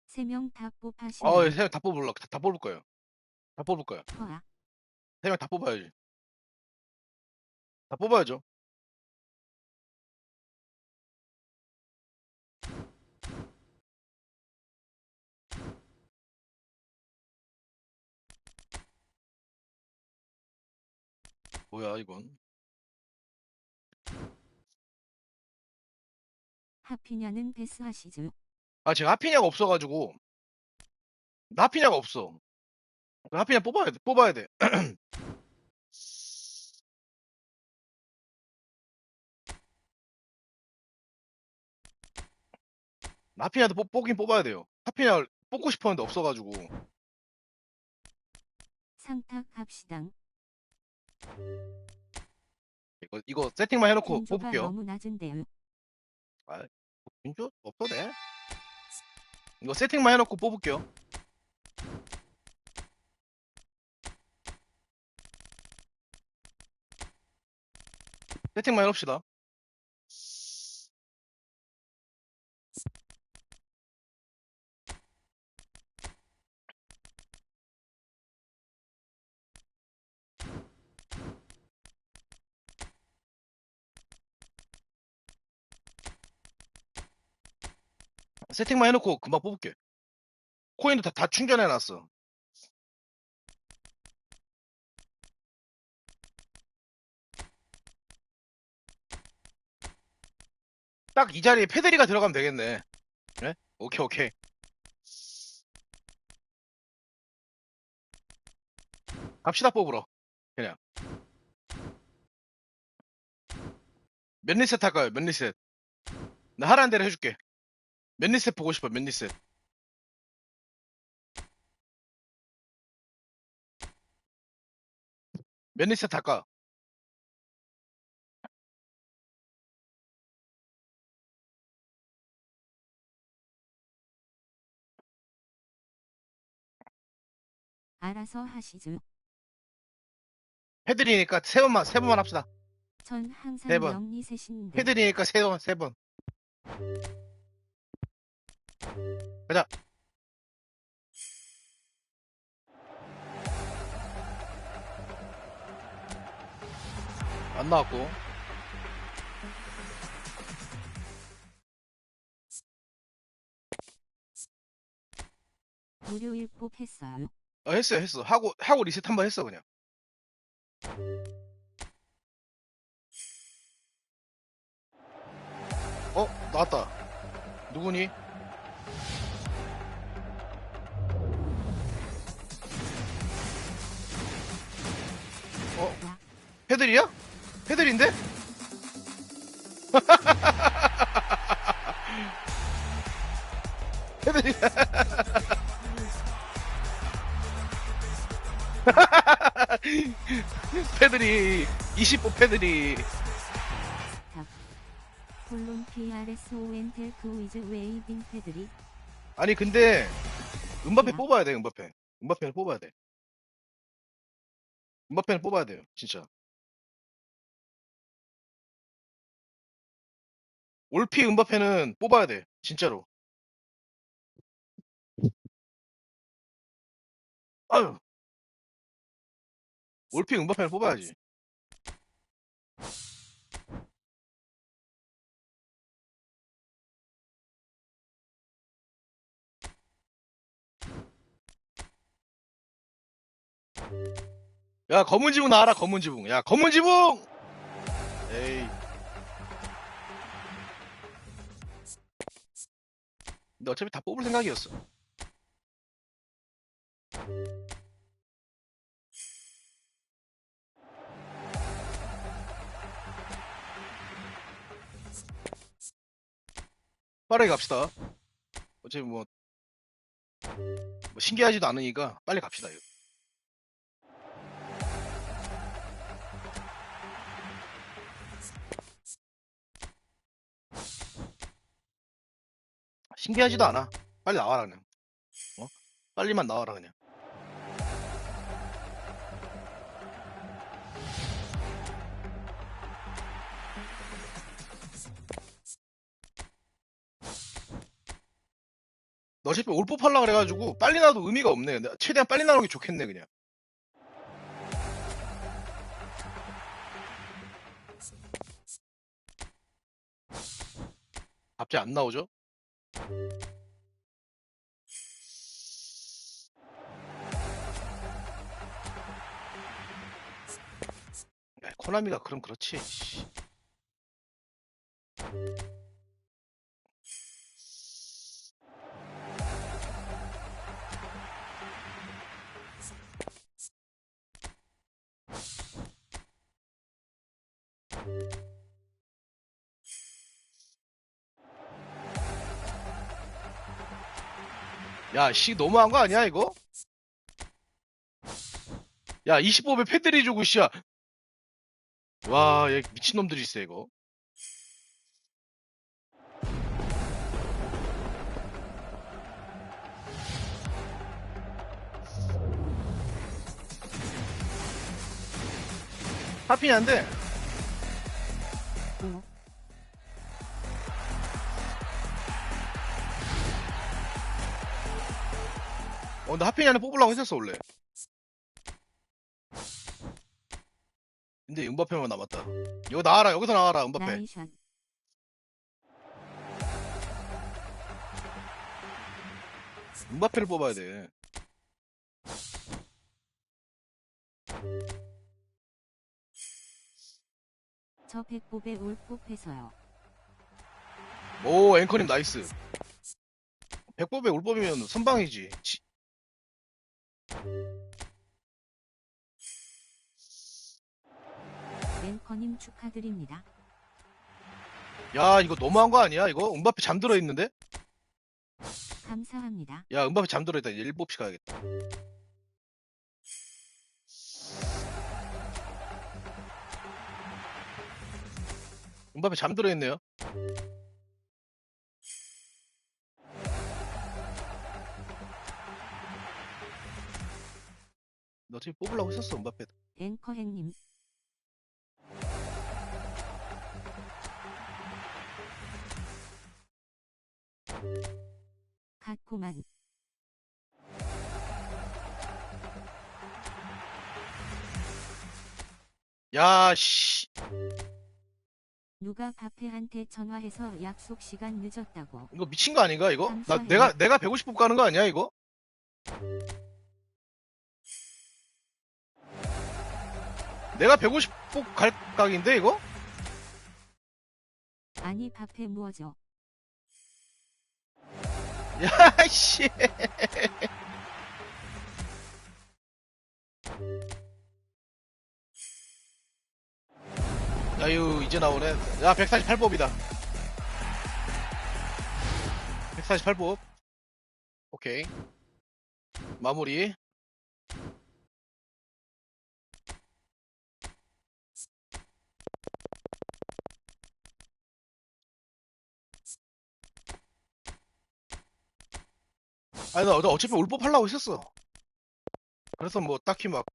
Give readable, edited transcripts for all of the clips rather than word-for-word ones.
세 명 다 뽑으시나요? 세 명 다 뽑을 거예요. 다 뽑을 거예요. 허아. 세 명 다 뽑아야지. 다 뽑아야죠. 뭐야 이건? 하피냐는 패스하시죠. 제가 하피냐가 없어가지고 나 하피냐가 없어. 하피냐 뽑아야 돼. 뽑아야 돼. 하피냐도 뽑긴 뽑아야 돼요. 하피냐 뽑고 싶었는데 없어가지고. 상탁합시당. 이거 세팅만 해놓고 빈조가 뽑을게요. 너무 낮은데요. 아, 민주 없어도 돼. 이거 세팅만 해놓고 뽑을게요. 세팅만 해놓읍시다. 세팅만 해놓고 금방 뽑을게. 코인도 다 충전해놨어. 딱 이 자리에 패드리가 들어가면 되겠네. 네? 오케이, 오케이. 갑시다, 뽑으러. 그냥. 몇 리셋 할까요? 몇 리셋? 나 하라는 대로 해줄게. 몇 리셋 보고 싶어, 몇 리셋. 몇 리셋 할까? 알아서 하시죠. 패드리니까 세 번만 합시다. 전 세 항상 번. 0리셋인데. 패드리니까 세 번. 가자. 안 나왔고. 무료 일폭했어요. 했어. 하고 리셋 한번 했어, 그냥. 나왔다. 누구니? 패들이야? 패들인데? 패들이. 패들이. 20호 패들이. 답. 폴론 PRSON 텔크 위즈 웨이빙 패드리. 아니, 근데, 음바페 야. 뽑아야 돼, 음바페. 음바페를 뽑아야 돼. 음바페는 뽑아야 돼요, 진짜. 올피 음바페는 뽑아야 돼, 진짜로. 아유, 올피 음바페는 뽑아야지. 야, 검은 지붕 나와라, 검은 지붕. 야, 검은 지붕! 에이. 근데 어차피 다 뽑을 생각이었어. 빠르게 갑시다. 어차피 뭐 신기하지도 않으니까 빨리 갑시다, 이거. 신기하지도 않아. 빨리 나와라, 그냥. 빨리만 나와라, 그냥. 너 어차피 올 뽑하려고 그래가지고 빨리 나와도 의미가 없네. 최대한 빨리 나오는 게 좋겠네 그냥. 갑자기 안 나오죠? 야, 코나미가 그럼 그렇지. 씨. 야, 씨 너무한 거 아니야 이거? 야, 25배 패드리 주고 씨야. 와, 얘 미친놈들이 있어 이거. 하피냐인데 오. 근데 하피냐는 뽑으려고 했었어 원래. 근데 은바페만 남았다. 이거 나와라, 여기서 나와라 은바페. 나이샷. 은바페를 뽑아야 돼. 저 백보배 올 뽑해서요. 오, 앵커님 나이스. 백법에 울법이면 선방이지. 랭커님 축하드립니다. 야, 이거 너무한 거 아니야 이거? 은바페 잠들어 있는데? 감사합니다. 야, 은바페 잠들어 있다. 이제 1뽑씩 가야겠다. 은바페 잠들어 있네요. 너 어차피 뽑으려고 했었어 은바페. 앵커행님. 갓구만. 야, 씨. 누가 바페한테 전화해서 약속 시간 늦었다고. 이거 미친 거 아닌가 이거? 감사해요. 내가 150뽑 가는 거 아니야 이거? 내가 150뽑 갈 각인데 이거? 아니 바페 무어져. 야, 씨. 야유, 이제 나오네. 야, 148뽑이다. 148뽑. 오케이. 마무리. 아니, 나 어차피 올법 하려고 했었어. 그래서 뭐 딱히 막,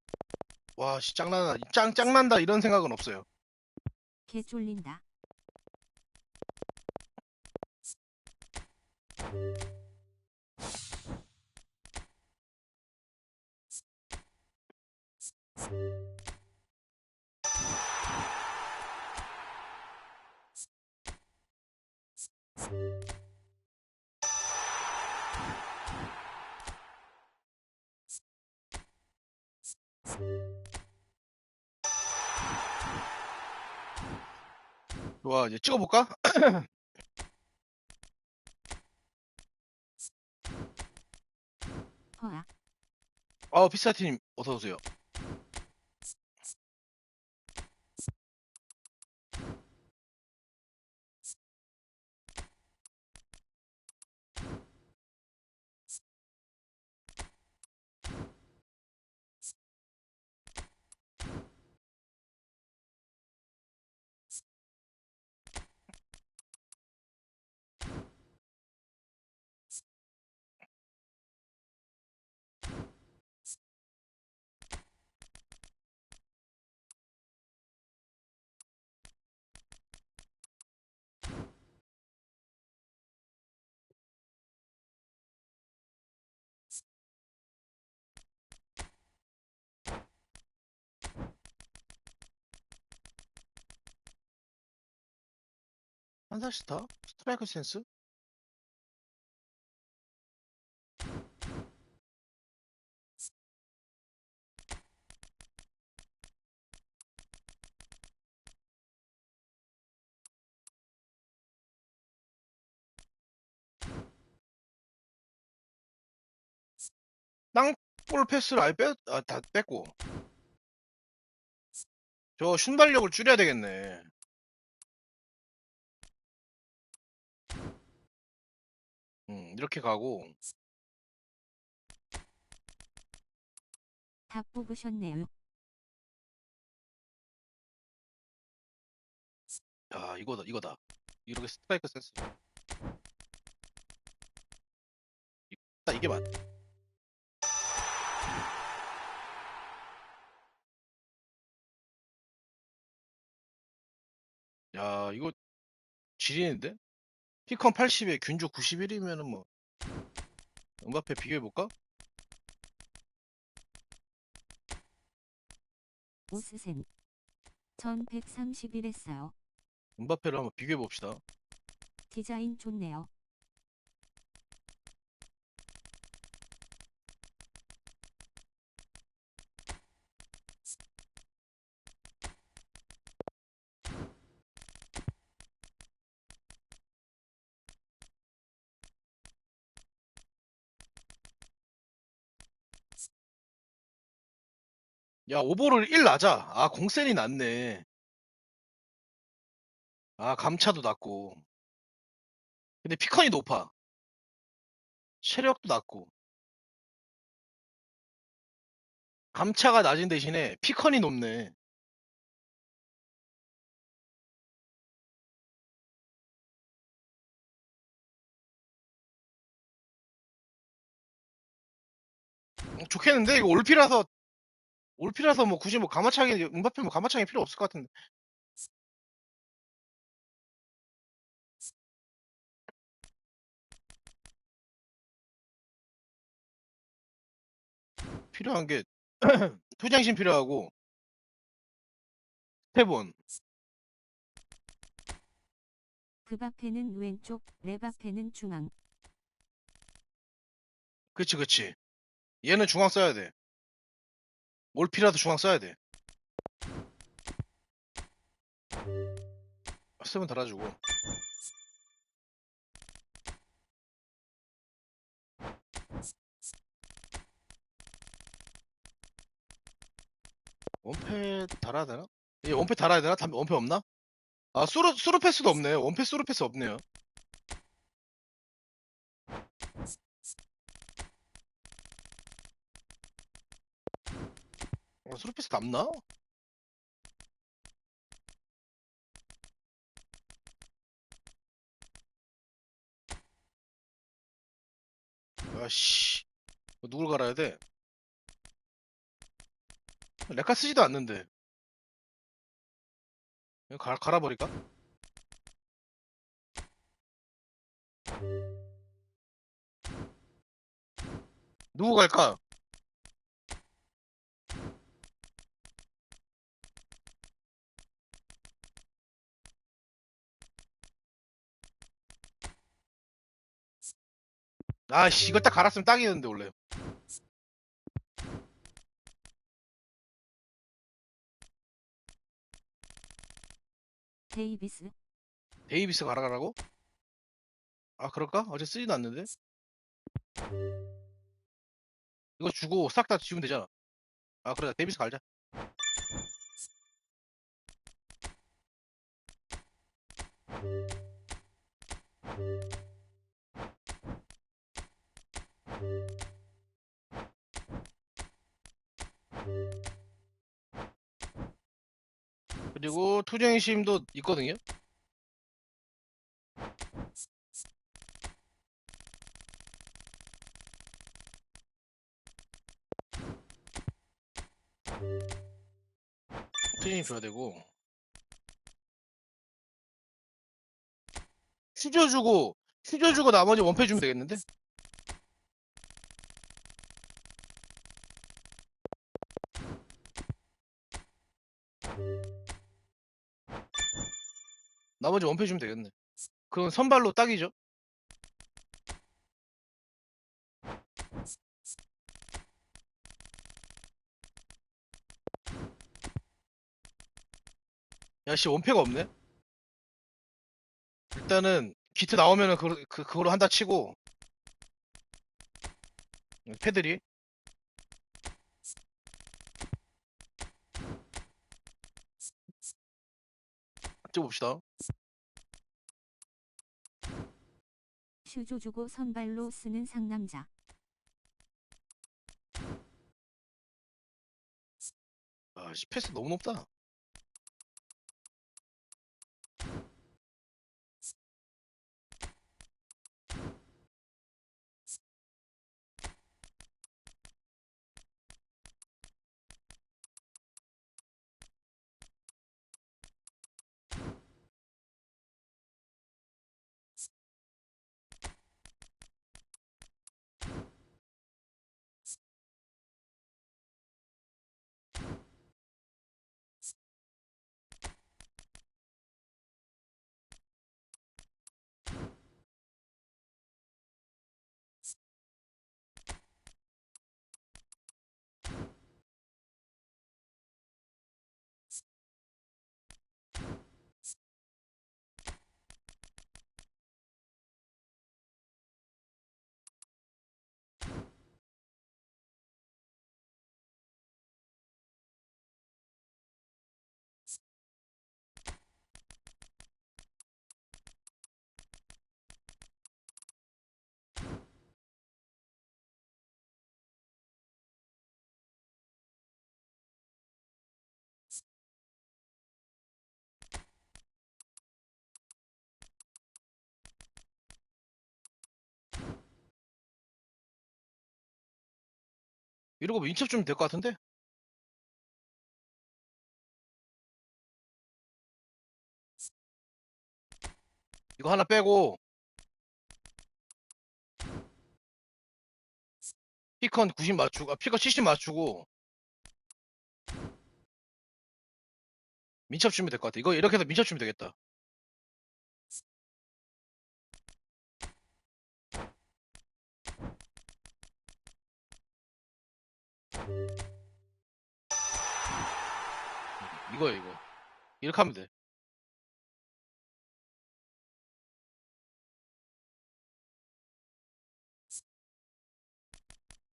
와, 씨, 짱난다 이런 생각은 없어요. 개 쫄린다. 좋아, 이제 찍어볼까? 허아. 피스타팀, 어서오세요. 한사시타? 스트라이크 센스? 땅볼 패스를 아예 다 뺐고. 저 순발력을 줄여야 되겠네. 이렇게 가고. 다 뽑으셨네요. 야, 이거다. 이렇게 스트라이크 센스. 딱 이게 맞. 야, 이거 지리는데? 피컨 80에 균주 91이면은 뭐, 음바페 비교해볼까? 오스센. 전 131했어요. 음바페를 한번 비교해봅시다. 디자인 좋네요. 야, 오버를 1 낮아. 아, 공센이 낮네. 아, 감차도 낮고. 근데 피컨이 높아. 체력도 낮고. 감차가 낮은 대신에 피컨이 높네. 좋겠는데? 이거 올피라서 뭐 굳이 뭐 가마차기, 음바페 뭐 가마차기 필요 없을 것 같은데. 필요한 게, 투장신 필요하고, 스텝원. 그바페는 왼쪽, 레바페는 중앙. 그치. 얘는 중앙 써야 돼. 올피라도 중앙 써야 돼. 스텝은 달아주고. 원패 달아야 되나? 얘 원패 달아야 되나? 원패 없나? 아, 수루 패스도 없네. 원패 수루 패스 없네요. 수루 패스 남나? 아씨. 누굴 갈아야 돼? 레카 쓰지도 않는데. 이거 갈아버릴까? 누구 갈까? 아씨, 이거 딱 갈았으면 딱이었는데, 원래. 데이비스. 데이비스 갈아가라고? 아, 그럴까? 어제 쓰지도 않는데? 이거 주고 싹 다 지우면 되잖아. 아, 그래. 데이비스 갈자. 그리고 투쟁심도 있거든요? 투쟁심 줘야 되고. 휴저 주고 나머지 원패 주면 되겠는데? 나머지 원패 주면 되겠네. 그건 선발로 딱이죠. 야씨 원패가 없네. 일단은 기트 나오면은 그거로 한다 치고 패들이 찍어봅시다. 슈조 주고 선발로 쓰는 상남자. 아씨 패스 너무 높다. 이러고 뭐 인첩 주면 될 것 같은데? 이거 하나 빼고 피컨 90 맞추고 피컨 70 맞추고 민첩 주면 될 것 같아. 이거 이렇게 해서 민첩 주면 되겠다. 이거야 이거. 이렇게 하면 돼.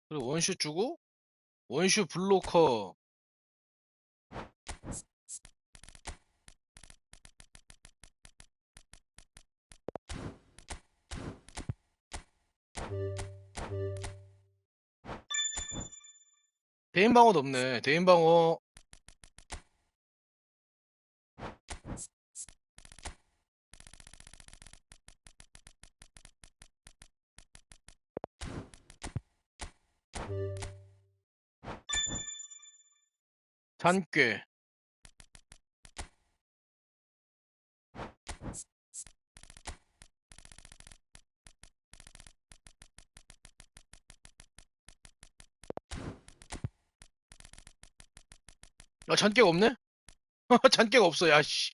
그리고 원슛 주고 원슛 블로커 대인 방어도 없네. 대인 방어 잔꾀. 아 잔꾀가 없네? 잔꾀가 없어. 야씨.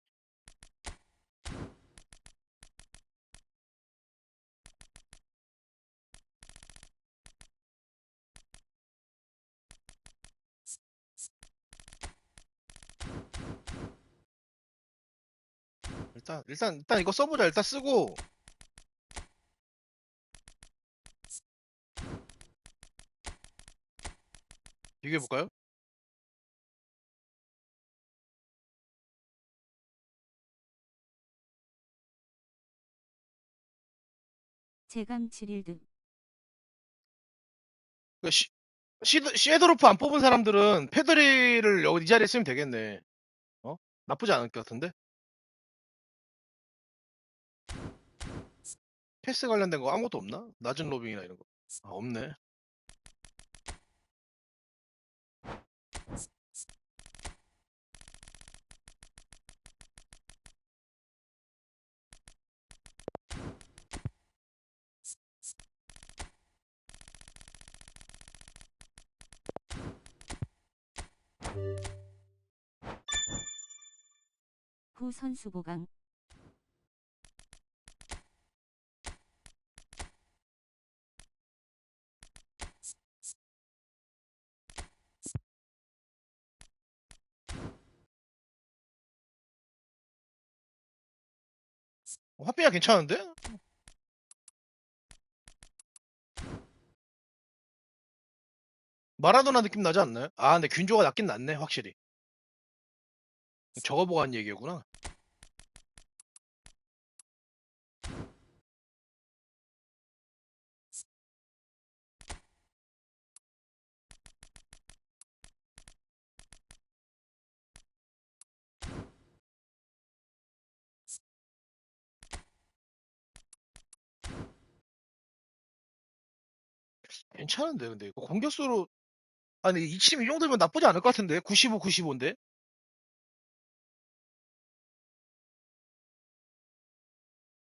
일단 이거 써보자. 일단 쓰고 비교해 볼까요? 제감 7일드. 시에드로프 안 뽑은 사람들은 패드리를 여기 이 자리에 쓰면 되겠네. 어? 나쁘지 않을 것 같은데? 패스 관련된 거 아무것도 없나? 낮은 로빙이나 이런 거. 아, 없네. 후 선수 보강. 화병이 괜찮은데? 마라도나 느낌 나지 않나요? 아, 근데 균조가 낫긴 낫네, 확실히. 저거 보고 한 얘기구나. 괜찮은데, 근데. 이거 공격수로, 아니, 이 팀 이 정도면 나쁘지 않을 것 같은데? 95, 95인데?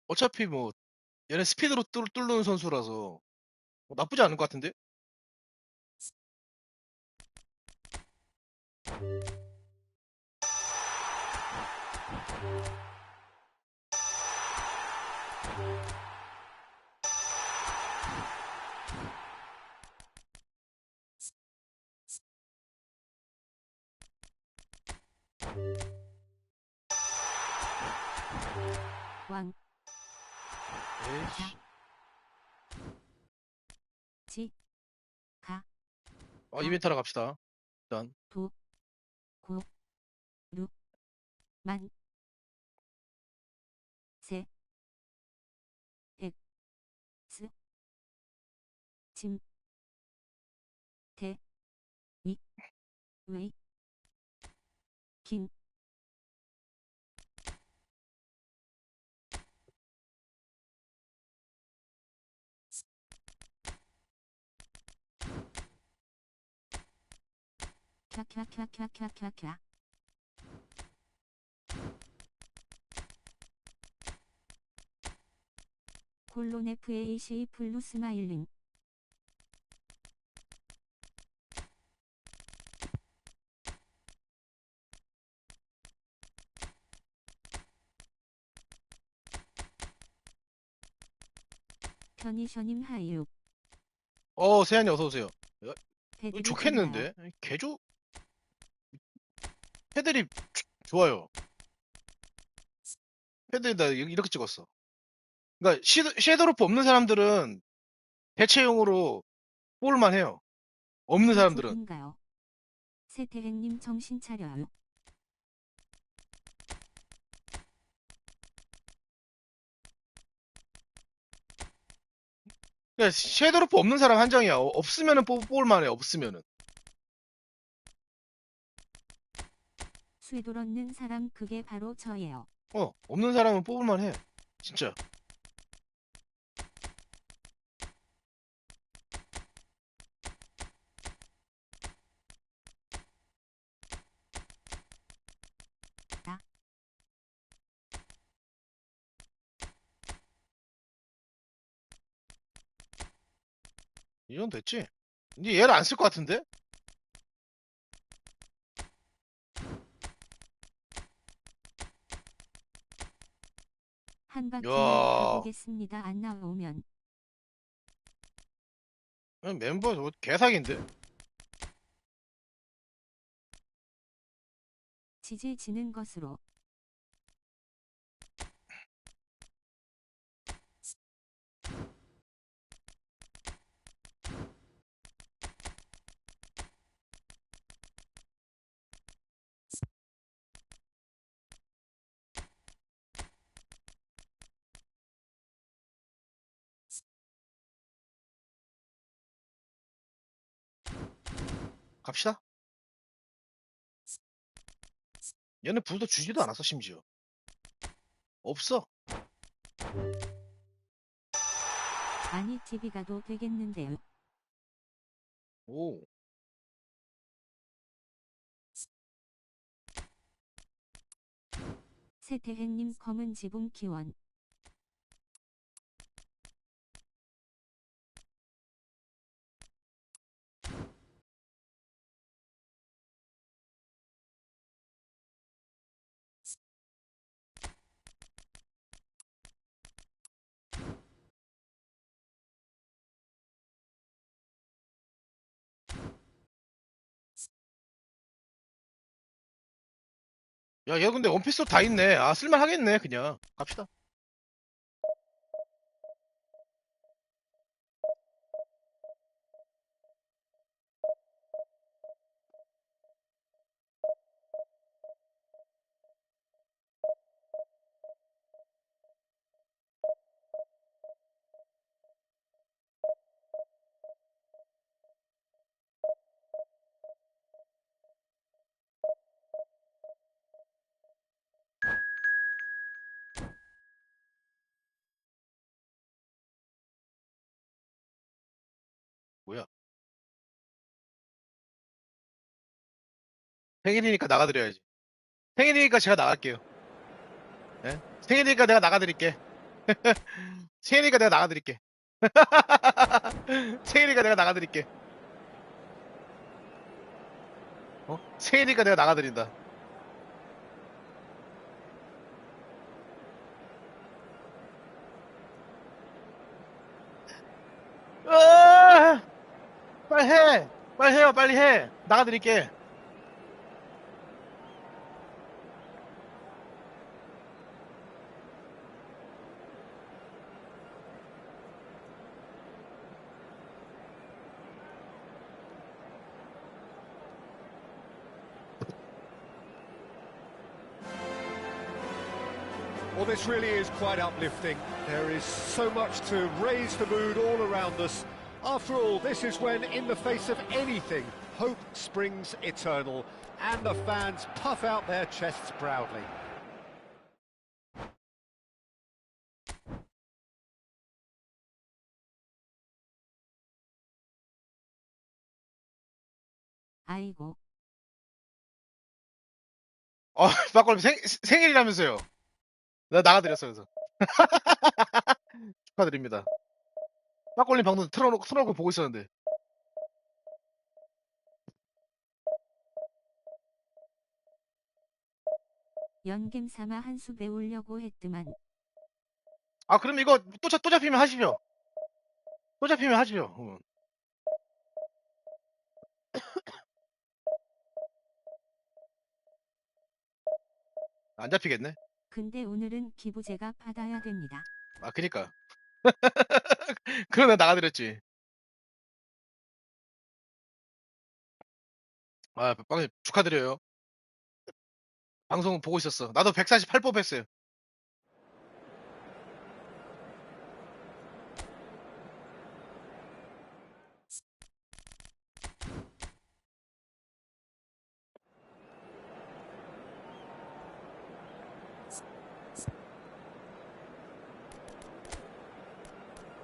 어차피 뭐, 얘네 스피드로 뚫는 선수라서, 나쁘지 않을 것 같은데? 왕, 에이씨. 지, 가, 이벤트 하러 갑시다. 일단. 도, 고, 루, 만, 세, 엑, 스, 침, 대, 이, 웨이, 긴, 캬캬캬캬캬캬캬. 콜론 FAC 플루 스마일링. 편의셔님 하이육. 세안이 어서오세요. 이거 패드리 좋나요? 좋겠는데? 패들이 좋아요. 패들이 나 이렇게 찍었어. 그러니까 섀도우로프 없는 사람들은 대체용으로 뽑을만 해요. 없는 왜 사람들은. 좋은가요? 세태행님 정신 차려요. 그러니까 섀도우로프 없는 사람 한정이야. 없으면은 뽑을만 해. 없으면은. 쇠돌 얻는 사람 그게 바로 저예요. 없는 사람은 뽑을만 해. 진짜. 나, 이 정도 됐지? 이제 얘를 안 쓸 것 같은데? 한 바퀴만 야, 가보겠습니다. 안 나오면 멤버 저거 개사기인데? 지질지는 것으로. 갑시다. 얘는 불도 주지도 않았어, 심지어. 없어. 아니 TV 가도 되겠는데요. 오. 세태행님 검은 지붕 기원. 야, 얘 근데 원피스 다 있네. 쓸만 하겠네, 그냥. 갑시다. 생일이니까 나가드려야지. 생일이니까 제가 나갈게요. 예? 생일이니까 내가 나가드릴게. 생일이니까 내가 나가드릴게. 생일이니까 내가 나가드릴게. 생일이니까 내가 나가드린다. 으아! 빨리 해! 빨리 해요, 빨리 해! 나가드릴게. Well, this really is quite uplifting. There is so much to raise the mood all around us. After all, this is when, in the face of anything, hope springs eternal, and the fans puff out their chests proudly. 아이고. 빠꼴님 생일이라면서요. 나 나가드렸어, 그래서. 축하드립니다. 빠꼴님 방송 틀어놓고 보고 있었는데. 연김 삼아 한 수 배우려고 했더만. 아, 그럼 이거 또 잡히면 하시죠. 또 잡히면 하시죠. 안 잡히겠네. 근데 오늘은 기부제가 받아야 됩니다. 아, 그니까. 그러면 나가드렸지. 아, 빵님 축하드려요. 방송 보고 있었어. 나도 148뽑 했어요.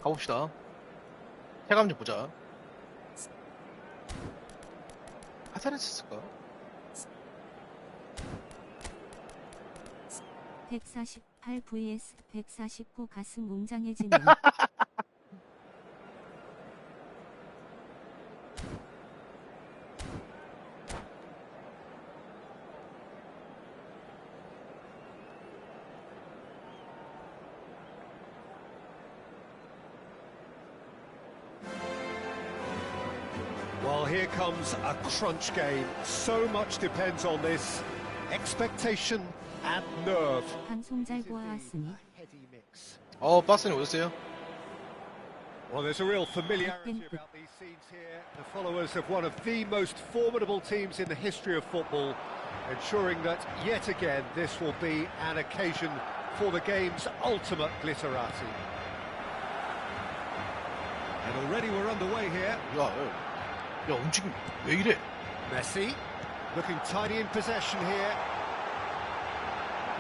가봅시다. 체감 좀 보자. 하산했었을까? 148 vs 149 가슴 웅장해지는. Well, here comes a crunch game. So much depends on this. Expectation and nerve. 방송 잘 보아왔으니. Heady mix. 박스님 오셨어요? Well, there's a real familiarity about these scenes here. The followers of one of the most formidable teams in the history of football, ensuring that yet again this will be an occasion for the game's ultimate glitterati. And already we're underway here. 야, 움직임 왜 이래? Messi, looking tidy in possession here.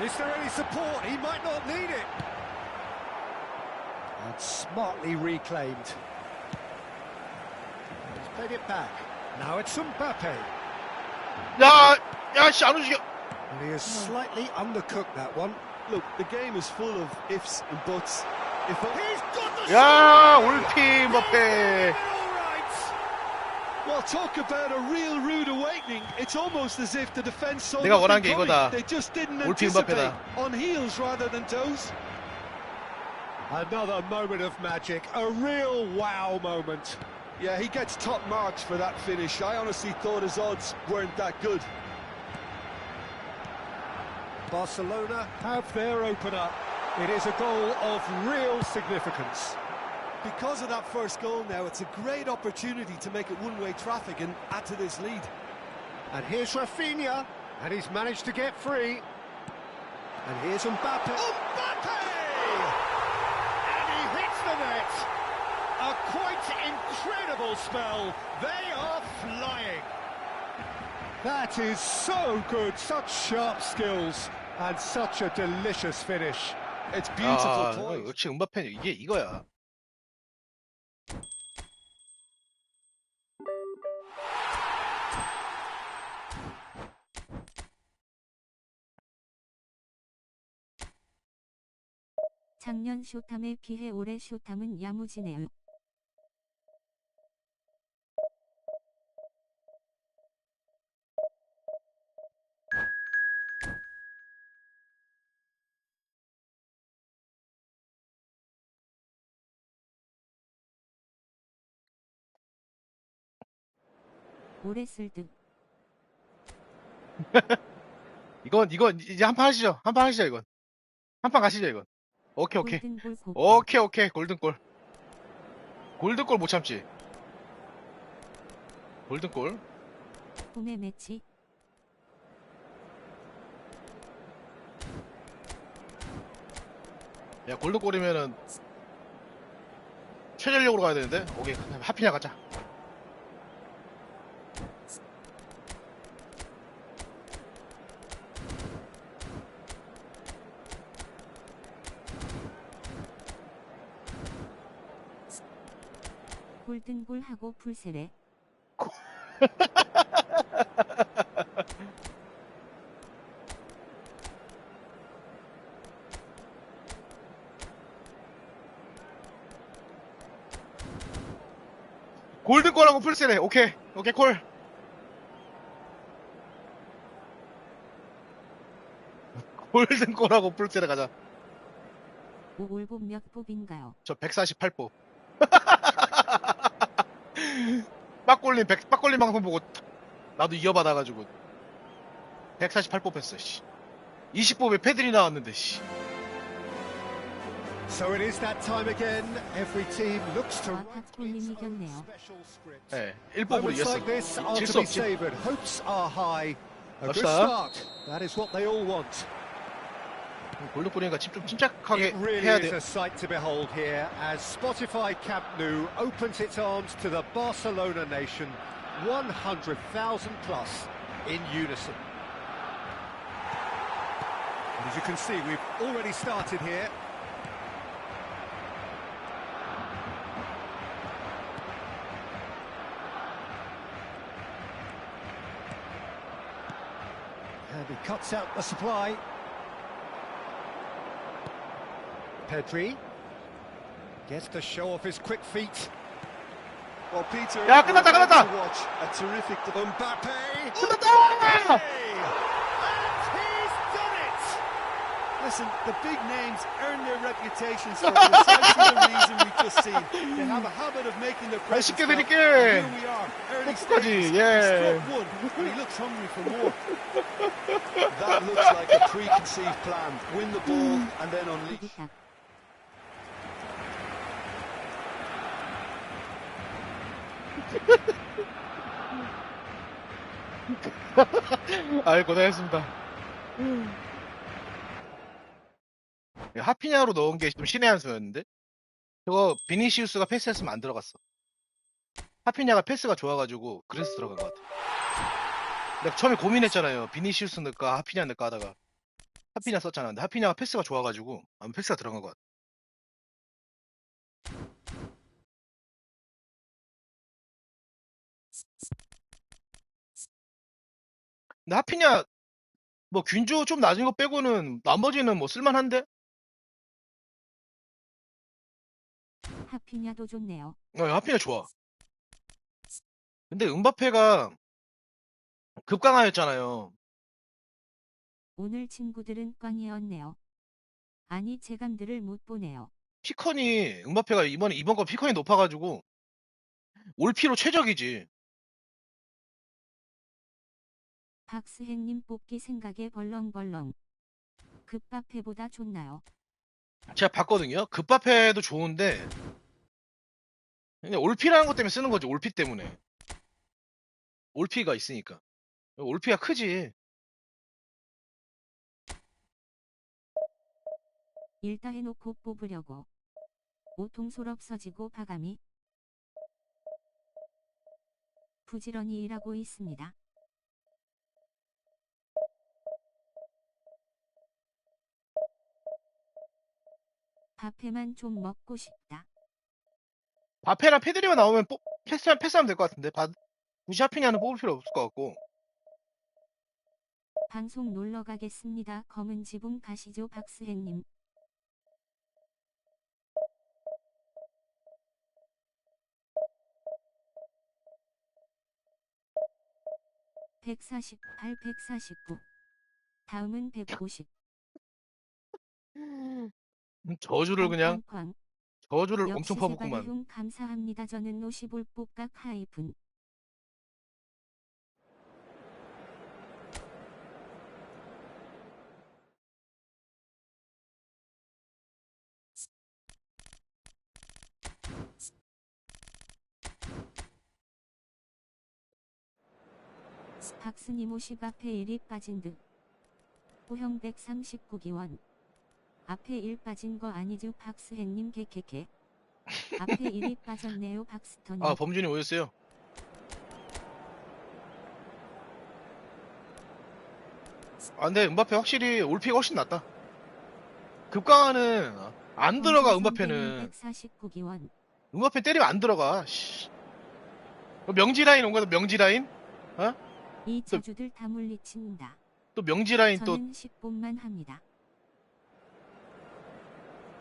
Is there any support? He might not need it. And smartly reclaimed. He's played it back. Now it's Mbappe. 야, 씨, 안 움직여. And he has slightly undercooked that one. Look, the game is full of ifs and buts. If He's got the 야, 올팀 머페. well, talk about a real rude awakening. It's almost as if the defense saw 내가 원한 nothing 게 coming. 이거다. They just didn't 올팀 anticipate. 머페다. On heels rather than toes. Another moment of magic, a real wow moment. Yeah, he gets top marks for that finish. I honestly thought his odds weren't that good. Barcelona have their opener. It is a goal of real significance. Because of that first goal now, it's a great opportunity to make it one-way traffic and add to this lead. And here's Rafinha, and he's managed to get free. And here's Mbappe. Mbappe! And he hits the net. A quite incredible spell. They are flying. That is so good. Such sharp skills and such a delicious finish. It's beautiful 아, poise. 역시 음바페는 이거야. 작년 쇼탐에 비해 올해 쇼탐은 야무지네요. 올해 쓸 듯. 이건 이제 한 판 하시죠. 한 판 하시죠, 이건. 한 판 가시죠, 이건. 오케이. 골든볼 고 오케이. 골든골. 골든골 못 참지. 골든골. 홈의 매치. 야, 골든골이면은 최전력으로 가야 되는데. 오케이. 하피냐 가자. 골든볼 하고 풀세례. 골든골하고 풀세네. 오케이 콜. 골든골하고 풀세네 가자. 올봅 몇 뽑인가요? 저 148뽑. 빠꼴림 방송 보고 나도 이어받아가지고 148뽑 했어. 씨. 20뽑에 페드리 나왔는데. 씨. So it is that time again. Every team looks to 와, write 탁골님 its own 이겼네요. special script. 네, 1뽑으로 Moments 이겼어. like this are 질 to 수 be 없지. savoured. Hopes are high. A good 갑시다. start. That is what they all want. 골든골이니까 좀 침착하게 It really 해야 is 돼. a sight to behold here as Spotify Camp Nou opens its arms to the Barcelona nation, 100,000 plus in unison. And as you can see, we've already started here. And he cuts out the supply. Pedri gets to show off his quick feet. Well, Peter, 야, we're 끝났다, about 끝났다. to watch a terrific Mbappe! 끝났다! And he's done it! Listen, the big names earn their reputations for precisely the reason we've just seen. They have a habit of making their presence 쉽게 felt. 드릴게. And here we are, early 끝까지, stages. 예. He struck one, and he looks hungry for more. That looks like a preconceived plan. Win the ball and then unleash. 두구딱. 아이, 고생했습니다. 하피냐로 넣은 게 좀 신의 한 수였는데? 저거 비니시우스가 패스했으면 안 들어갔어. 하피냐가 패스가 좋아가지고 그래서 들어간 것 같아. 내가 처음에 고민했잖아요. 비니시우스 넣을까 하피냐 넣을까 하다가 하피냐 썼잖아. 근데 하피냐가 패스가 좋아가지고 아마 패스가 들어간 것 같아. 근데 하피냐 뭐 균주 좀 낮은 거 빼고는 나머지는 뭐 쓸만한데? 하피냐도 좋네요. 하피냐 좋아. 근데 음바페가 급강하였잖아요. 오늘 친구들은 꽝이었네요. 아니 체감들을 못 보네요. 피컨이 음바페가 이번 거 피컨이 높아가지고 올피로 최적이지. 박스행님 뽑기 생각에 벌렁벌렁. 급바페보다 좋나요? 제가 봤거든요. 급바페도 좋은데 그냥 올피라는 것 때문에 쓰는 거지. 올피 때문에. 올피가 있으니까. 올피가 크지. 일다 해놓고 뽑으려고. 오통솔 없어지고 바감이 부지런히 일하고 있습니다. 바페만 좀 먹고 싶다. 바페랑 페드리가 나오면 패스하면 될 것 같은데. 굳이 하피냐는 뽑을 필요 없을 것 같고. 방송 놀러 가겠습니다. 검은 지붕 가시죠 박스행님. 148, 149. 다음은 150. 저주를 그냥 쾅쾅쾅. 저주를 역시 엄청 퍼붓구만. 세바리흉 감사합니다. 저는 50올 뽀깍 하이픈. 박스님 50 앞에 1이 빠진 듯. 호형 139기원. 앞에 1 빠진 거 아니죠 박스햇님 개개개. 앞에 1이 빠졌네요 박스터님. 아 범준이 오셨어요. 아 근데 음바페 확실히 올피가 훨씬 낫다. 급강하는 안 들어가 음바페는. 149기원. 음바페 때리면 안 들어가. 씨. 명지 라인 온 거다 명지 라인? 어? 이 저주들 다 물리친다. 또 명지 라인 또. 저는 10분만 합니다.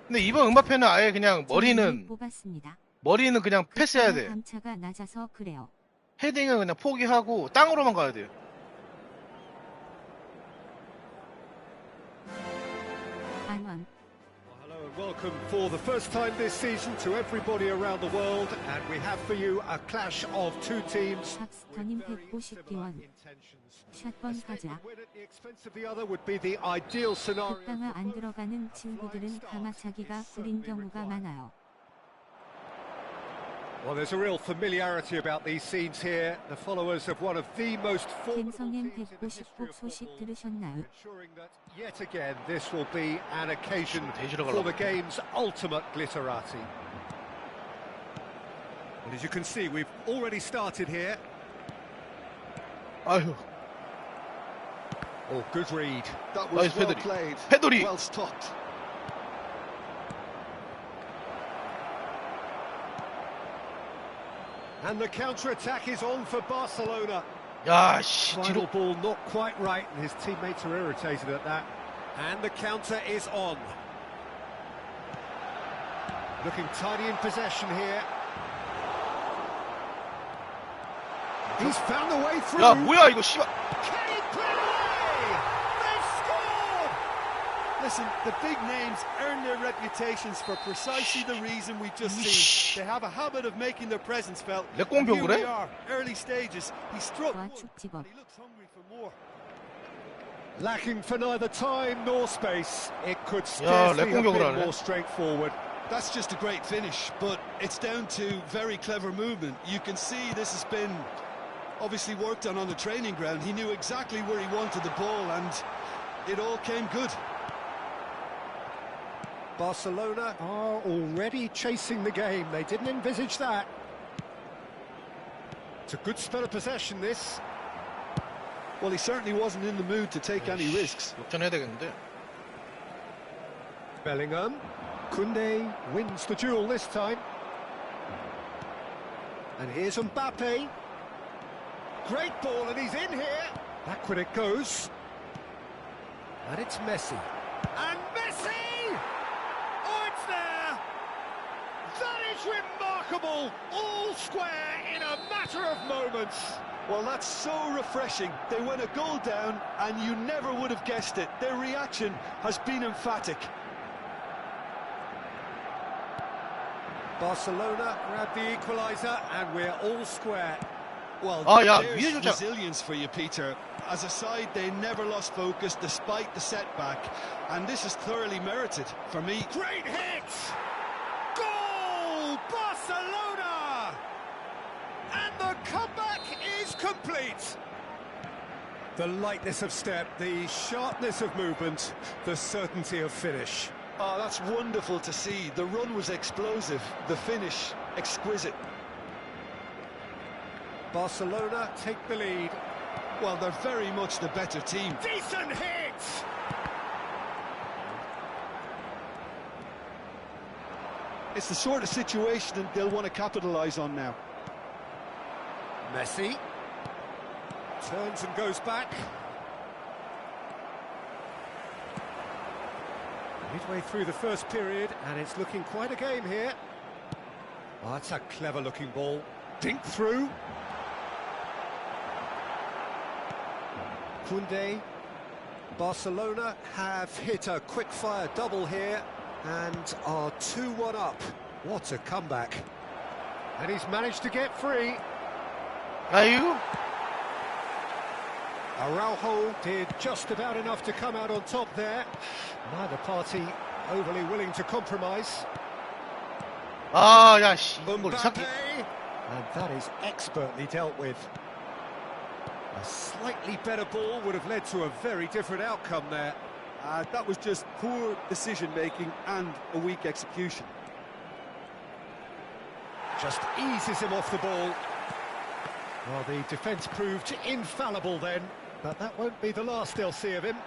근데 이번 음바페는 아예 그냥 머리는 뽑았습니다. 그냥 패스해야 돼. 감차가 낮아서 그래요. 헤딩은 그냥 포기하고 땅으로만 가야 돼요. 안원. Hello and welcome for the first time this season to everybody around the world, and we have for you a clash of two teams. 박스터님 150기원. 샷번 가자. 극강화 안 들어가는 친구들은 가마차기가 뿌린 경우가 많아요. Well, there's a real familiarity about these scenes here. The followers of one of the most 갱성엠 150곡 소식 들으셨나요? ensuring that yet again this will be an occasion 대지러 for the 가려고. game's ultimate glitterati. Well, as you can see, we've already started here. 아휴. Oh, good read. That was 나이스 well 페드리. played. 페드리. Well stopped. And the counter-attack is on for Barcelona. 야, 씨, Final 뒤로. ball not quite right, and his teammates are irritated at that. And the counter is on. Looking tidy in possession here. He's found a way through. 야, 뭐야 이거 씨발. Can he put it away? They've scored! Listen, the big names earn their reputations for precisely the reason we've just seen. They have a habit of making their presence felt. 내 And 꽁병 here 그래? we are, early stages. He struck. 와 축지법. He looks hungry for more. Lacking for neither time nor space. It could 야, scarcely have 렉공격을 been 하네. more straightforward. That's just a great finish, but it's down to very clever movement. You can see this has been obviously worked on the training ground. He knew exactly where he wanted the ball, and it all came good. Barcelona are already chasing the game. They didn't envisage that. It's a good spell of possession, this. Well, he certainly wasn't in the mood to take any risks. 역전해야 되겠는데. Bellingham. Koundé wins the duel this time. And here's Mbappe. Great ball, and he's in here. Backward it goes. And it's Messi. And Messi! Oh, it's there! That is remarkable! All square in a matter of moments. Well, that's so refreshing. They went a goal down, and you never would have guessed it. Their reaction has been emphatic. Barcelona grab the equaliser, and we're all square. Well, 야, there's 위에 주자. resilience for you, Peter. As a side, they never lost focus despite the setback, and this is thoroughly merited for me. Great hit! Goal! Barcelona! And the comeback is complete. The lightness of step, the sharpness of movement, the certainty of finish. Oh, that's wonderful to see. The run was explosive, the finish exquisite. Barcelona take the lead. Well, they're very much the better team. Decent hit! It's the sort of situation that they'll want to capitalise on now. Messi turns and goes back. Midway through the first period, and it's looking quite a game here. Oh, that's a clever-looking ball. Dink through. Koundé. Barcelona have hit a quick-fire double here and are 2-1 up. What a comeback. And he's managed to get free. 아유. Araujo did just about enough to come out on top there. Neither party overly willing to compromise. 아, 야, 씨. 이걸 Mbappe, 이상하게. and that is expertly dealt with. A slightly better ball would have led to a very different outcome there. That was just poor decision-making and a weak execution. Just eases him off the ball. Well, the defence proved infallible then, but that won't be the last they'll see of him.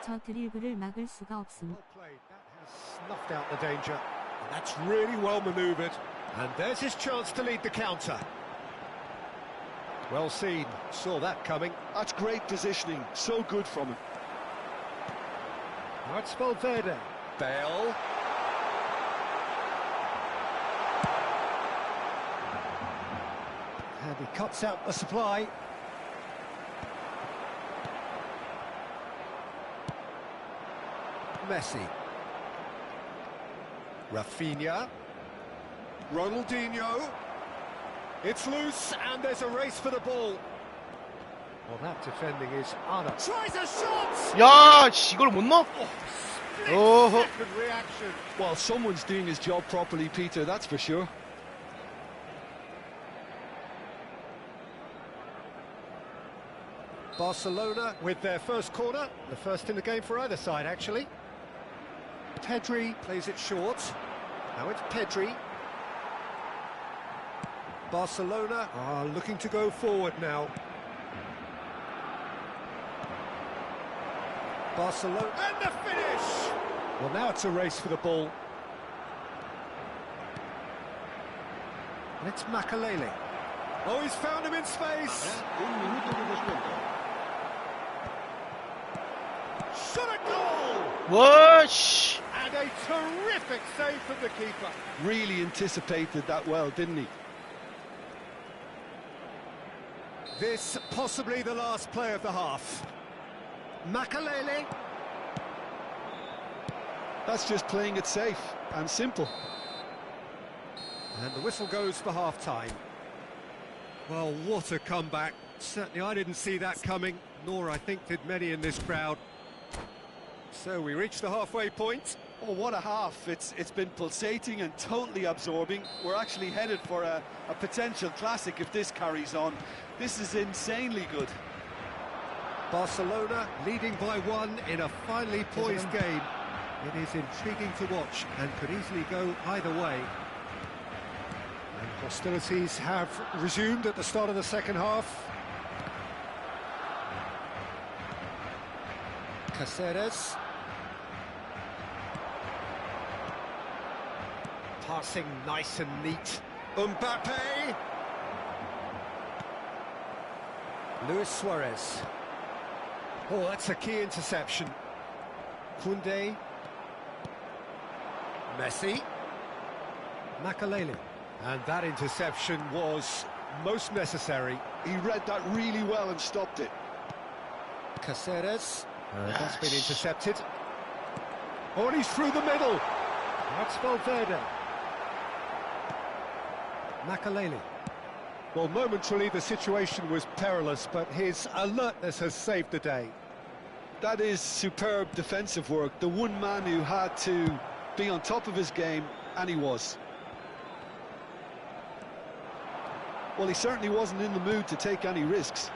저 드리블을 막을 수가 없음. Well played. That has snuffed out the danger. And that's really well manoeuvred. And there's his chance to lead the counter. Well seen. Saw that coming. That's great positioning. So good from him. Now it's Valverde. Bale. And he cuts out the supply. Messi. Rafinha. Ronaldinho. It's loose, and there's a race for the ball. Well, that defending is utter. Tries a shot! 야, 씨, 이걸 못 넣어? 어허. Second reaction. Well, someone's doing his job properly, Peter, that's for sure. Barcelona with their first corner, the first in the game for either side, actually. Pedri plays it short. Now it's Pedri. Barcelona are looking to go forward now. Barcelona, and the finish! Well, now it's a race for the ball. And it's Makalele. Oh, he's found him in space! Shot a goal! 와, 씨. And a terrific save from the keeper. Really anticipated that well, didn't he? This possibly the last play of the half. Makalele. That's just playing it safe and simple. And the whistle goes for half-time. Well, what a comeback. Certainly I didn't see that coming, nor I think did many in this crowd. So we reach the halfway point. Oh, what a half. It's been pulsating and totally absorbing. We're actually headed for a potential classic if this carries on. This is insanely good. Barcelona leading by 1 in a finely poised game. It is intriguing to watch and could easily go either way. And hostilities have resumed at the start of the second half. Caceres. Passing nice and neat. Mbappe. Luis Suarez. Oh, that's a key interception. Koundé. Messi. Makalele. And that interception was most necessary. He read that really well and stopped it. Caceres. That's been intercepted. Oh, and he's through the middle. That's Valverde. Makalele. Well, momentarily the situation was perilous, but his alertness has saved the day. That is superb defensive work. The one man who had to be on top of his game, and he was. Well, he certainly wasn't in the mood to take any risks.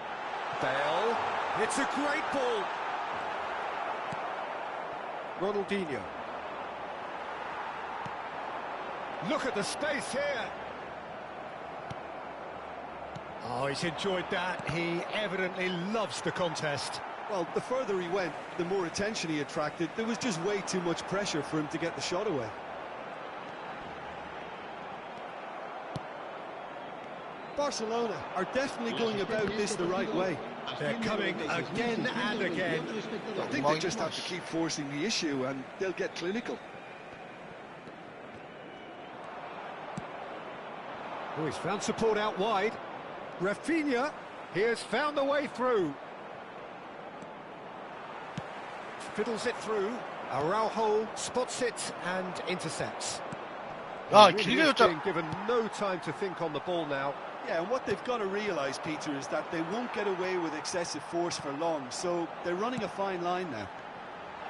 Bale. It's a great ball. Ronaldinho. Look at the space here. Oh, he's enjoyed that. He evidently loves the contest. Well, the further he went, the more attention he attracted. There was just way too much pressure for him to get the shot away. Barcelona are definitely going about this the right way. They're coming again and again. I think they just have to keep forcing the issue and they'll get clinical. Oh, he's found support out wide. Rafinha, he has found the way through. fiddles it through. Araujo spots it and intercepts. 야, He 길게 really is 줬잖아. being given no time to think on the ball now. Yeah, and what they've got to realise, Peter, is that they won't get away with excessive force for long, so they're running a fine line now.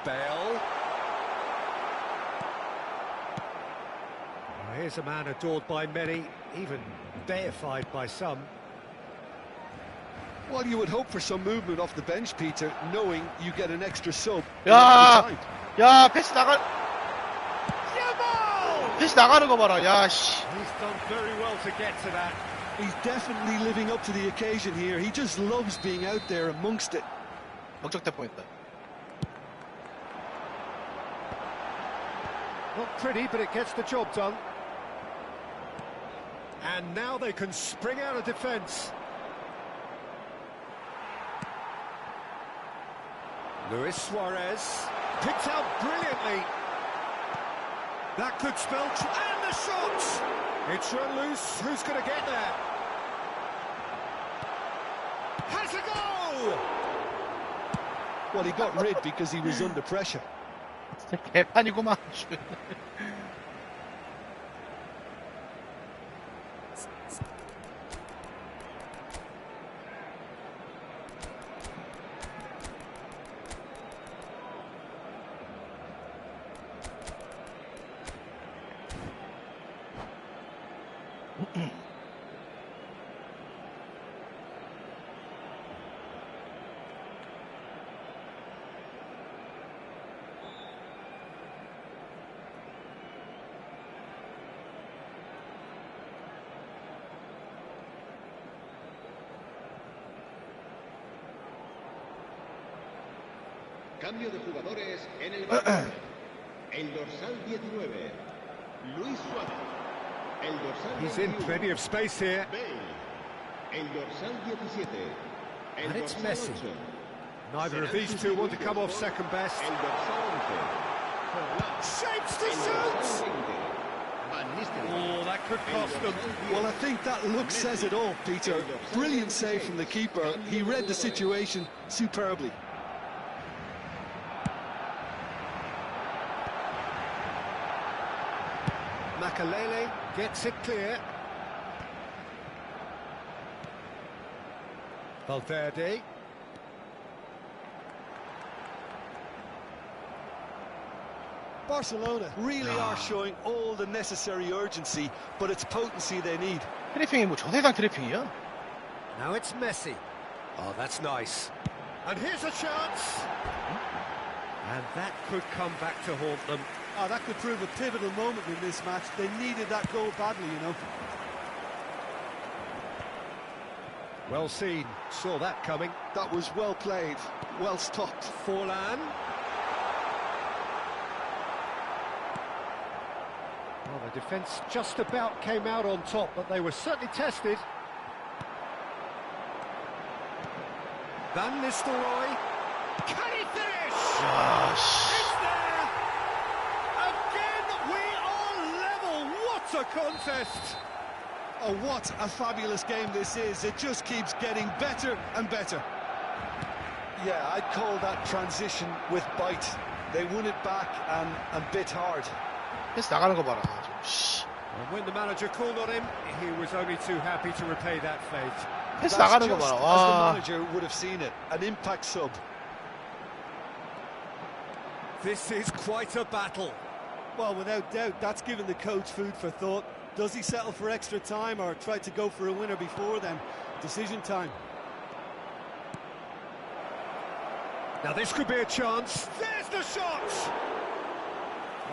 Bale. Here's a man adored by many, even deified by some. Well, you would hope for some movement off the bench, Peter, knowing you get an extra sub. in 야, extra time. 야, 패스 나가는 거 봐라. 야, 씨. He's done very well to get to that. He's definitely living up to the occasion here. He just loves being out there amongst it. 역적될 뻔했다. Not pretty, but it gets the job done. And now they can spring out of defence. Luis Suarez picked out brilliantly. That could spell... And the shot! It's run loose. Who's going to get there? Has a go! Well, he got rid because he was under pressure. 진짜 개판이구만. Cambio de jugadores en el balón. El dorsal 19, Luis Suárez. El dorsal He's in 21, plenty of space here. Bale. El dorsal 17, el And it's dorsal Messi. 8. Neither of these two want to come off second best. El dorsal 11, Shapes to el shoot! dorsal 20, Van Nistelrooy. Oh, that could cost them. Well, I think that look says it all, Peter. Brilliant save from the keeper. He read the situation superbly. Makalele gets it clear. Valverde. Barcelona really are showing all the necessary urgency, but it's potency they need. 트래핑이 뭐 저세상 트래핑이야? Now it's Messi. Oh, that's nice. And here's a chance. And that could come back to haunt them. Oh, that could prove a pivotal moment in this match. They needed that goal badly, you know. Well seen. Saw that coming. That was well played, well stopped. Forlan. Well, the defence just about came out on top, but they were certainly tested. Van Nistelrooy. Can he finish? 야, 씨. It's there! Again, we are level. What a contest! Oh, what a fabulous game this is. It just keeps getting better and better. Yeah, I'd call that transition with bite. They won it back and bit hard. 패스 나가는 거 봐라. 좀, 씨. And when the manager called on him, he was only too happy to repay that fate. 패스 That's 나가는 거 just 봐라. as 와. the manager would have seen it. An impact sub. This is quite a battle. Well, without doubt, that's given the coach food for thought. Does he settle for extra time or try to go for a winner before then? Decision time. Now this could be a chance. There's the shot!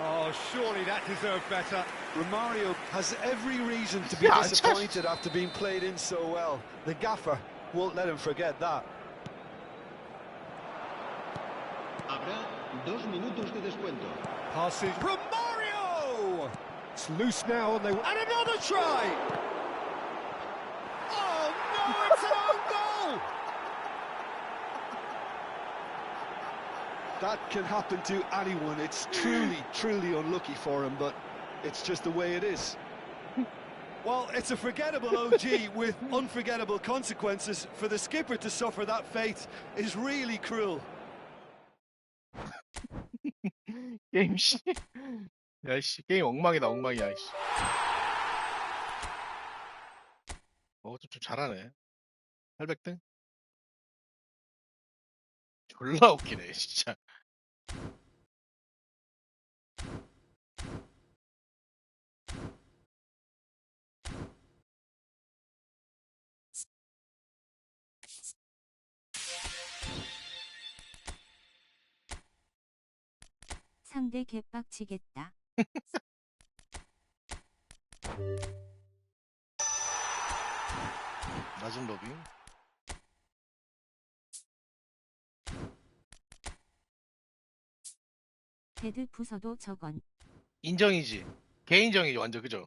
Oh, surely that deserved better. Romario has every reason to be Yeah, disappointed after being played in so well. The gaffer won't let him forget that. Habrá 2 minutos de descuento. Passes. Romario! It's loose now and another try! Oh no, it's an own goal! That can happen to anyone. It's truly unlucky for him, but it's just the way it is. Well, it's a forgettable OG with unforgettable consequences. For the skipper to suffer that fate is really cruel. 게임 씨. 야씨 게임 엉망이다 엉망이야 씨. 좀 잘하네. 800등? 졸라 웃기네 진짜. 상대 개빡치겠다. 낮은 로빙. 헤드 부서도 저건. 인정이지. 개인정이지 완전 그죠?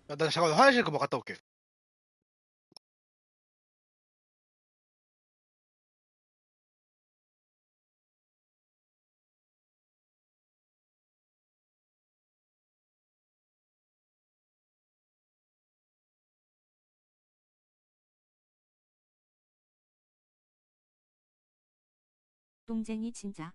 야, 나 잠깐 화장실 그만 갔다 올게. 똥쟁이 진짜.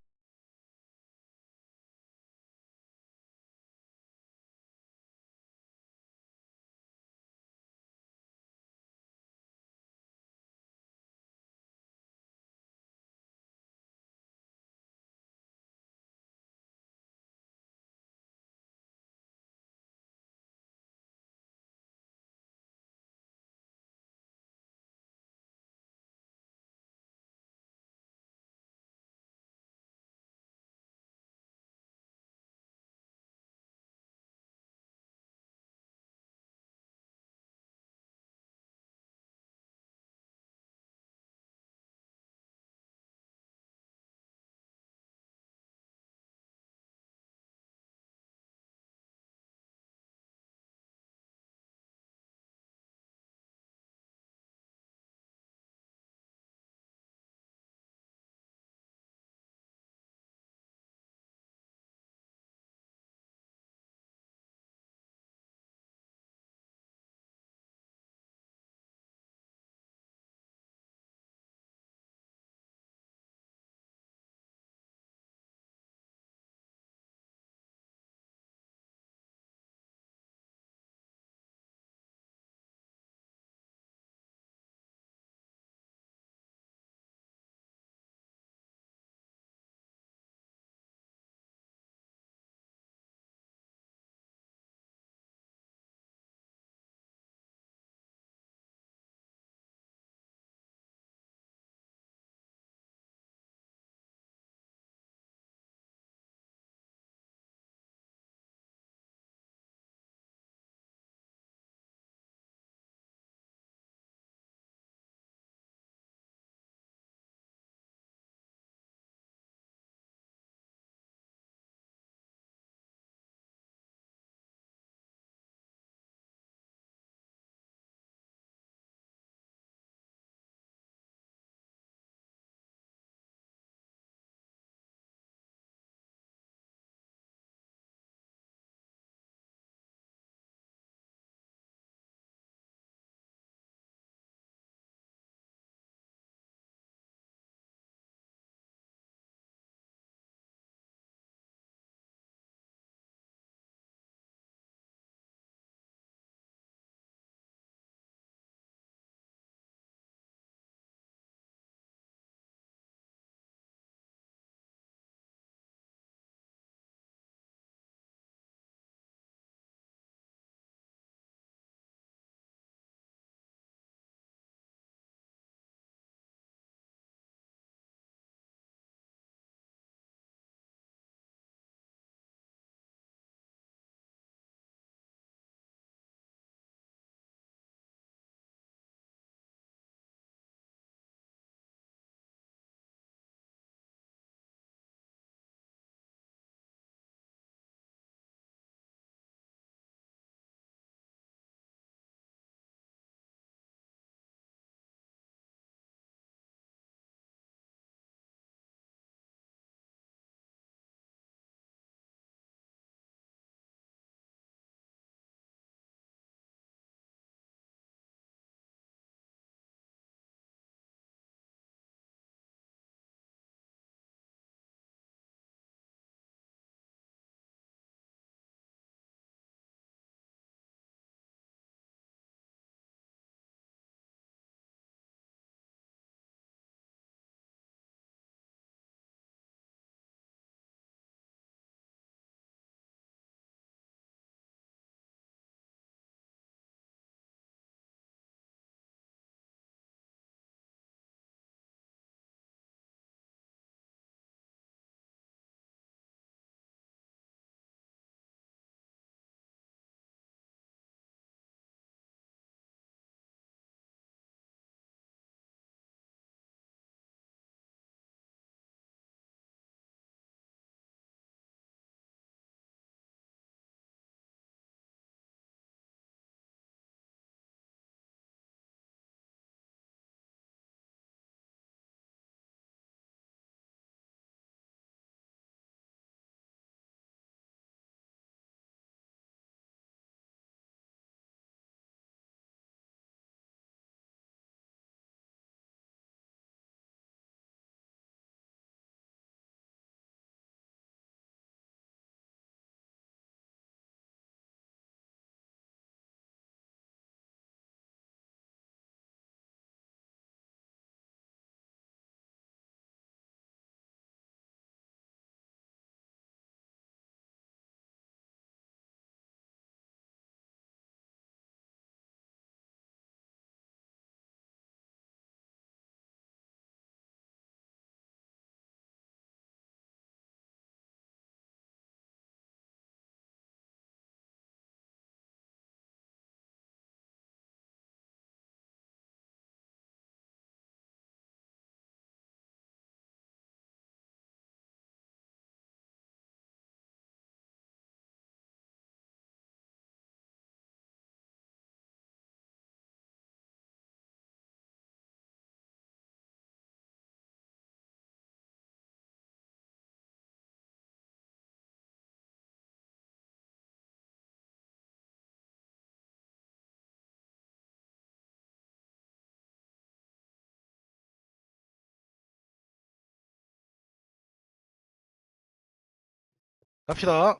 갑시다.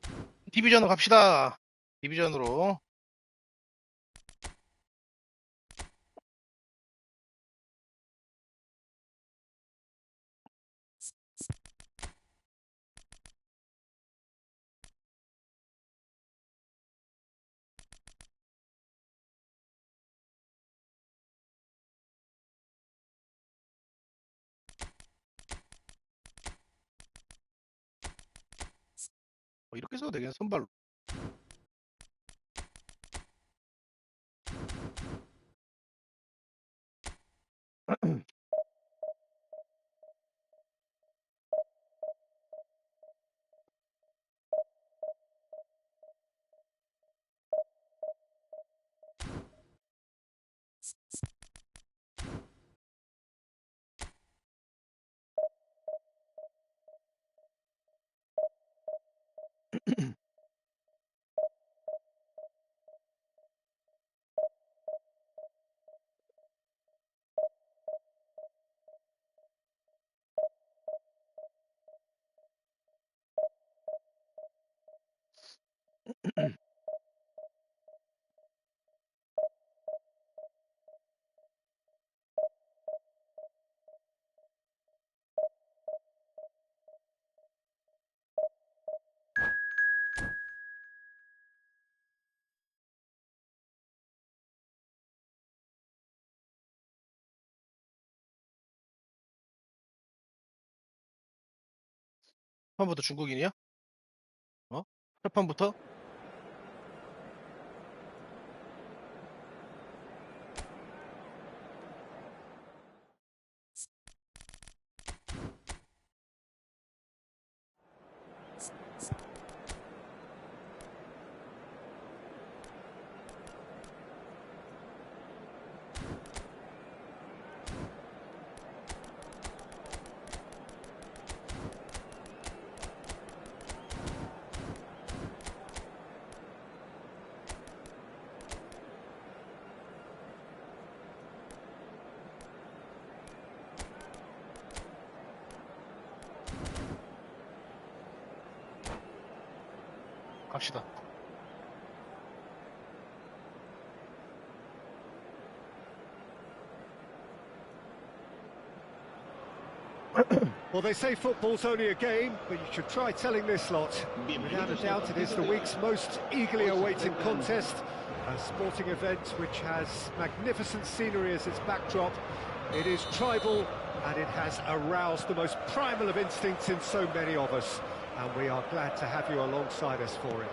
디비전으로 갑시다. 디비전으로. 이렇게 써도 되겠네, 손발로. 첫 판부터 중국인이야? 어? 첫 판부터? 갑시다. Well, they say football's only a game, but you should try telling this lot. Without a doubt, it is the week's most eagerly awaited contest, a sporting event which has magnificent scenery as its backdrop. It is tribal, and it has aroused the most primal of instincts in so many of us, and we are glad to have you alongside us for it.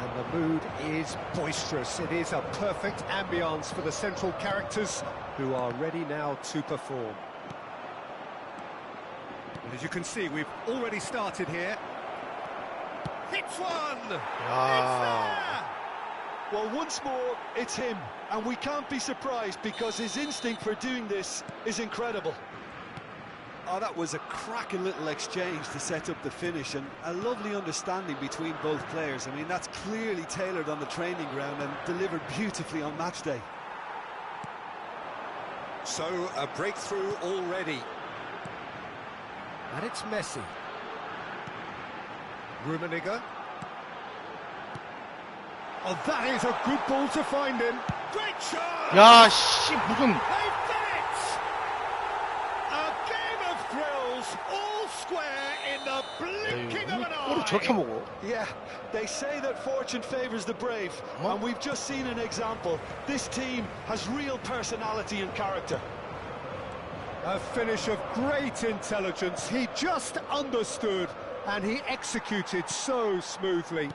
And the mood is boisterous. It is a perfect ambience for the central characters who are ready now to perform. And as you can see, we've already started here. Hits one! It's there! Well, once more, it's him, and we can't be surprised because his instinct for doing this is incredible. Oh, that was a cracking little exchange to set up the finish, and a lovely understanding between both players. I mean, that's clearly tailored on the training ground and delivered beautifully on match day. So, a breakthrough already. And it's Messi. Rummenigge. Oh, that is a good ball to find him. Great shot! 야, 씨, 무슨. They've done it! A game of thrills, all square in the blinking of an 골을 저렇게 eye. 먹어. Yeah, they say that fortune favours the brave, and we've just seen an example. This team has real personality and character. A finish of great intelligence. He just understood, and he executed so smoothly.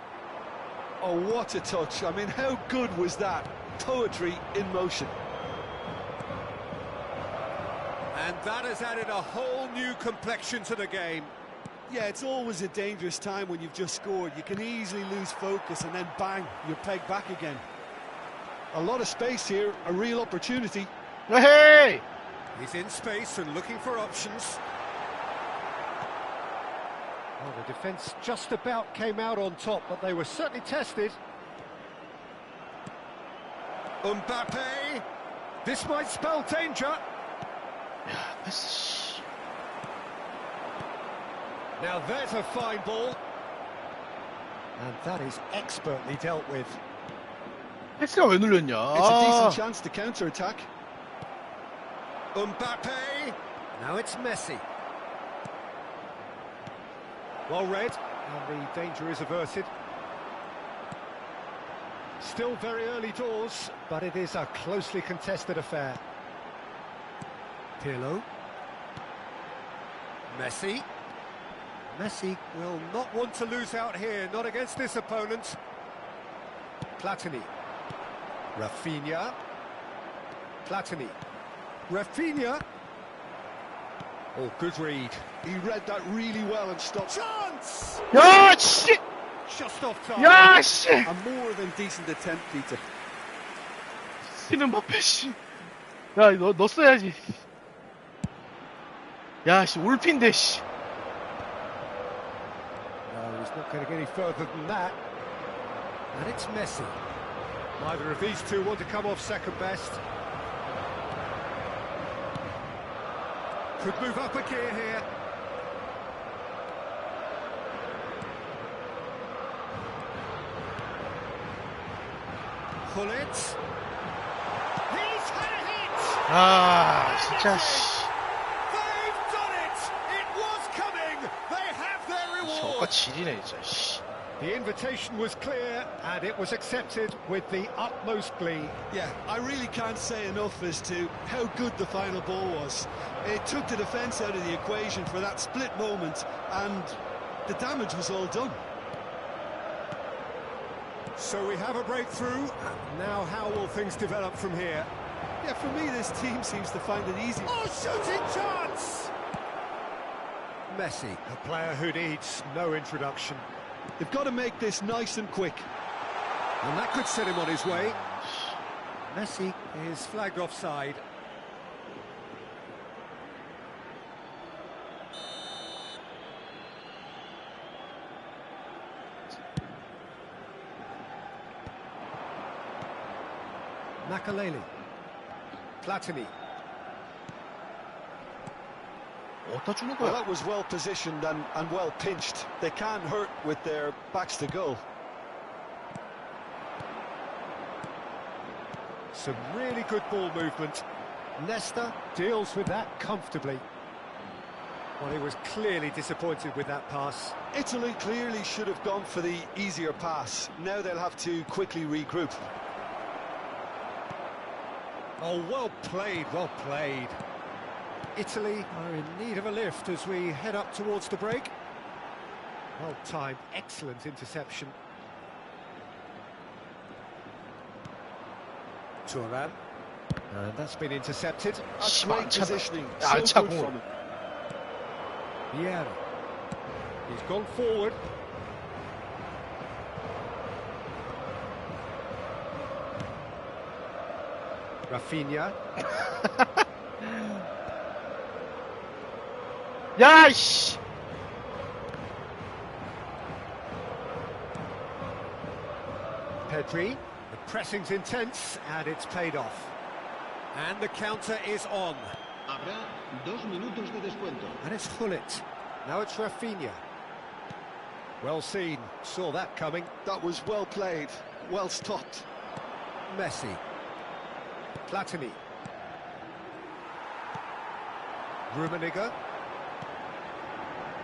Oh, what a touch. I mean, how good was that? Poetry in motion. And that has added a whole new complexion to the game. Yeah, it's always a dangerous time when you've just scored. You can easily lose focus and then bang, you're pegged back again. A lot of space here, a real opportunity. 헤이! He's in space and looking for options. Well, the defence just about came out on top, but they were certainly tested. Mbappe! This might spell danger. 야, 패스, 씨. Now there's a fine ball. And that is expertly dealt with. 패스가 왜 눌렸냐? It's a decent chance to counter-attack. Mbappe. Now it's Messi. Well read, and the danger is averted. Still very early doors, but it is a closely contested affair. Pirlo. Messi. Messi will not want to lose out here, not against this opponent. Platini. Rafinha. Platini. Rafinha. Oh, good read. He read that really well and stopped. Chance! 야, 씨! Just off target. 야, 씨! A more than decent attempt, Peter. 씨는 머페, 씨. 야, 너 써야지. 야, 씨, 올핀데, 씨. No, he's not going to get any further than that. And it's Messi. Neither of these two want to come off second best. Could move up a gear here. Hullet. He's had a hit! 아, 진짜, 씨. They've done it! It was coming! They have their 저거 reward! 지리네, 진짜, 씨. The invitation was clear and it was accepted with the utmost glee. Yeah, I really can't say enough as to how good the final ball was. It took the defence out of the equation for that split moment, and the damage was all done. So we have a breakthrough. Now how will things develop from here? Yeah, for me, this team seems to find it easy. Oh, shooting chance! Messi, a player who needs no introduction. They've got to make this nice and quick. And that could set him on his way. Messi is flagged offside. Makaleli. Platini. 어디다 주는 Well, 거야? that was well positioned and well pinched. They can't hurt with their backs to goal. Some really good ball movement. Nesta deals with that comfortably. Well, he was clearly disappointed with that pass. Italy clearly should have gone for the easier pass. Now they'll have to quickly regroup. Oh, well played, well played. Italy are in need of a lift as we head up towards the break. Well timed, excellent interception. Thuram. And that's been intercepted. That's 씨, great 안 차. positioning. 야, 안 So 차, good 공을. from him. Vieira. He's gone forward. Rafinha. 야, 씨! Pedri. The pressing's intense and it's paid off. And the counter is on. Habrá 2 minutos de descuento. And it's Hullet. Now it's Rafinha. Well seen. Saw that coming. That was well played, well stopped. Messi. Platini. Rummenigge.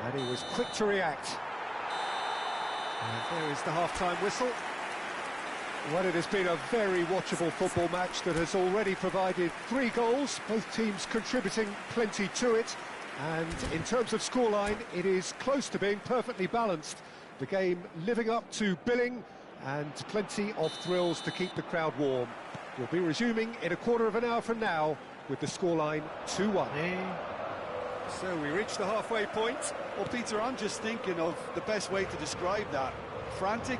And he was quick to react. And there is the half-time whistle. Well, it has been a very watchable football match that has already provided 3 goals, both teams contributing plenty to it. And in terms of scoreline, it is close to being perfectly balanced. The game living up to billing and plenty of thrills to keep the crowd warm. We'll be resuming in a quarter of an hour from now with the scoreline 2-1. So we reach the halfway point. Well, Peter, I'm just thinking of the best way to describe that. Frantic,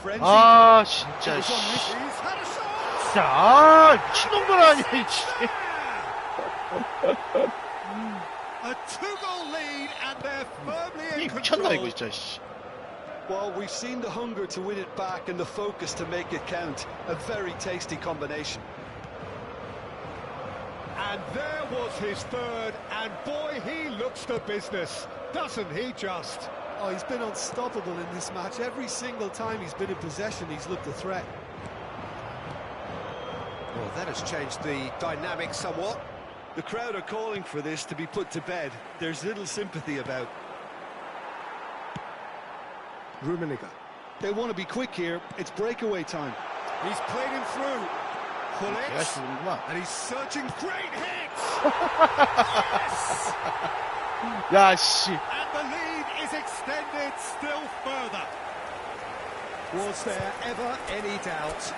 frenzy. 아, It 진짜, was on 씨. this- He's had a shot! 진짜, 아, 미친놈들 아니야, 이 씨. A 2-goal lead and they're firmly 이 in 미쳤나, 이거 control. 진짜, 씨. Well, we've seen the hunger to win it back and the focus to make it count. A very tasty combination. And there was his third, and boy, he looks the business. Doesn't he just? Oh, he's been unstoppable in this match. Every single time he's been in possession, he's looked a threat. Well, that has changed the dynamic somewhat. The crowd are calling for this to be put to bed. There's little sympathy about. Rummenigge. They want to be quick here. It's breakaway time. He's played him through. Yes, Bullets. And he's searching. Great hit! Yes! 야, 씨. And the lead is extended still further. Was there ever any doubt?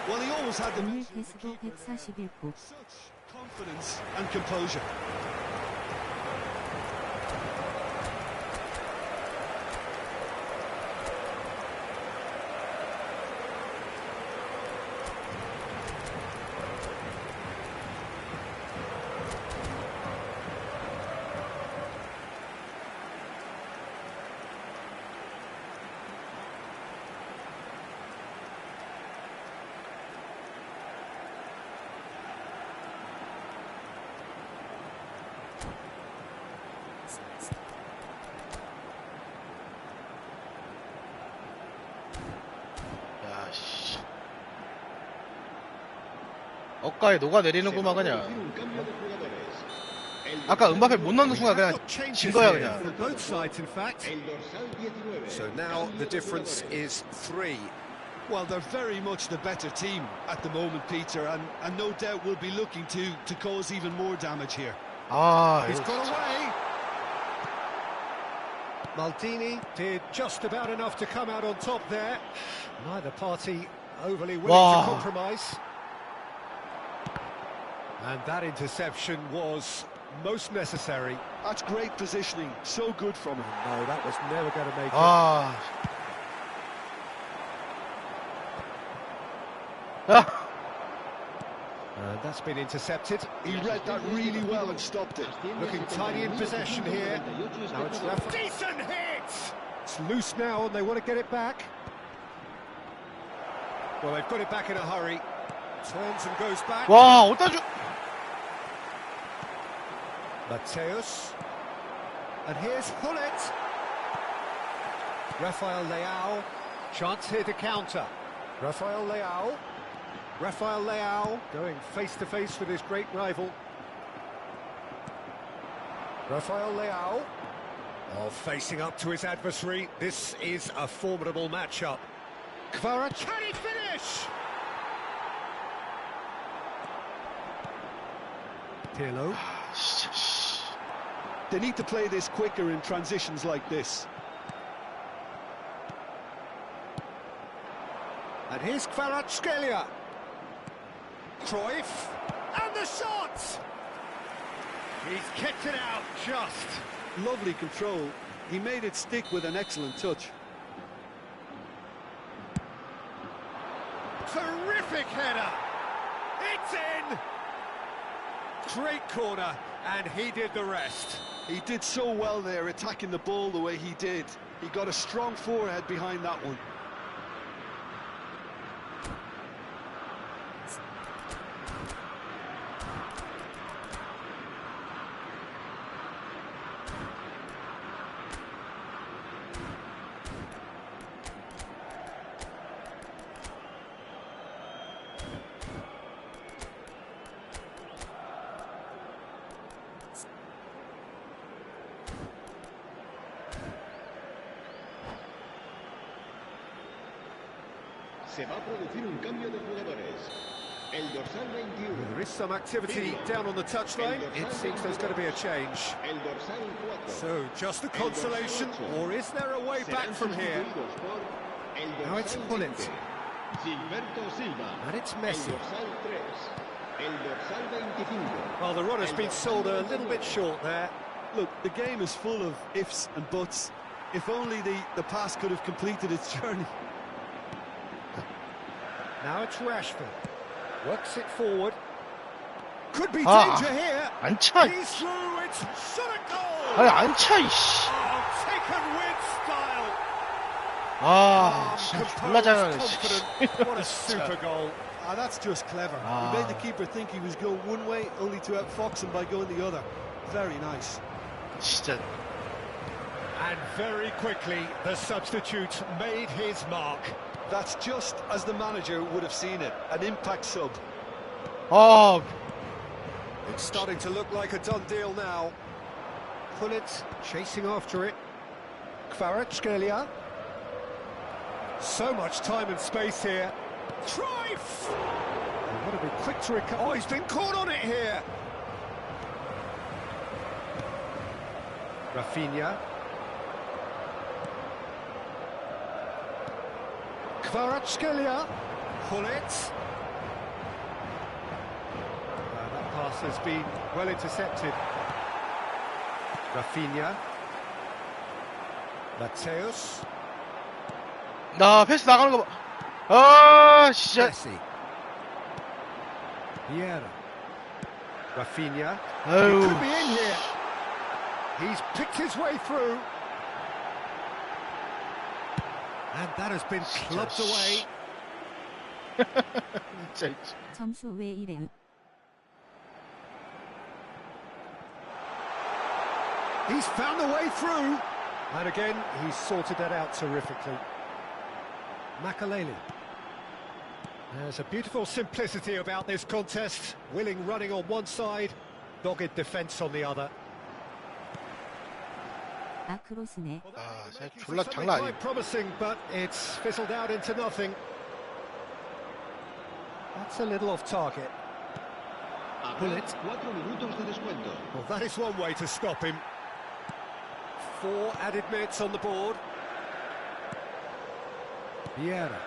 Well, he always had the 오늘 패스도 141구. such confidence and composure. 야, 씨. 억가에 녹아내리는구만, 그냥. 아까 음바페 못 넣는 순간 그냥 진 거야, 그냥. For both sides, in fact. So now the difference is 3. Well, they're very much the better team at the moment, Peter, and no doubt will be looking to cause even more damage here. 아, He's 이거 got 진짜. away. Maldini did just about enough to come out on top there. Neither party overly willing Wow. to compromise. And that interception was most necessary. That's great positioning. So good from him. No, that was never going to make it. 아. 야. That's been intercepted. He read that really well and stopped it. Looking tidy in possession here. Now it's Rafa. Decent hit! It's loose now and they want to get it back. Well, they've got it back in a hurry. Turns and goes back. 와, 어디다 줘. Mateus. And here's Hullet. Rafael Leao. Chance here to counter. Rafael Leao. Rafael Leao going face-to-face with his great rival. Rafael Leao. Oh, facing up to his adversary. This is a formidable matchup. Kvara, can he finish? Pirlo. 진짜, 씨. They need to play this quicker in transitions like this. And here's Kvaratskhelia. Cruyff. And the shot! He's kicked it out just. Lovely control. He made it stick with an excellent touch. Terrific header. It's in. Great corner, and he did the rest. He did so well there, attacking the ball the way he did. He got a strong forehead behind that one. Se va a producir un cambio de jugadores. El dorsal 21. There is some activity down on the touchline. It seems there's going to be a change. El dorsal 4. So, just a consolation, or is there a way back Serán from here? sustituidos por el Now it's dorsal Hullet. 20, Gilberto Silva. And it's El Messi. dorsal 3. El dorsal 25. Well, the run has been sold a little bit short there. Look, the game is full of ifs and buts. If only the pass could have completed its journey. Now it's Rashford. Works it forward. Could be Ah. danger here. 안 차. He's through. It's shot a goal. 아니, 안 차, 이씨. Oh, taken with style. 아, 진짜 졸라 잘하네, 씨. Confident. What a super goal. Ah, that's just clever. He made the keeper think he was going one way, only to outfox him by going the other. Very nice. 진짜 And very quickly, the substitute made his mark. That's just as the manager would have seen it, an impact sub. 아, It's starting to look like a done deal now. Pullet chasing after it. Kvaratskhelia. So much time and space here. Trife! He would have been quick to recover. Oh, he's been caught on it here. Rafinha. Kvaratskhelia. Pullet. That pass has been well intercepted. Rafinha. Mateus. 나 패스 나가는 거 봐. 아, 진짜. Messi. Vieira. Rafinha. He 아유. could be in here. He's picked his way through. And that has been clubbed away. 진짜. 점수 왜 이래요? He's found a way through. And again, he's sorted that out terrifically. Makaleli. There's a beautiful simplicity about this contest. Willing running on one side, dogged defence on the other. 아 크로스네. 아, 진짜 Making 졸라 for something 장난 아니야. quite promising, but it's fizzled out into nothing. That's a little off target. Habrá 4 minutos de descuento. Well, that is one way to stop him. 4 added minutes on the board. Vieira.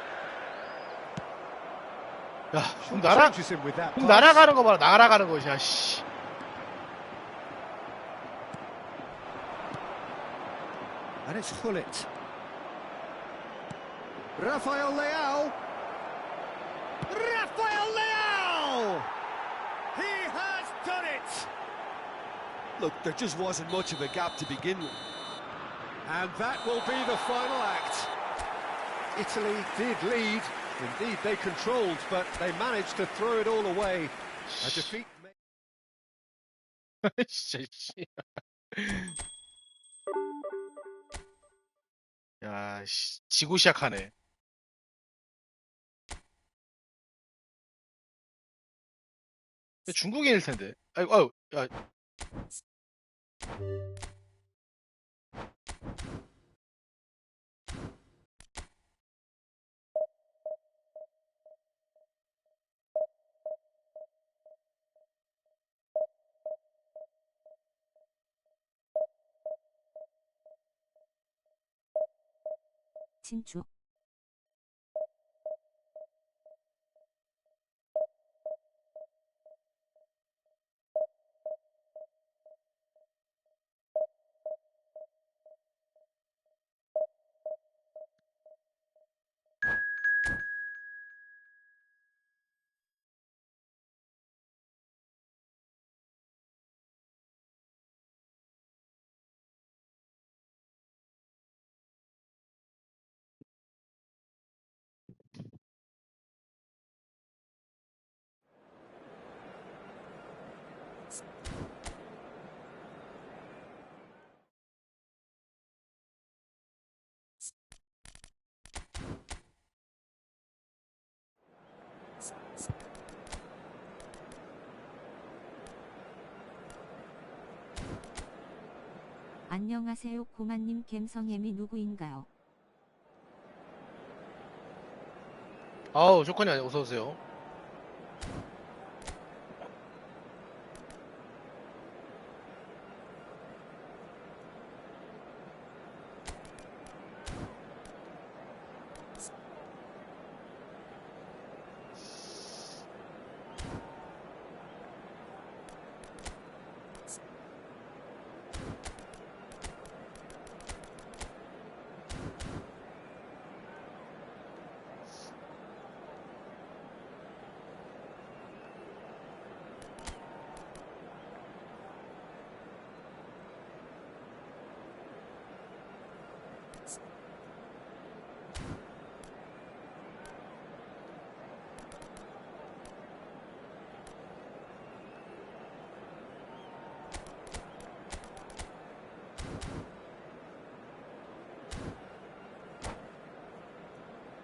야, 그럼 나라, Changes him with that 그럼 pass. 날아가는 거 봐라. 날아가는 거야, 씨. And it's Hullet. Rafael Leao. Rafael Leao! He has done it! Look, there just wasn't much of a gap to begin with. And that will be the final act. Italy did lead. Indeed, they controlled, but they managed to throw it all away. A defeat. 진짜, 씨. 야, 씨. 지고 시작하네. 중국인일 텐데. 아이고, 아유, 야. 친추. 안녕하세요 고만님 갬성햄이 누구인가요? 아우, 조건이 아니, 어서오세요.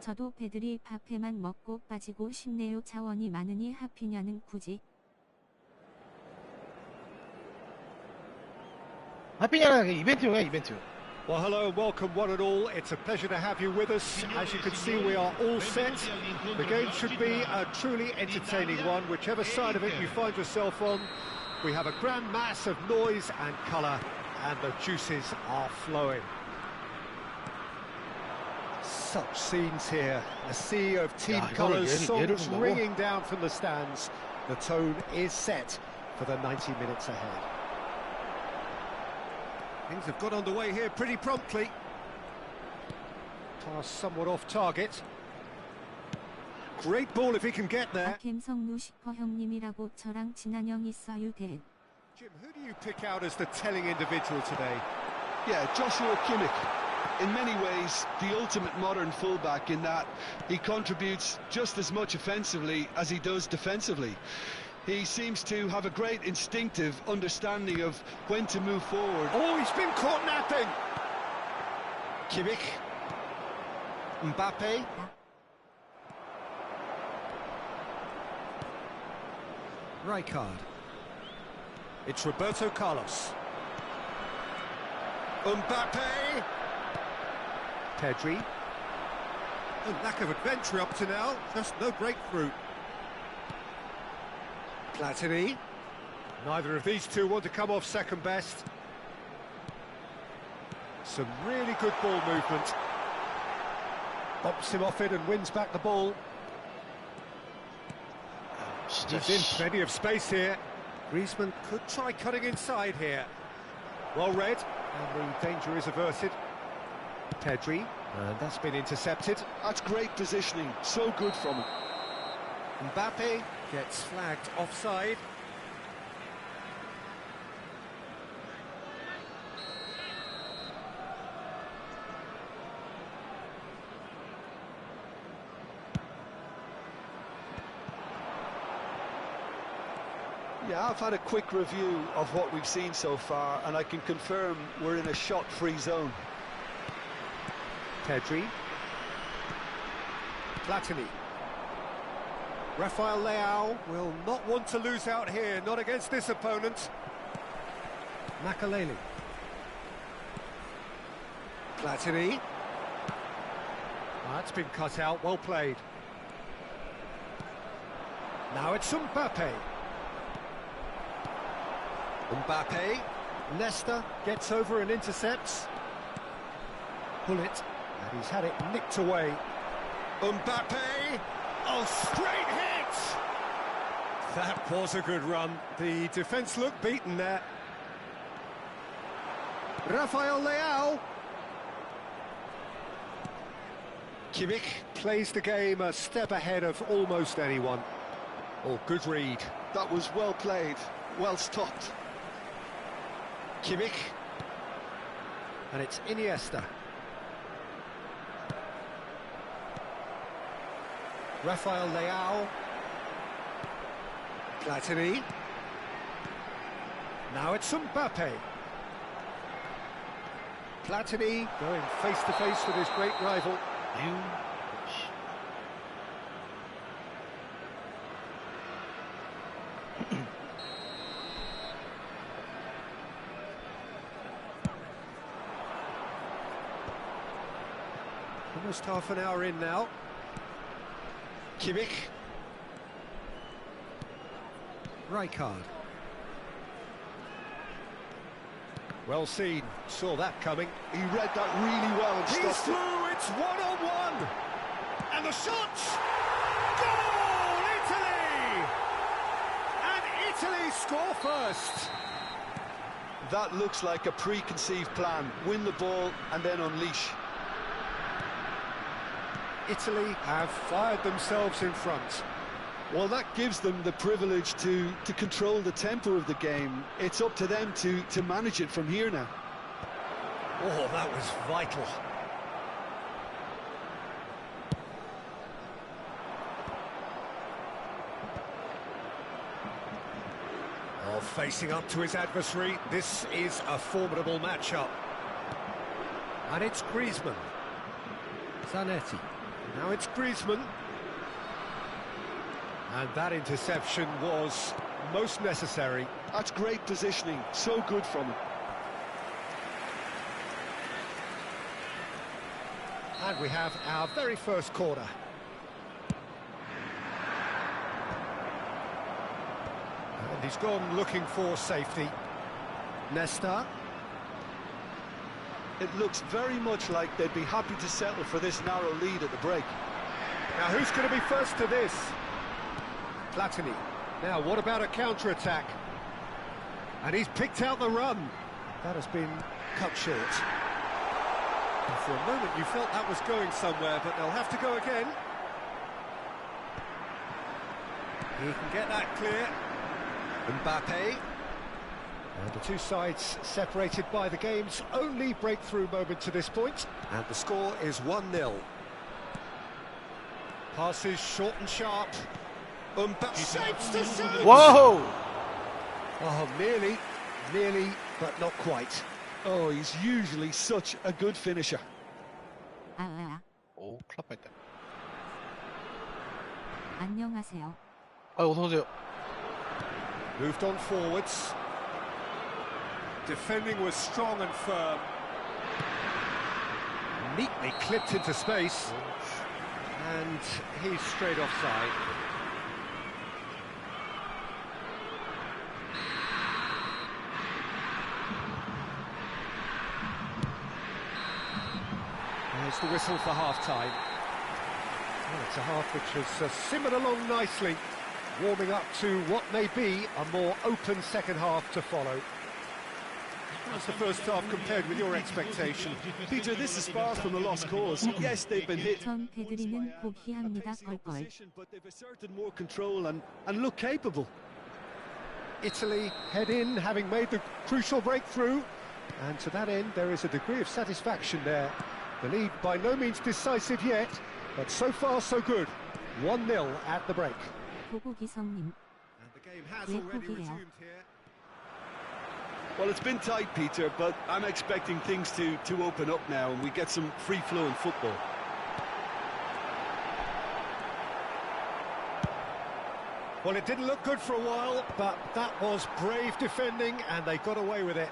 저도 페드리 파페만 먹고 빠지고 싶네요. 자원이 많으니 하피냐는 굳이. 하피냐는 이벤트용이야, 이벤트용. Well, hello and welcome one and all. It's a pleasure to have you with us. As you can see, we are all set. The game should be a truly entertaining one, whichever side of it you find yourself on. We have a grand mass of noise and colour, and the juices are flowing. Such scenes here. A sea of team colours, songs ringing down from the stands. The tone is set for the 90 minutes ahead. Things have got underway here pretty promptly. Pass somewhat off target. Great ball if he can get there. 박햄성 루시퍼 형님이라고 저랑 친한 형 있어요. 대. Jim, who do you pick out as the telling individual today? Yeah, Joshua Kimmich. In many ways, the ultimate modern fullback in that he contributes just as much offensively as he does defensively. He seems to have a great instinctive understanding of when to move forward. Oh, he's been caught napping. Kimmich. Mbappe. Rijkaard. It's Roberto Carlos. Mbappe. Pedri. A lack of adventure up to now, just no breakthrough. Platini. Neither of these two want to come off second best. Some really good ball movement. Bumps him off it and wins back the ball. He's in plenty of space here. Griezmann could try cutting inside here. Well read, and the danger is averted. Pedri, and that's been intercepted. That's great positioning, so good from him. Mbappe gets flagged offside. Yeah, I've had a quick review of what we've seen so far, and I can confirm we're in a shot-free zone. Pedri. Platini. Rafael Leao will not want to lose out here, not against this opponent. Makaleli. Platini. That's been cut out, well played. Now it's Mbappe. Mbappe. Nesta gets over and intercepts. Bullet, and he's had it nicked away. Mbappe. Oh, straight hit! That was a good run. The defence looked beaten there. Rafael Leao. Kimmich plays the game a step ahead of almost anyone. Oh, good read. That was well played, well stopped. Kimmich. And it's Iniesta. Rafael Leao. Platini. Now it's Mbappe. Platini going face-to-face with his great rival. Almost half an hour in now. Kimmich. Rijkaard. Well seen, saw that coming. He read that really well and He's stopped it. through, it's one-on-one! And the shot! Goal, Italy! And Italy score first! That looks like a preconceived plan. Win the ball and then unleash. Italy have fired themselves in front. Well, that gives them the privilege to control the tempo of the game. It's up to them to manage it from here now. Oh, that was vital. Oh, facing up to his adversary, this is a formidable matchup. And it's Griezmann. Zanetti. Now it's Griezmann. And that interception was most necessary. That's great positioning, so good from him. And we have our very first corner. And he's gone looking for safety. Nesta. It looks very much like they'd be happy to settle for this narrow lead at the break. Now who's going to be first to this? Platini. Now what about a counter-attack? And he's picked out the run. That has been cut short. And for a moment you felt that was going somewhere, but they'll have to go again. He can get that clear. Mbappe. And the two sides separated by the game's only breakthrough moment to this point. And the score is 1-0. Passes short and sharp. Shapes to serve. Whoa! Oh, nearly, but not quite. Oh, he's usually such a good finisher. 오, 클럽 할 때. 안녕하세요. 어서 오세요. Moved on forwards. Defending was strong and firm. Neatly clipped into space. And he's straight offside. There's the whistle for half-time. Well, it's a half which has simmered along nicely, warming up to what may be a more open second half to follow. How's the first half compared with your expectation? Peter, this is far from a lost cause. Yes, they've been hit. 전 페드리는 보기 합니다. 껄껄. But they've asserted more control and look capable. Italy head in, having made the crucial breakthrough. And to that end, there is a degree of satisfaction there. The lead by no means decisive yet, but so far so good. 1-0 at the break. 보고기성님. And the game has 왜 already 포기해요? resumed here. Well, it's been tight, Peter, but I'm expecting things to open up now and we get some free-flowing football. Well, it didn't look good for a while, but that was brave defending and they got away with it.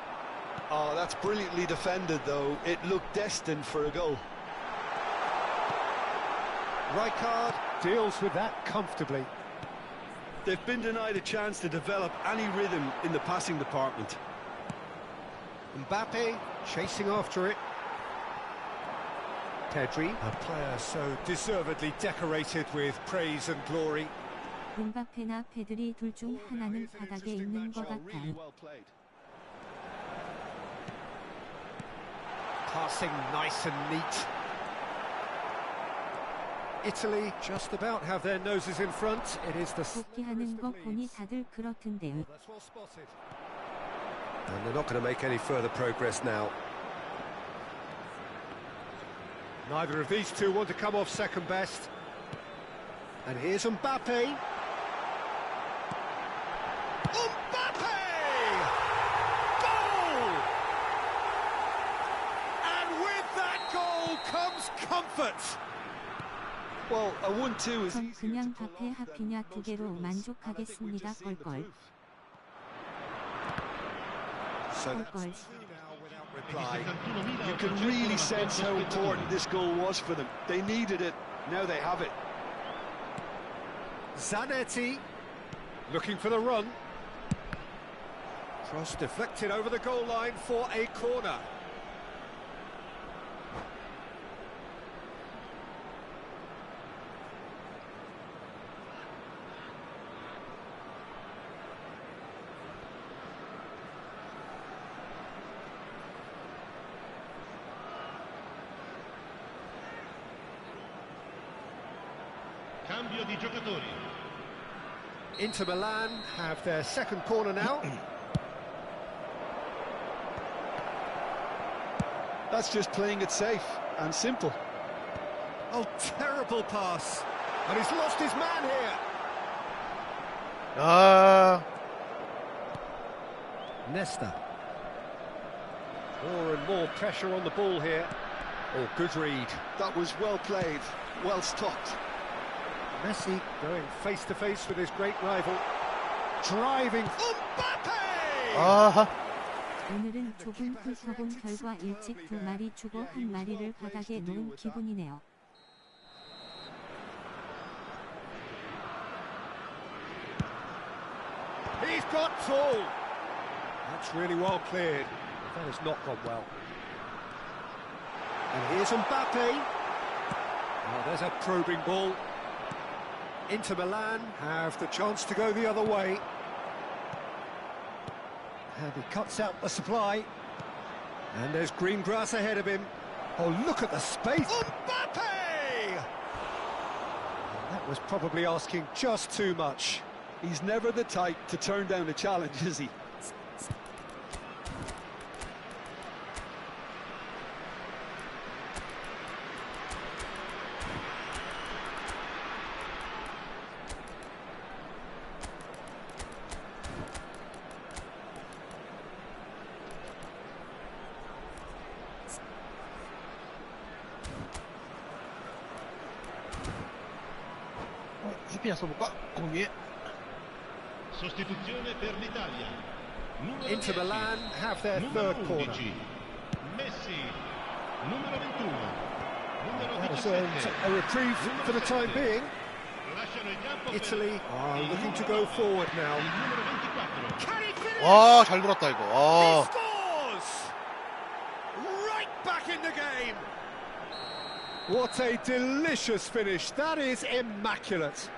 Oh, that's brilliantly defended, though. It looked destined for a goal. Rijkaard deals with that comfortably. They've been denied a chance to develop any rhythm in the passing department. Mbappe chasing after it. Pedri, a player so deservedly decorated with praise and glory. 음바페나 페드리 둘 중 하나는 바닥에 있는 것 같아요. Passing nice and neat. Italy just about have their noses in front. It is the 복귀하는 거 보니 다들 그렇던데요. That's well spotted. And they're not going to make any further progress now. Neither of these two want to come off second best. And here's Mbappe. Mbappe! Goal! And with that goal comes comfort. Well, a 1-2 is 전 easier 그냥 to pull 밥에 off 하피냐 than 두 개로 most goals, and I think we 만족하겠습니다. just seen the 껄껄. proof. So 껄껄. reply. You can really sense how important this goal was for them. They needed it, now they have it. Zanetti looking for the run. Cross deflected over the goal line for a corner. Cambio di giocatori. Inter Milan have their second corner now. That's just playing it safe and simple. Oh, terrible pass. And he's lost his man here. 아, Nesta. More and more pressure on the ball here. Oh, good read. That was well played, well stopped. Messi going face to face with his great rival. Driving. Mbappe! 아하. 오늘은 조금 훑어본 결과 일찍 2마리 주고 1마리를 바닥에 놓은 기분이네요. He's got tall. That's really well cleared. That has not gone well. And here's Mbappe. Oh, there's a probing ball. Inter Milan have the chance to go the other way. And he cuts out the supply. And there's green grass ahead of him. Oh, look at the space. Mbappe! That was probably asking just too much. He's never the type to turn down a challenge, is he? 수피냐 써볼까? 공 위에. Sostituzione per l'Italia. Numero Inter 10, Milan have their numero third corner. 11, Messi. Numero 21. Numero That has 17. earned a reprieve for the time being. Lasciano il campo per Italy are il looking to numero- go forward now. il numero 24. Can he finish? 와, 잘 돌았다 이거. He 아. scores! Right back in the game. What a delicious finish. That is immaculate.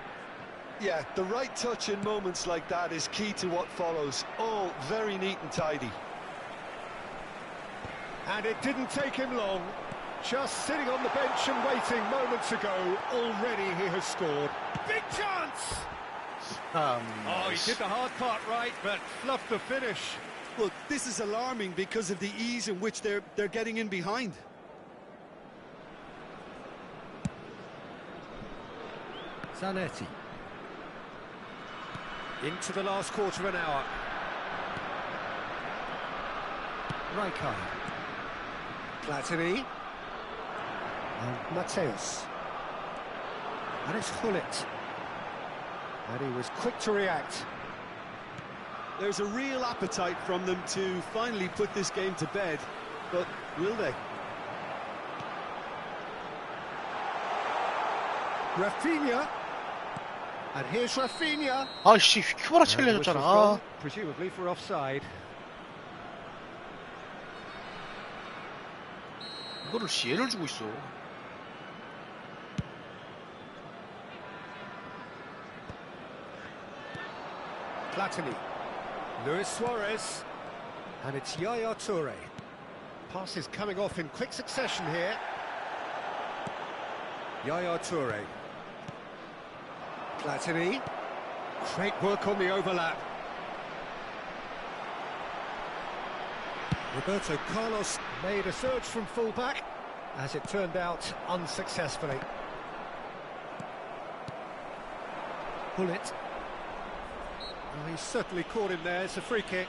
Yeah, the right touch in moments like that is key to what follows. All very neat and tidy. And it didn't take him long. Just sitting on the bench and waiting moments ago, already he has scored. Big chance! Oh, he did the hard part right, but fluffed the finish. Well, this is alarming because of the ease in which they're getting in behind. Zanetti. Into the last quarter of an hour. Rijkaard. Platini. And Mateus. And it's Gullit. And he was quick to react. There's a real appetite from them to finally put this game to bed, but will they? Rafinha. And here's Rafinha. 아씨, 큐바라 And 챌려졌잖아. whistle's 아. gone, presumably for offside. 이거를 시혜를 주고 있어. Platini. Luis Suarez. And it's Yaya Toure. Passes coming off in quick succession here. Yaya Toure. Platini. Great work on the overlap. Roberto Carlos made a surge from fullback, as it turned out unsuccessfully. Gullit. Well, he's certainly caught him there. It's a free kick.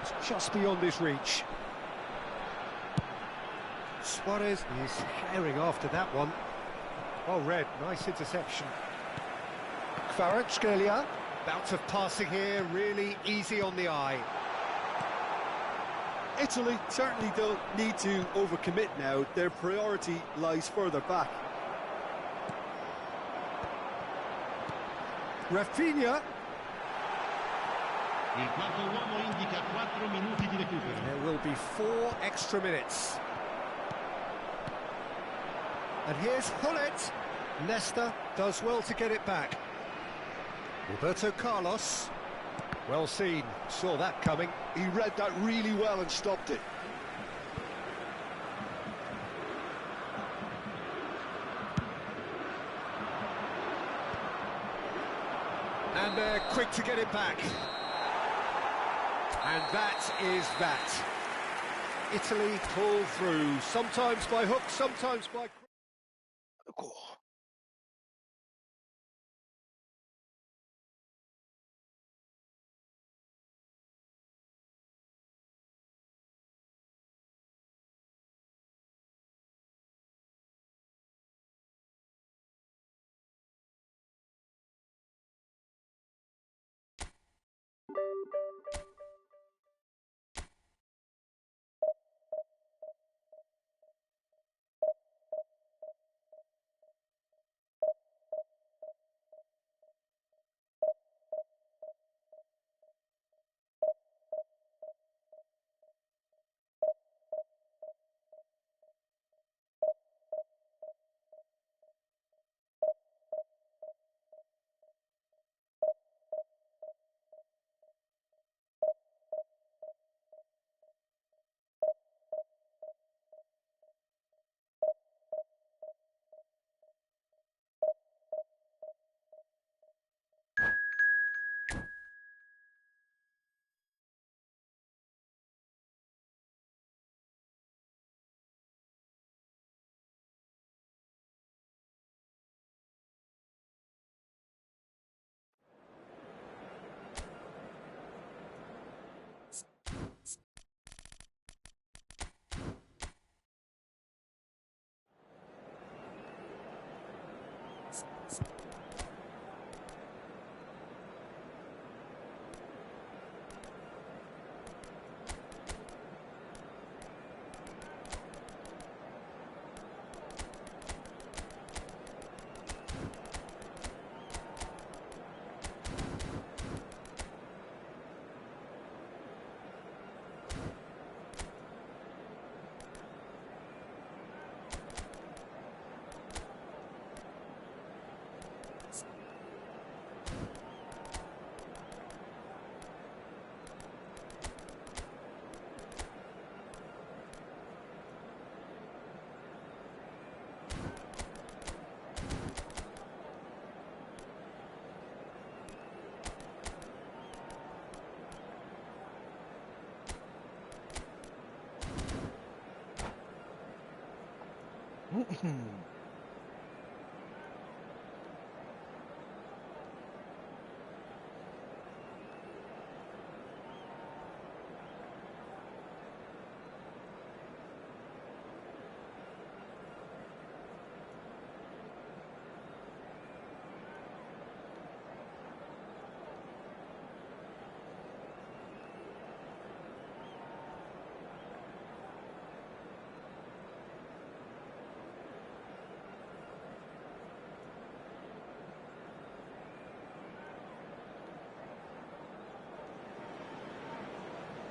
It's just beyond his reach. Suarez is herring after that one. Well read, nice interception. Kvaratskhelia, bout of passing here, really easy on the eye. Italy certainly don't need to overcommit now. Their priority lies further back. Rafinha. Il quarto uomo indica 4 minuti di recupero. There will be 4 extra minutes. And here's Gullit. Leicester does well to get it back. Roberto Carlos. Well seen, saw that coming. He read that really well and stopped it. And they're quick to get it back. And that is that. Italy pull through, sometimes by hook, sometimes by... 아이고.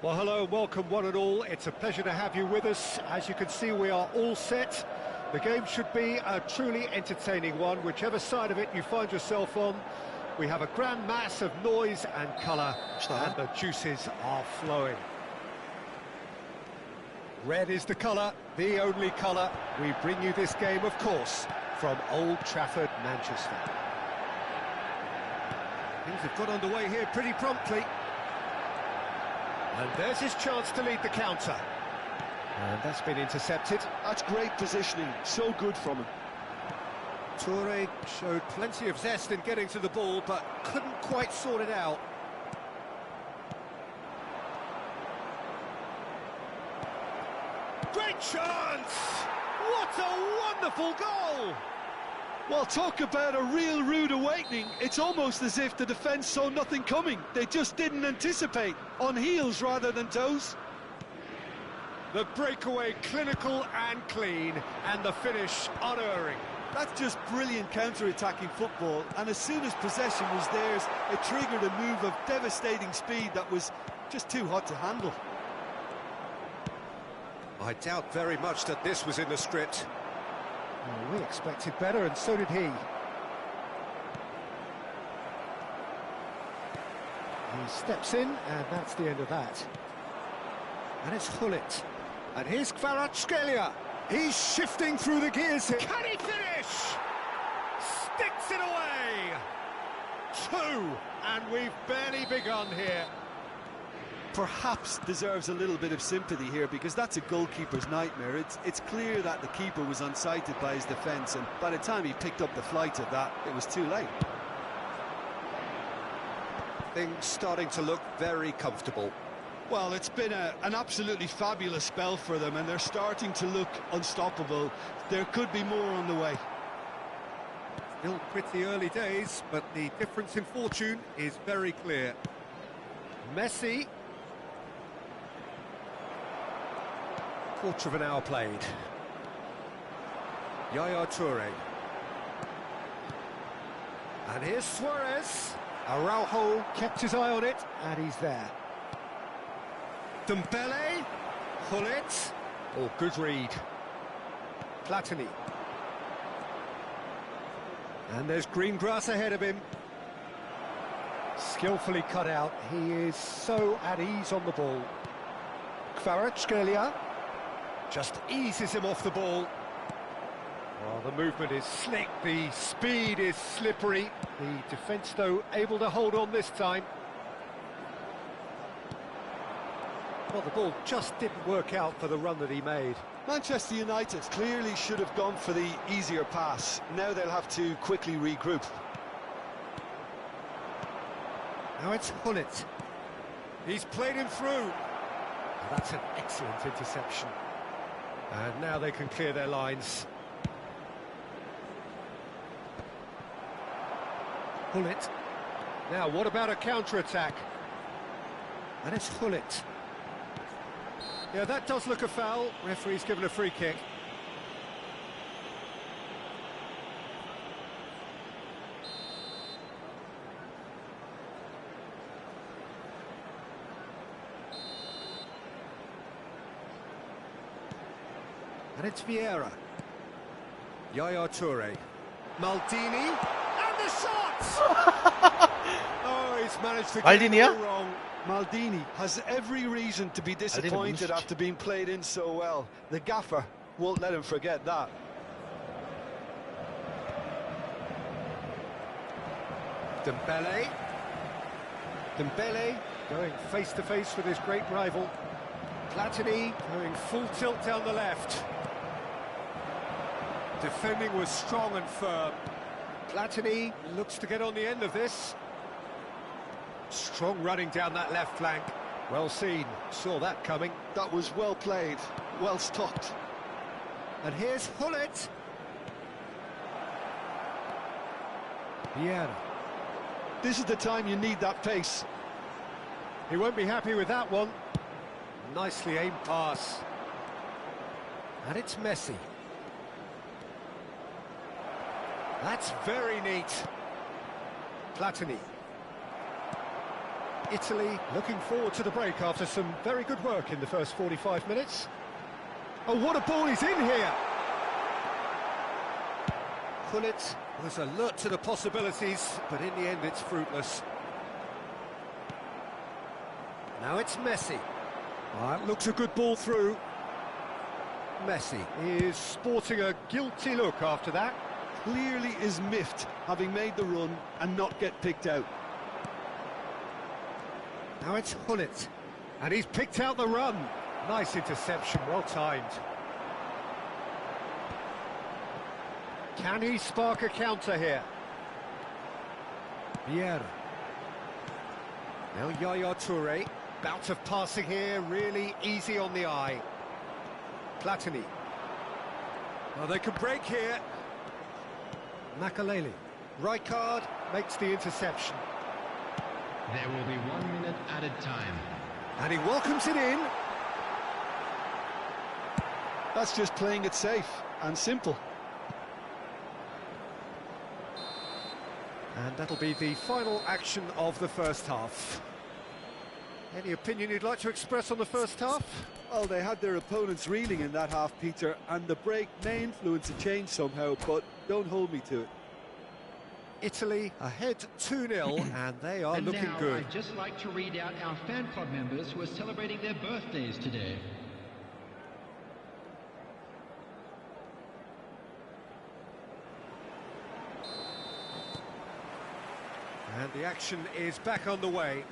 Well, hello, welcome one and all. It's a pleasure to have you with us. As you can see, we are all set. The game should be a truly entertaining one, whichever side of it you find yourself on. We have a grand mass of noise and colour, and the juices are flowing. Red is the colour, the only colour. We bring you this game, of course, from Old Trafford, Manchester. Things have got underway here pretty promptly. And there's his chance to lead the counter. And that's been intercepted. That's great positioning, so good from him. Toure showed plenty of zest in getting to the ball, but couldn't quite sort it out. Great chance! What a wonderful goal! Well, talk about a real rude awakening. It's almost as if the defence saw nothing coming. They just didn't anticipate. On heels rather than toes. The breakaway clinical and clean, and the finish unerring. That's just brilliant counter-attacking football, and as soon as possession was theirs, it triggered a move of devastating speed that was just too hot to handle. I doubt very much that this was in the script. Well, we expected better, and so did he. He steps in, and that's the end of that. And it's Hullet. And here's Kvaratskhelia. He's shifting through the gears here. Can he finish? Sticks it away. 2, and we've barely begun here. Perhaps deserves a little bit of sympathy here, because that's a goalkeeper's nightmare. It's clear that the keeper was unsighted by his defence, and by the time he picked up the flight of that, it was too late. Things starting to look very comfortable. Well, it's been an absolutely fabulous spell for them, and they're starting to look unstoppable. There could be more on the way. Still pretty early days, but the difference in fortune is very clear. Messi. Quarter of an hour played. Yaya Toure. And here's Suarez. Araujo kept his eye on it, and he's there. Dembele. Hullet. Oh, good read. Platini. And there's green grass ahead of him. Skillfully cut out. He is so at ease on the ball. Kvaratskhelia just eases him off the ball. Well, the movement is slick, the speed is slippery. The defence, though, able to hold on this time. Well, the ball just didn't work out for the run that he made. Manchester United clearly should have gone for the easier pass. Now they'll have to quickly regroup. Now it's Hullet. He's played him through. That's an excellent interception. And now they can clear their lines. Hullet. Now, what about a counter-attack? And it's Hullet. Yeah, that does look a foul. Referee's given a free kick. And it's Vieira. Yaya Toure. Maldini. And the shot! Oh, he's managed to get it all wrong. Maldini has every reason to be disappointed after being played in so well. The gaffer won't let him forget that. Dembele. Dembele going face-to-face with his great rival. Platini going full tilt down the left. Defending was strong and firm. Platini looks to get on the end of this. Strong running down that left flank. Well seen, saw that coming. That was well played, well stopped. And here's Hullet. Vieira. This is the time you need that pace. He won't be happy with that one. Nicely aimed pass. And it's Messi. That's very neat. Platini. Italy looking forward to the break after some very good work in the first 45 minutes. Oh, what a ball he's in here! Hullet was alert to the possibilities, but in the end it's fruitless. Now it's Messi. That looks a good ball through. Messi is sporting a guilty look after that. Clearly is miffed, having made the run and not get picked out. Now it's Hullet, and he's picked out the run. Nice interception, well timed. Can he spark a counter here? Vieira. Now Yaya Toure. Bout of passing here, really easy on the eye. Platini. Well, they can break here. Makaleli. Rijkaard makes the interception. There will be 1 minute added time. And he welcomes it in. That's just playing it safe and simple. And that'll be the final action of the first half. Any opinion you'd like to express on the first half? Well, they had their opponents reeling in that half, Peter, and the break may influence a change somehow, but don't hold me to it. Italy ahead 2-0, and they are And looking now, good. I'd just like to read out our fan club members who are celebrating their birthdays today. And the action is back on the way.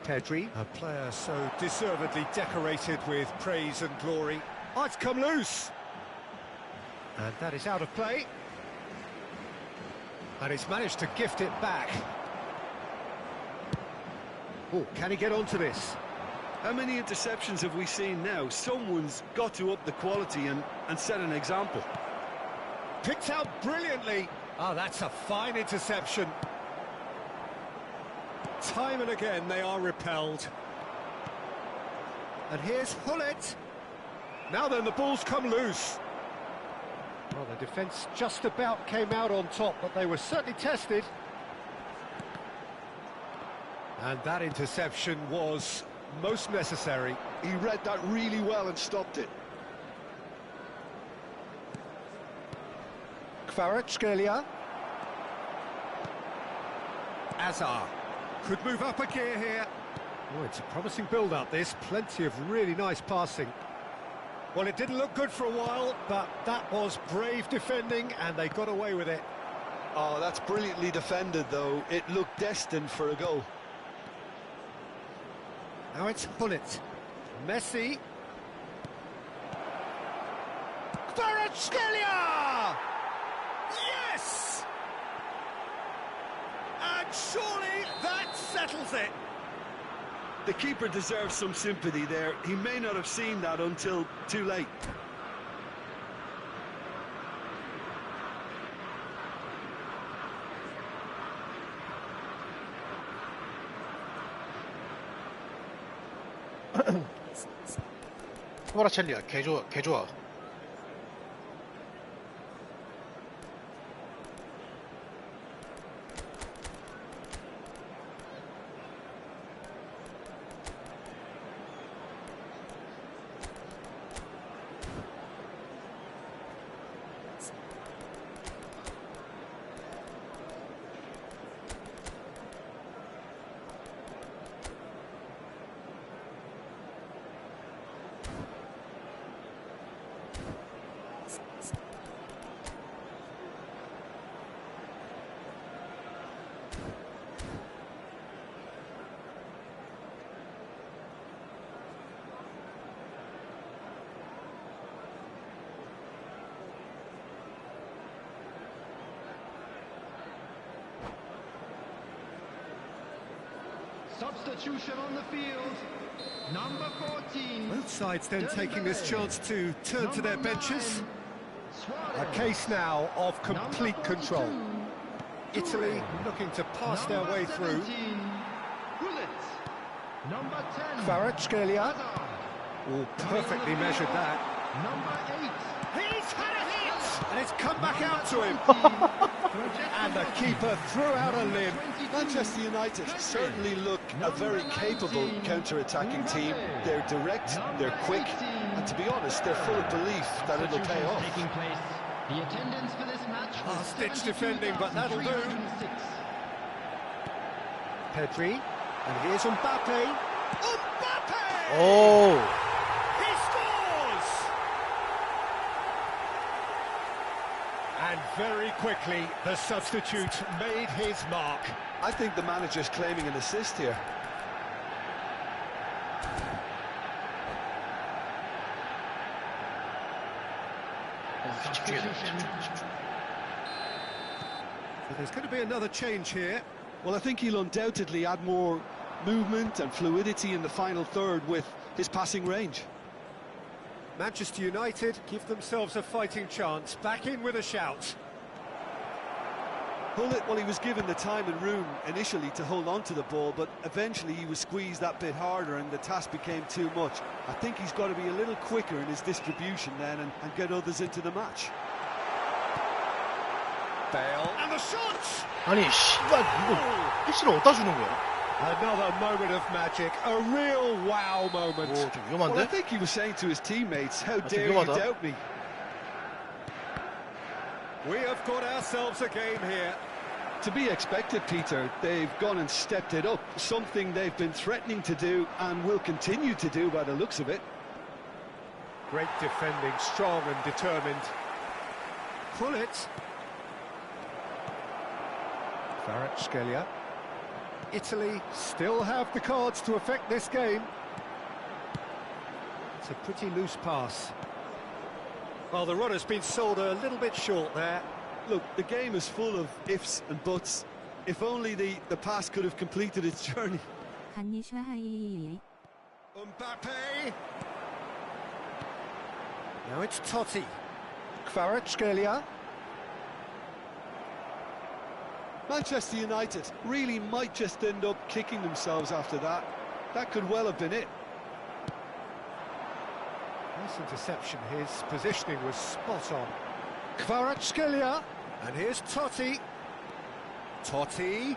Pedri, a player so deservedly decorated with praise and glory. Oh, it's come loose! And that is out of play. And he's managed to gift it back. Oh, can he get onto this? How many interceptions have we seen now? Someone's got to up the quality and set an example. Picked out brilliantly. Oh, that's a fine interception. Time and again they are repelled. And here's Hullet. Now then, the ball's come loose. Well, the defence just about came out on top, but they were certainly tested. And that interception was most necessary. He read that really well and stopped it. Kvaratskhelia. Azar. Could move up a gear here. Oh, it's a promising build-up, this. Plenty of really nice passing. Well, it didn't look good for a while, but that was brave defending, and they got away with it. Oh, that's brilliantly defended, though. It looked destined for a goal. Now it's Hullet. Messi. Kvaratskhelia! Yes! And surely that settles it. The keeper deserves some sympathy there. He may not have seen that until too late. 크바라첼리아 개 좋아. Substitution on the field. Number 14. Both sides then taking this chance to turn to their benches. A case now of complete control. Italy looking to pass their way through. Number 10. Kvaratskhelia. Oh, perfectly measured that. Number 8. He's had a hit! And it's come back out to him. And the keeper threw out a limb. Manchester United certainly look a very capable counter-attacking team. They're direct, they're quick, and to be honest, they're full of belief that it'll pay off. Taking place. The attendance for this match was Last-ditch defending, but that'll do. 73,306. Pedri. And here's Mbappe. Mbappe! 오. He scores! And very quickly, the substitute made his mark. I think the manager's claiming an assist here. So there's going to be another change here. Well, I think he'll undoubtedly add more movement and fluidity in the final third with his passing range. Manchester United give themselves a fighting chance. Back in with a shout. Hullet, well, he was given the time and room initially to hold on to the ball, but eventually he was squeezed that bit harder and the task became too much. I think he's got to be a little quicker in his distribution then and get others into the match. Bale. And the shots! 아니 씨발 이거 패스를 어디다 주는 거야? Another moment of magic. A real wow moment. 오, 좀 Well, I 위험한데? think he was saying to his teammates, how That's dare you 위험하다. doubt me? We have got ourselves a game here. To be expected, Peter. They've gone and stepped it up, something they've been threatening to do and will continue to do by the looks of it. Great defending, strong and determined. Hullet. Kvaratskhelia. Italy still have the cards to affect this game. It's a pretty loose pass. Well, the runner's been sold a little bit short there. Look, the game is full of ifs and buts. If only the pass could have completed its journey. 간니슈하이이이. Mbappe. Now it's Totti. Kvaratskhelia. Manchester United really might just end up kicking themselves after that. That could well have been it. Nice interception. His positioning was spot on. Kvaratskhelia. And here's Totti. Totti.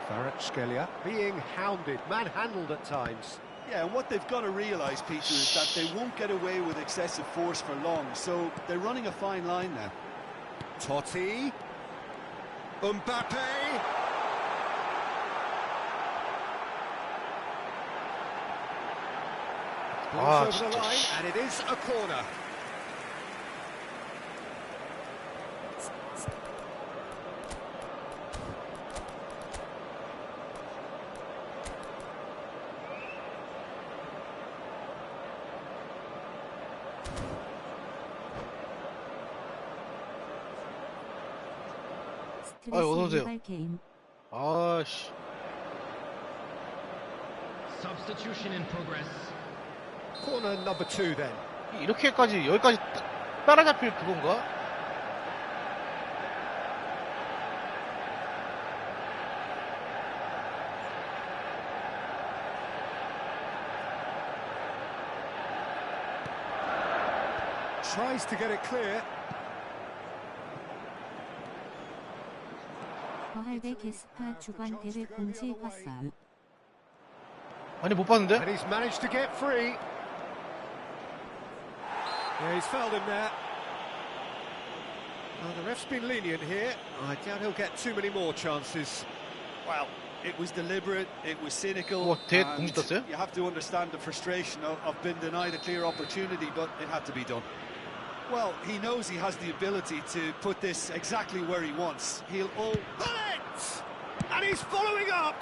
Kvaratskhelia being hounded, manhandled at times. Yeah, and what they've got to realise, Peter, is that they won't get away with excessive force for long, so they're running a fine line now. Totti. Mbappe. 아, Over the 진짜. line, and it is a corner. 아유, 어서 오세요. 스트레스 유발 게임. 아씨. Substitution in progress. Corner number 2 then. 이렇게까지 여기까지 따라잡힐 그건가? Tries to get it clear. 더할배 게스파 주관 대회 공지 화살. 아니 못 봤는데? And he's managed to get free. Yeah, he's fouled him there. Well, the ref's been lenient here. I doubt he'll get too many more chances. Well, it was deliberate, it was cynical. 뭐 대회 and 공지 떴어요? you have to understand the frustration of being denied a clear opportunity, but it had to be done. Well, he knows he has the ability to put this exactly where he wants. He'll all... Bullet! And he's following up!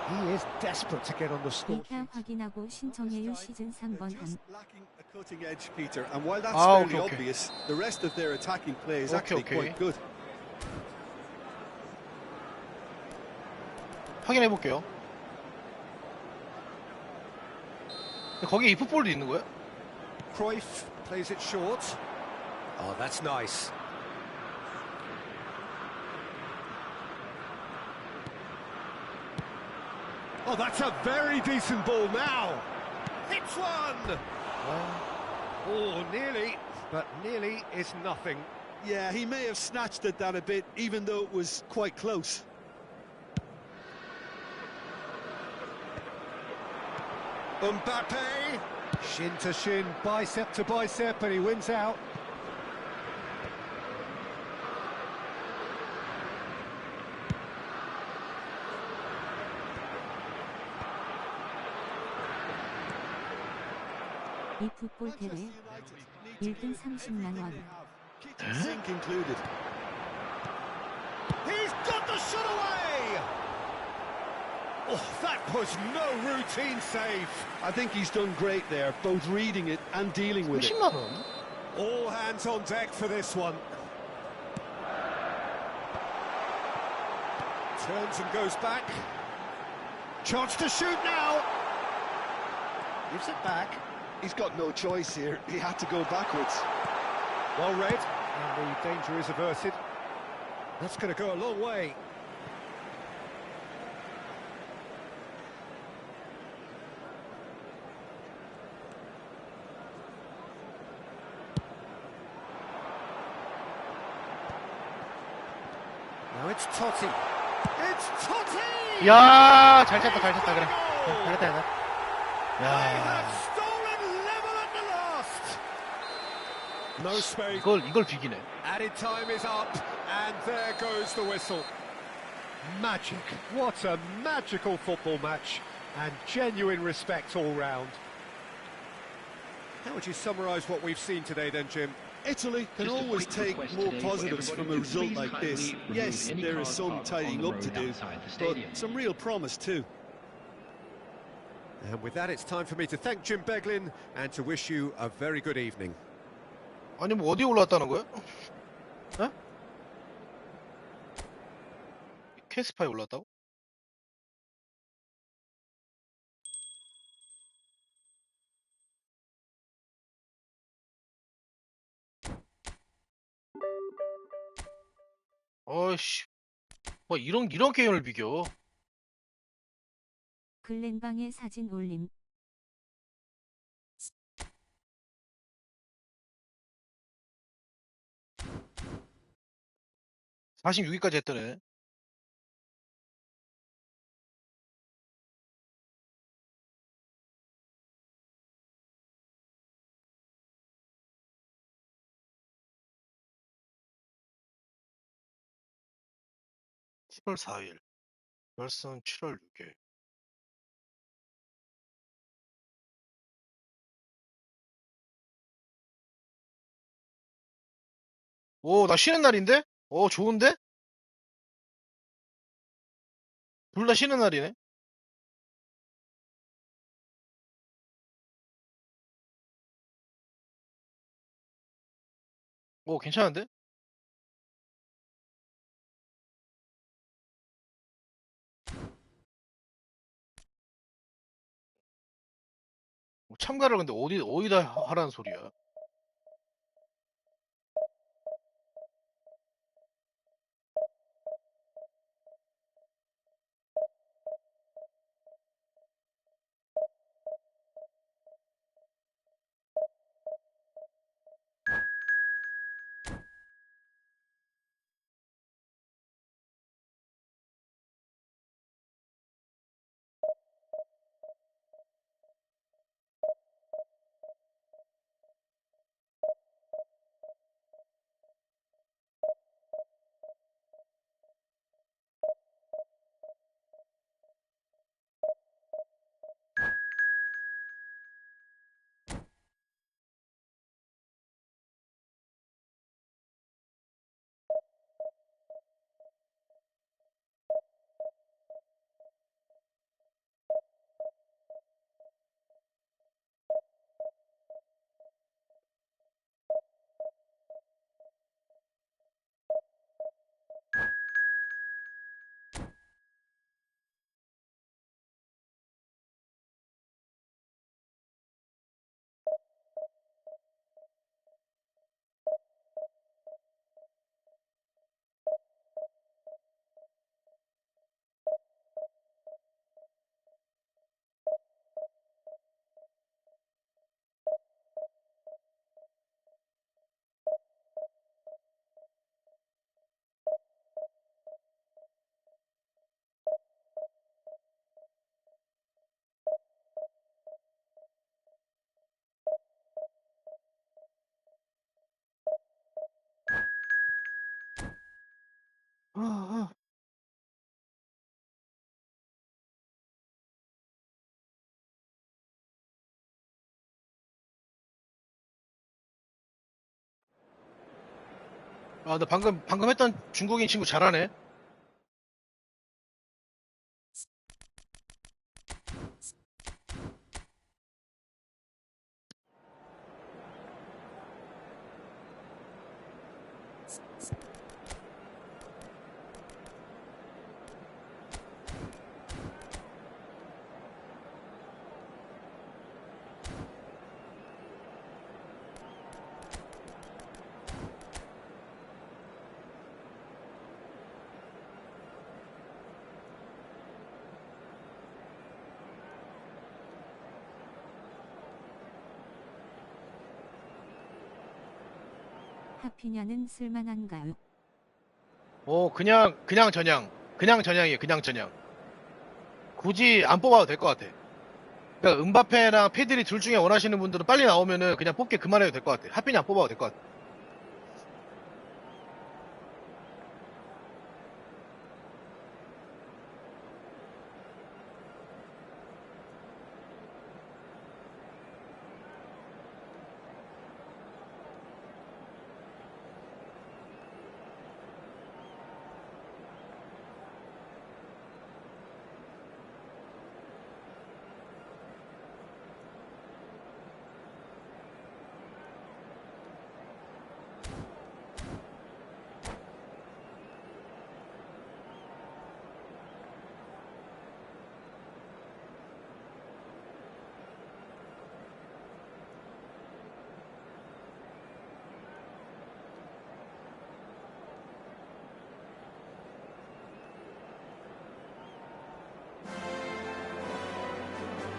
He is desperate to get on the score. 데이터 확인하고 신청해요 시즌 3번 함. Just lacking a cutting edge, Peter, and while that's Ah, fairly okay. obvious, the rest of their attacking play is Okay, actually okay. quite good. 확인해 볼게요. 거기에 eFootball도 있는 거야? Cruyff plays it short. Oh, that's nice. Oh, that's a very decent ball now. Hits one. Oh, nearly, but nearly is nothing. Yeah, he may have snatched at that a bit, even though it was quite close. Mbappe, shin to shin, bicep to bicep, and he wins out. eFootball 대회 1등 30만 원. Sink included. He's got the shot away! Oh, that was no routine save. I think he's done great there, both reading it and dealing with it. 30만 원? All hands on deck for this one. Turns and goes back. Chance to shoot now. Gives it back. He's got no choice here. He had to go backwards. Well read, and the danger is averted. That's going to go a long way. Now it's Totti. It's Totti! 야, 잘 찼다, 잘 찼다, 그래. 잘했다, 잘했다. They have 야, stolen level at the last. No space. 이걸 비기네. Added time is up, and there goes the whistle. Magic. What a magical football match, and genuine respect all round. How would you summarise what we've seen today then, Jim? Italy can Just a always quick take request more today for positives from a everybody to result please like this. kindly remove Yes, any there is cars some parked tidying on the up to road do, outside the but stadium. some real promise too. And with that, it's time for me to thank Jim Beglin and to wish you a very good evening. 아니, 뭐 어디에 올라왔다는 거야? 어? 캐스파에 올랐다고? 어이씨, 뭐 이런 게임을 비겨. 글렌방에 사진 올림. 46위까지 했더네. (7월 4일) 결승 (7월 6일) 오, 나 쉬는 날인데? 오, 좋은데? 둘 다 쉬는 날이네. 오, 괜찮은데? 참가를 근데 어디다 하라는 소리야? 아, 나 방금 했던 중국인 친구 잘하네. 하피냐는 쓸만한가요? 그냥 전향. 그냥 전향이에요. 그냥 전향. 굳이 안 뽑아도 될 것 같아. 그러니까 은바페랑 페드리 둘 중에 원하시는 분들은 빨리 나오면은 그냥 뽑기 그만해도 될 것 같아. 하피냐 안 뽑아도 될 것 같아.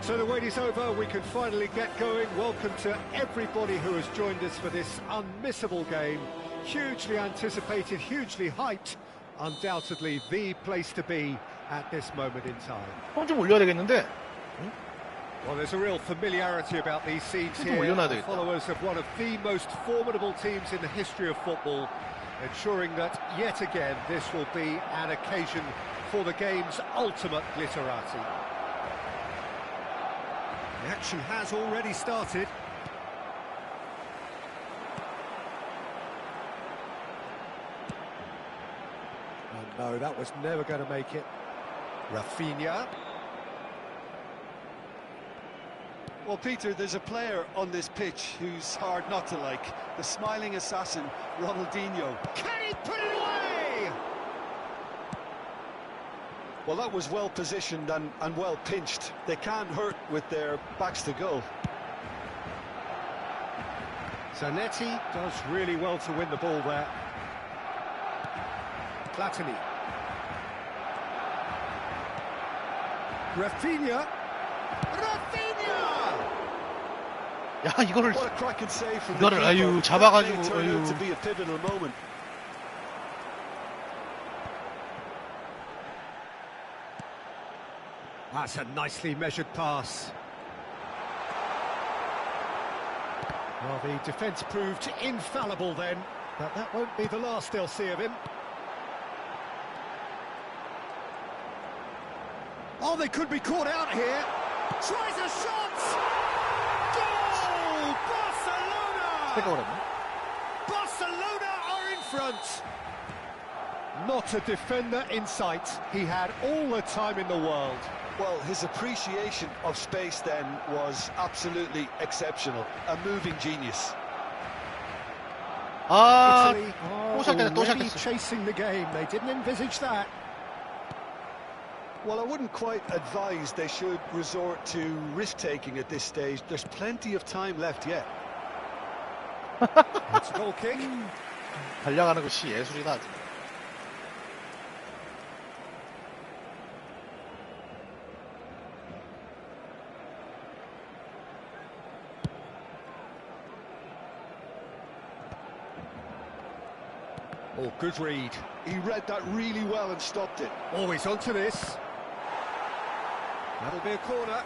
So the wait is over, we can finally get going. Welcome to everybody who has joined us for this unmissable game. Hugely anticipated, hugely hyped. Undoubtedly the place to be at this moment in time. 좀 올려야 되겠는데? Well, there's a real familiarity about these scenes 좀 here. 올려놔야 The 되겠다. followers of one of the most formidable teams in the history of football, ensuring that yet again this will be an occasion for the game's ultimate glitterati. The action has already started. Oh no, that was never going to make it. Rafinha. Well, Peter, there's a player on this pitch who's hard not to like. The smiling assassin, Ronaldinho. Can he put it away? Well, that was well positioned and well pinched. They can't hurt with their backs to goal. Zanetti does really well to win the ball there. Platini. Rafinha. Rafinha! 야, 이거를 What a cracking save from 이거를 the 아유 keeper. 잡아가지고 That may turn out 아유. to be a pivotal moment. That's a nicely measured pass. Well, the defence proved infallible then, but that won't be the last they'll see of him. Oh, they could be caught out here. Tries a shot! Goal! Barcelona! 생각을 Barcelona are in front. Not a defender in sight. He had all the time in the world. Well, his appreciation of space then was absolutely exceptional. A moving genius. 아, Italy are 또 시작됐네, 또 already 시작됐어. chasing the game. They didn't envisage that. Well, I wouldn't quite advise they should resort to risk-taking at this stage. There's plenty of time left yet. It's a goal kick. 달려가는 것이 예술이다. Oh, good read. He read that really well and stopped it. Oh, he's onto this. That'll be a corner.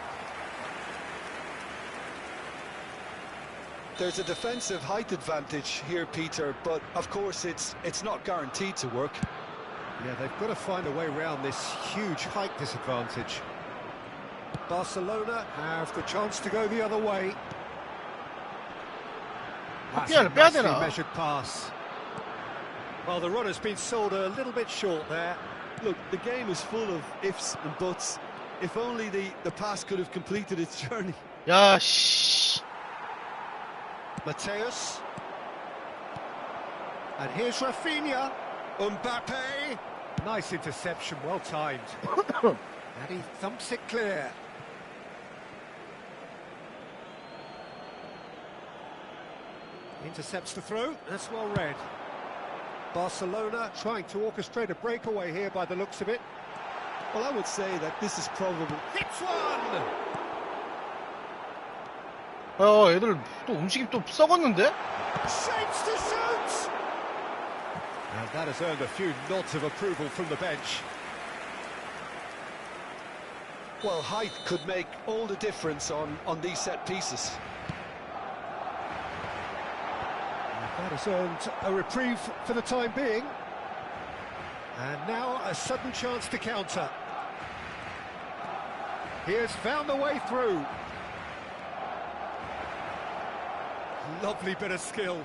There's a defensive height advantage here, Peter, but of course it's not guaranteed to work. Yeah, they've got to find a way around this huge height disadvantage. Barcelona have the chance to go the other way. That's a 하피냐를 빼야 nicely 되나? measured pass. Well, the run has been sold a little bit short there. Look, the game is full of ifs and buts. If only the pass could have completed its journey. 야, 씨. Mateus. And here's Rafinha. Mbappe. Nice interception, well timed. And he thumps it clear. Intercepts the throw, that's well read. Barcelona trying to orchestrate a breakaway here by the looks of it. Well, I would say that this is probably... Hits one! 애들 또 움직임 또 썩었는데? Shapes to shoot! And that has earned a few nods of approval from the bench. Well, height could make all the difference on these set pieces. That has earned a reprieve for the time being. And now a sudden chance to counter. He has found the way through. Lovely bit of skill.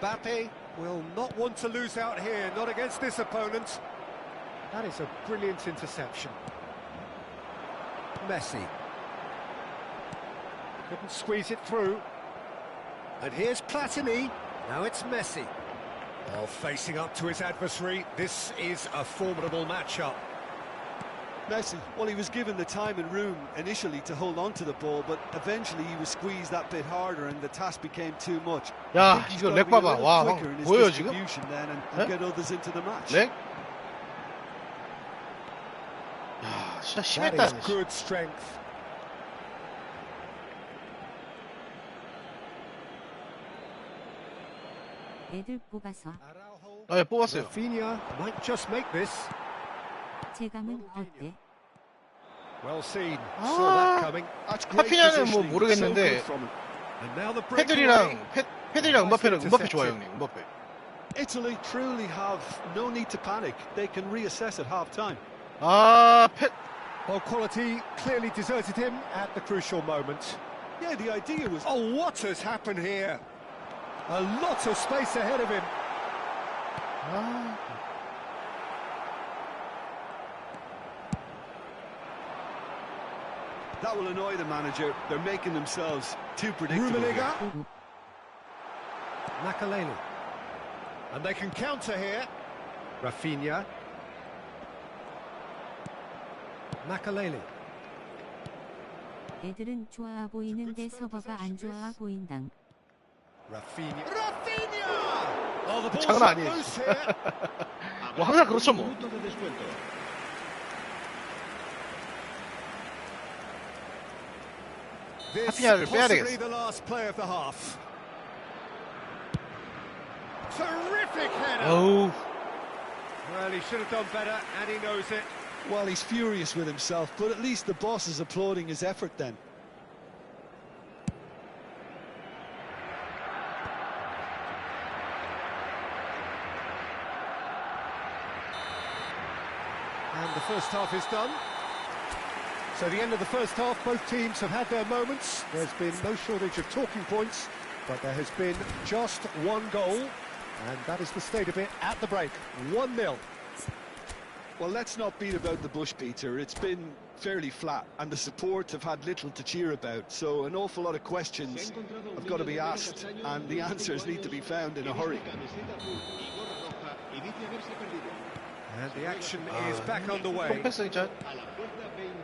Mbappe will not want to lose out here, not against this opponent. That is a brilliant interception. Messi. Couldn't squeeze it through. And here's Platini. Now it's Messi. Well, facing up to his adversary, this is a formidable matchup. Messi, well, he was given the time and room initially to hold on to the ball, but eventually he was squeezed that bit harder and the task became too much. 야, 이거 렉 봐봐. 와, 보여요 지금? Then and get others into the match. 렉? 야, 진짜 That 심했다. is good strength. 애들 뽑아서 예, 뽑았어요. Rafinha might just make this. 체감은 어때? Well seen. Saw that coming. That's great 하피냐는 뭐 positioning. 모르겠는데 So good from him. And now the breakaway. 페드리랑 음바페 좋아요, 형님. 음바페. Italy truly have no need to panic. They can reassess at half-time. 아, Well, quality clearly deserted him at the crucial moment. Yeah, the idea was... Oh, what has happened here? A lot of space ahead of him. That will annoy the manager. They're making themselves too predictable. Rummenigge. Makaleli. And they can counter here. Rafinha. Makaleli. 애들은 좋아 보이는데 서버가 안 좋아 보인당. Rafinha. Rafinha! Oh, the ball's 장난 아니에요. loose here. 뭐 항상 그렇죠 뭐. Minuto de descuento. This 하피냐를 빼야 possibly 되겠어. the last play of the half. Terrific header. 어우, Well, he should have done better, and he knows it. Well, he's furious with himself, but at least the boss is applauding his effort then. And the first half is done. So the end of the first half, both teams have had their moments. There's been no shortage of talking points, but there has been just one goal, and that is the state of it at the break. 1-0. Well, let's not beat about the bush, Peter. It's been fairly flat, and the support have had little to cheer about. So an awful lot of questions have got to be asked, and the answers need to be found in a hurry. And the action is back underway. 똥패스 진짜.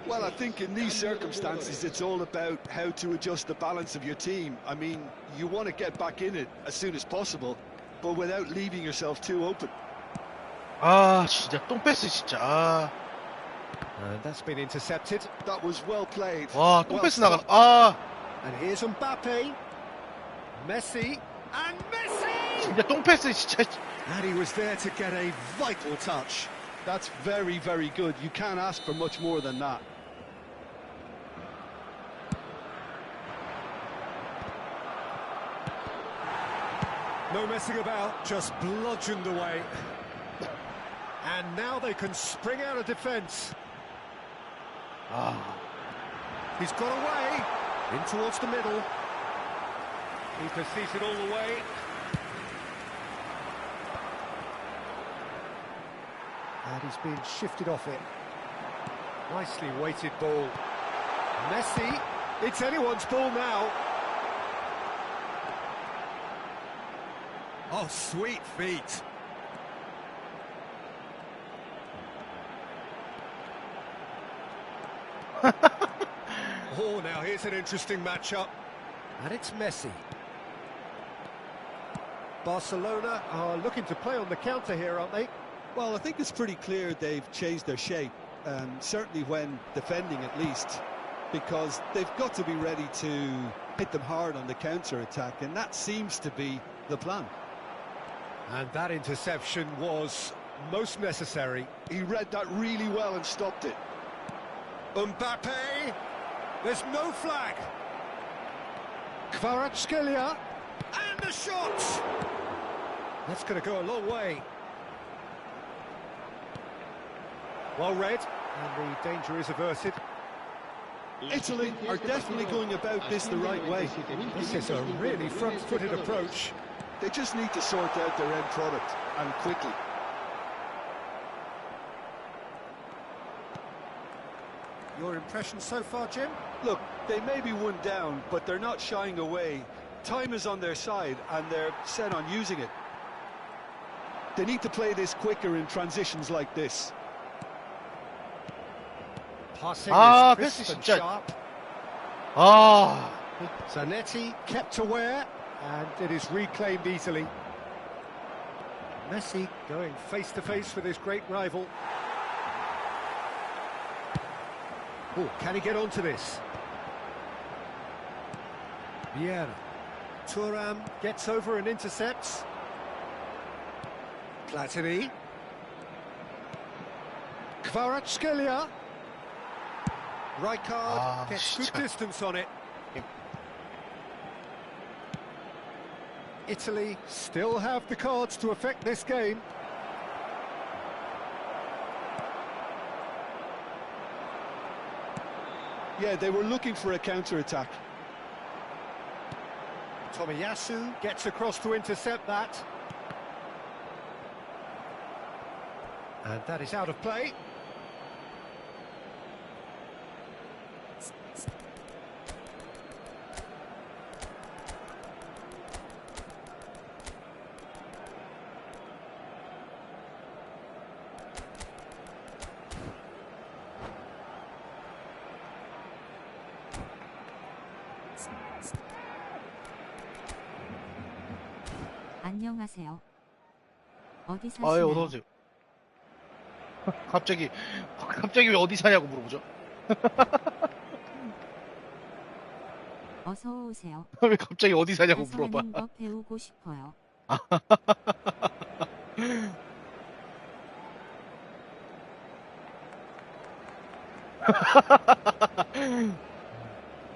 Well, I think in these circumstances, it's all about how to adjust the balance of your team. I mean, you want to get back in it as soon as possible, but without leaving yourself too open. 아, 진짜 똥패스 진짜. 아, And that's been intercepted. That was well played. 와, Well 똥패스 나가. stopped. 아, And here's Mbappe. Messi. And Messi! 진짜 똥패스 진짜. And he was there to get a vital touch. That's very, very good. You can't ask for much more than that. No messing about, just bludgeoned away. And now they can spring out of defence. 아, He's got away, in towards the middle. He pursues it all the way. And he's been shifted off it. Nicely weighted ball. Messi, it's anyone's ball now. Oh, sweet feet. Oh, now here's an interesting matchup. And it's Messi. Barcelona are looking to play on the counter here, aren't they? Well, I think it's pretty clear they've changed their shape, certainly when defending at least, because they've got to be ready to hit them hard on the counter-attack, and that seems to be the plan. And that interception was most necessary. He read that really well and stopped it. Mbappe, there's no flag. Kvaratskhelia, and the shot! That's going to go a long way. Well read, and the danger is averted. Italy are definitely going about this the right way. This is a really front-footed approach. They just need to sort out their end product, and quickly. Your impression so far, Jim? Look, they may be one down, but they're not shying away. Time is on their side, and they're set on using it. They need to play this quicker in transitions like this. Passing Ah, is crisp 패스 and 진짜. sharp. 아, Zanetti kept aware, and it is reclaimed easily. Messi going face-to-face with his great rival. Oh, can he get onto this? Vieira. Thuram gets over and intercepts. Platini. Kvaratskhelia. Rijkaard gets good 진짜. distance on it. Italy still have the cards to affect this game. Yeah, they were looking for a counter-attack. Tomiyasu gets across to intercept that. And that is out of play. 안녕하세요. 어디 아유, 사시나요? 어서오세요. 갑자기 왜 어디 사냐고 물어보죠? 어서 오세요. 왜 갑자기 어디 사냐고 가서 물어봐. 하는 거 배우고 싶어요.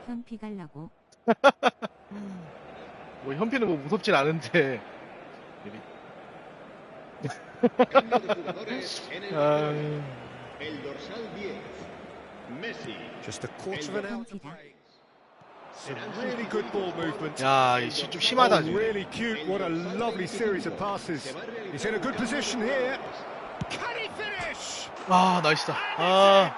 현피 갈라고. 뭐 현피는 뭐 무섭진 않은데. Cambio de jugadores en el 아, el dorsal 10, Messi. Just a quarter of an hour to 현피다. play. Some really good ball movement. 야, 좀 심하다 Oh, 지금. really cute. What a lovely series of passes. He's in a good position here. Can he finish? 아, 나이스다. 아,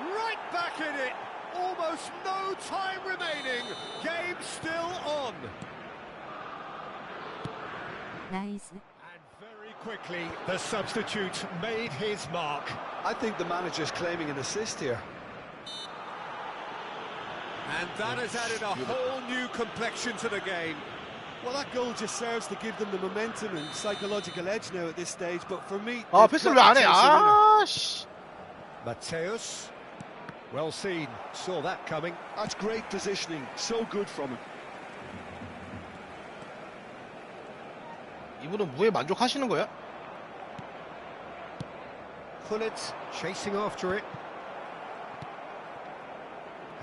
Right back in it. Almost no time remaining. Game still on. 나이스. And very quickly, the substitute made his mark. I think the manager's claiming an assist here. And that has added a whole new complexion to the game. Well, that goal just serves to give them the momentum and psychological edge now at this stage, but for me... 아, they've 패스를 왜 got 안 to 해? chase the winner. 아, 씨. Mateus. Well seen. Saw that coming. That's great positioning, so good from him. 이분은 무에 만족하시는 거야? Pullet chasing after it.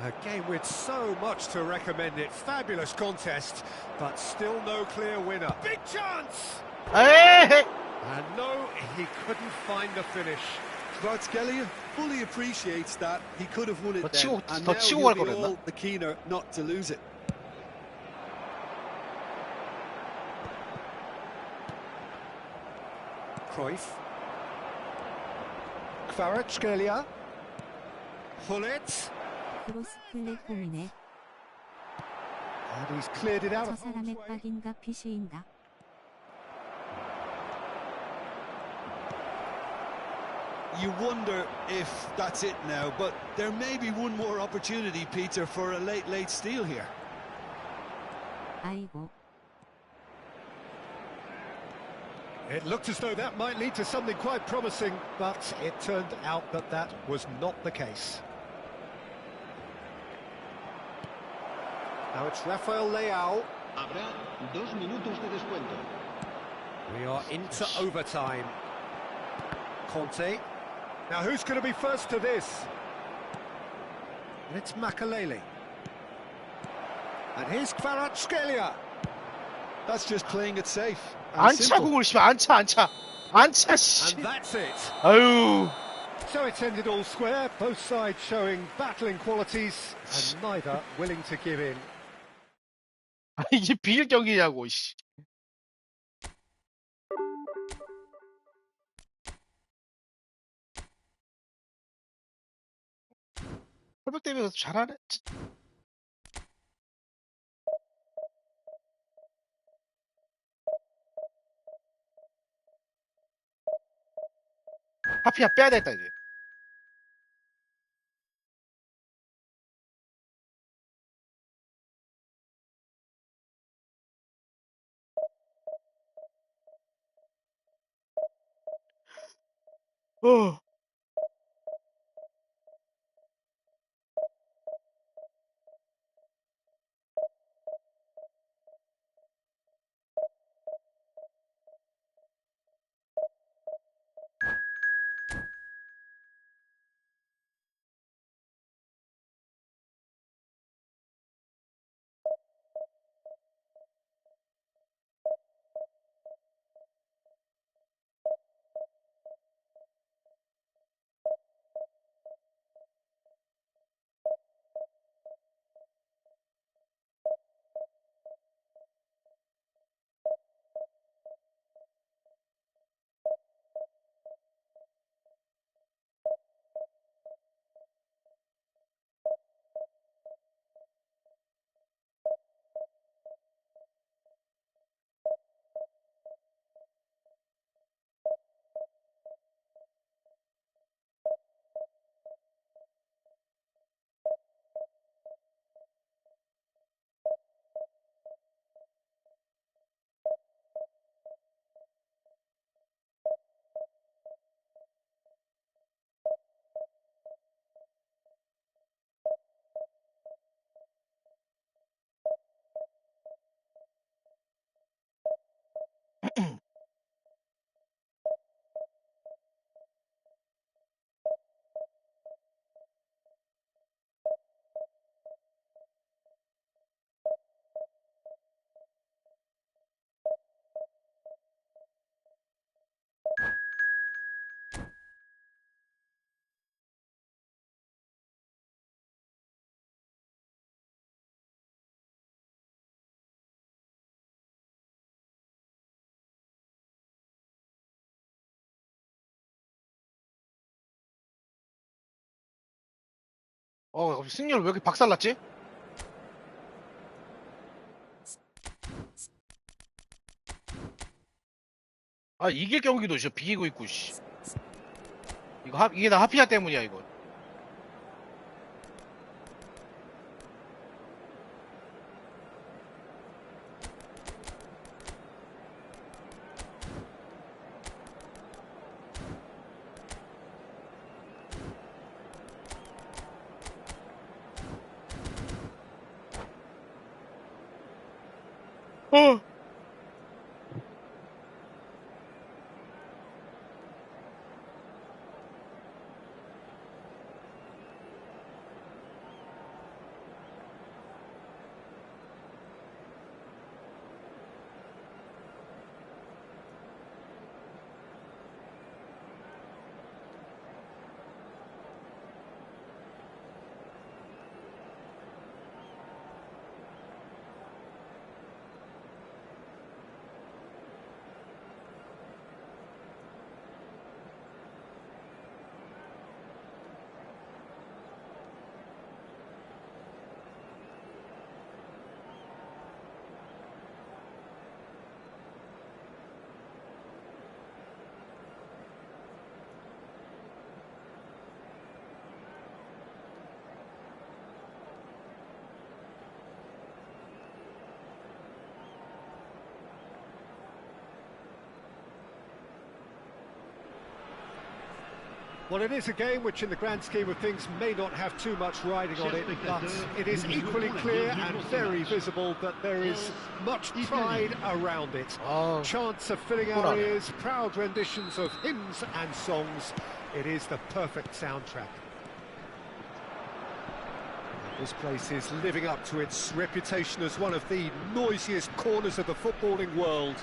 A game with so much to recommend it. Fabulous contest, but still no clear winner. Big chance! 에이! And no, he couldn't find the finish. Kvaratskhelia fully appreciates that he could have won it 더 then, 치고- and 더 now 치고 he'll 갈 be 걸 all the keener not to lose it. Cruyff. Kvaratskhelia. Pullet. 크로스 플랫폼이네. And he's cleared it out 저 of harm's 사람의 way. 빡인가 피시인가. You wonder if that's it now, but there may be one more opportunity, Peter, for a late steal here. 아이고. It looked as though that might lead to something quite promising, but it turned out that that was not the case. Now it's Rafael Leao. Habrá 2 minutos de descuento. We are into overtime. Conte. Now who's going to be first to this? And it's Makalele. And here's Kvaratskhelia. That's just playing it safe. and 안 차, simple. 공을, 씨발. 안 차, 안 차. 안 차, 씨. And that's it. 아유. So it's ended all square, both sides showing battling qualities and neither willing to give in. 아니, 이게 비길 경기냐고, 씨. 헐백 때문에 잘하네. 하피야 빼야 되겠다, 이제. 어. 승률 왜 이렇게 박살났지? 아, 이길 경기도 진짜 비기고 있고, 씨. 이게 다 하피냐 때문이야, 이거. 어. Well, it is a game which, in the grand scheme of things, may not have too much riding on it, but it is equally clear and very visible that there is much pride around it. Chants are filling our ears, proud renditions of hymns and songs. It is the perfect soundtrack. This place is living up to its reputation as one of the noisiest corners of the footballing world.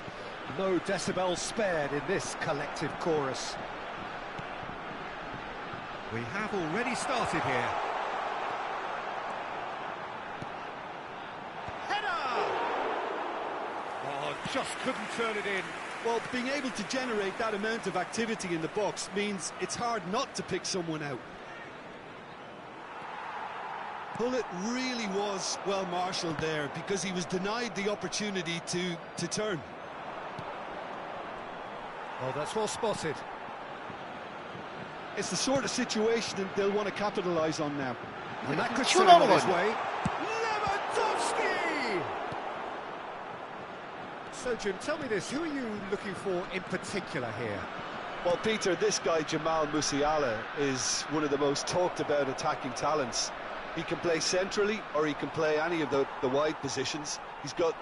No decibels spared in this collective chorus. We have already started here. Header! Oh, just couldn't turn it in. Well, being able to generate that amount of activity in the box means it's hard not to pick someone out. Hullet really was well marshalled there because he was denied the opportunity to turn. Oh, that's well spotted. It's the sort of situation that they'll want to capitalise on now. And that could turn on his way. Lewandowski! So, Jim, tell me this, who are you looking for in particular here? Well, Peter, this guy, Jamal Musiala, is one of the most talked about attacking talents. He can play centrally or he can play any of the wide positions. He's got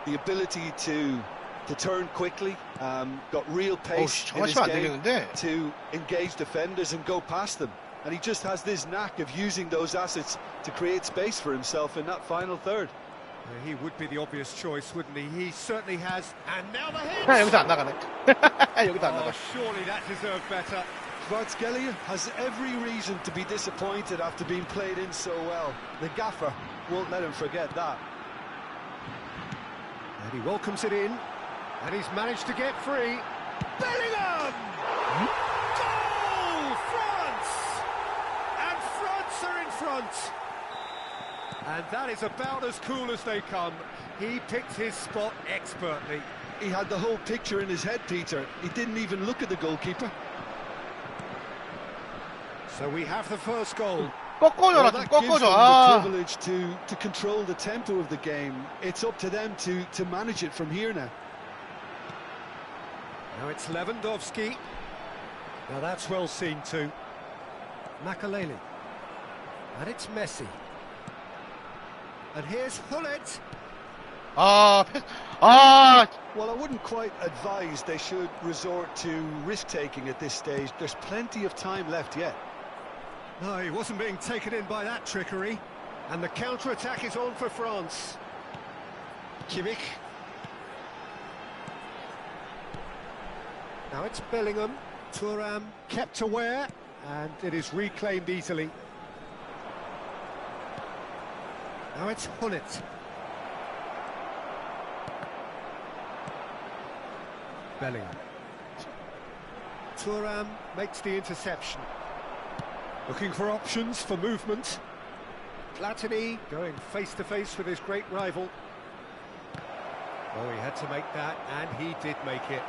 the ability to turn quickly, got real pace in his game to engage defenders and go past them. And he just has this knack of using those assets to create space for himself in that final third. He would be the obvious choice, wouldn't he? He certainly has. And now the hit! 여기서 안 나가네. 여기도 안 나가. Oh, surely that deserved better. Kvaratskhelia has every reason to be disappointed after being played in so well. The gaffer won't let him forget that. And he welcomes it in. And he's managed to get free. Bellingham! Goal! France! And France are in front. And that is about as cool as they come. He picked his spot expertly. He had the whole picture in his head, Peter. He didn't even look at the goalkeeper. So we have the first goal. 꺾어줘라, 좀 That gives them 꺾어줘. the privilege to control the tempo of the game. It's up to them to manage it from here now. Now it's Lewandowski. Now that's well seen too. Makaleli. And it's Messi. And here's Hullet. Well, I wouldn't quite advise they should resort to risk-taking at this stage. There's plenty of time left yet. No, he wasn't being taken in by that trickery. And the counter-attack is on for France. Kimmich. Now it's Bellingham. Thuram kept aware, and it is reclaimed easily. Now it's Hullet. Bellingham. Thuram makes the interception. Looking for options for movement. Platini going face-to-face with his great rival. Oh, he had to make that, and he did make it.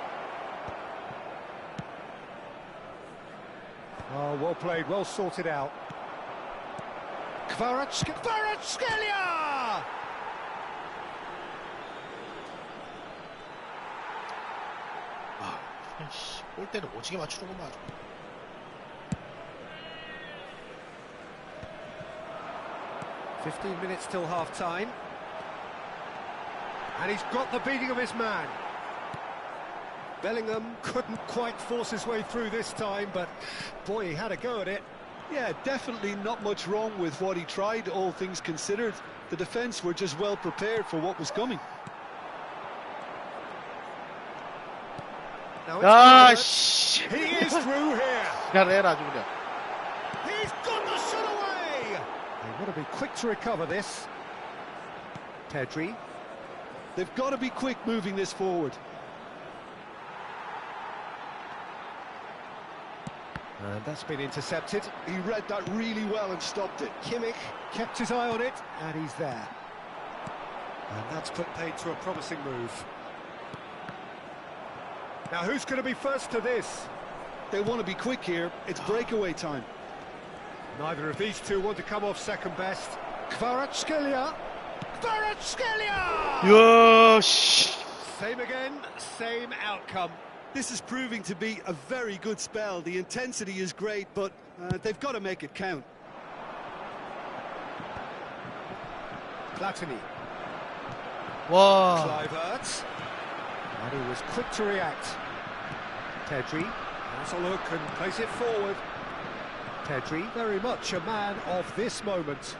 Oh, well played, well sorted out. Kvaratskhelia! 골대를 오지게 맞추는구만. 15 minutes till half-time. And he's got the beating of his man. Bellingham couldn't quite force his way through this time, but boy, he had a go at it. Yeah, definitely not much wrong with what he tried, all things considered. The defence were just well prepared for what was coming. Now 씨. he is through here. 잘해라 아주 그냥. He's got the shot away. They want to be quick to recover this. Pedri. They've got to be quick moving this forward. And that's been intercepted. He read that really well and stopped it. Kimmich kept his eye on it, and he's there. And that's put paid to a promising move. Now, who's going to be first to this? They want to be quick here. It's breakaway time. Neither of these two want to come off second best. Kvaratskhelia. Kvaratskhelia! 야, 씨. Same again, same outcome. This is proving to be a very good spell. The intensity is great, but they've got to make it count. Platini. 와. Kluivert. And he was quick to react. Pedri has a look and plays it forward. Pedri, very much a man of this moment.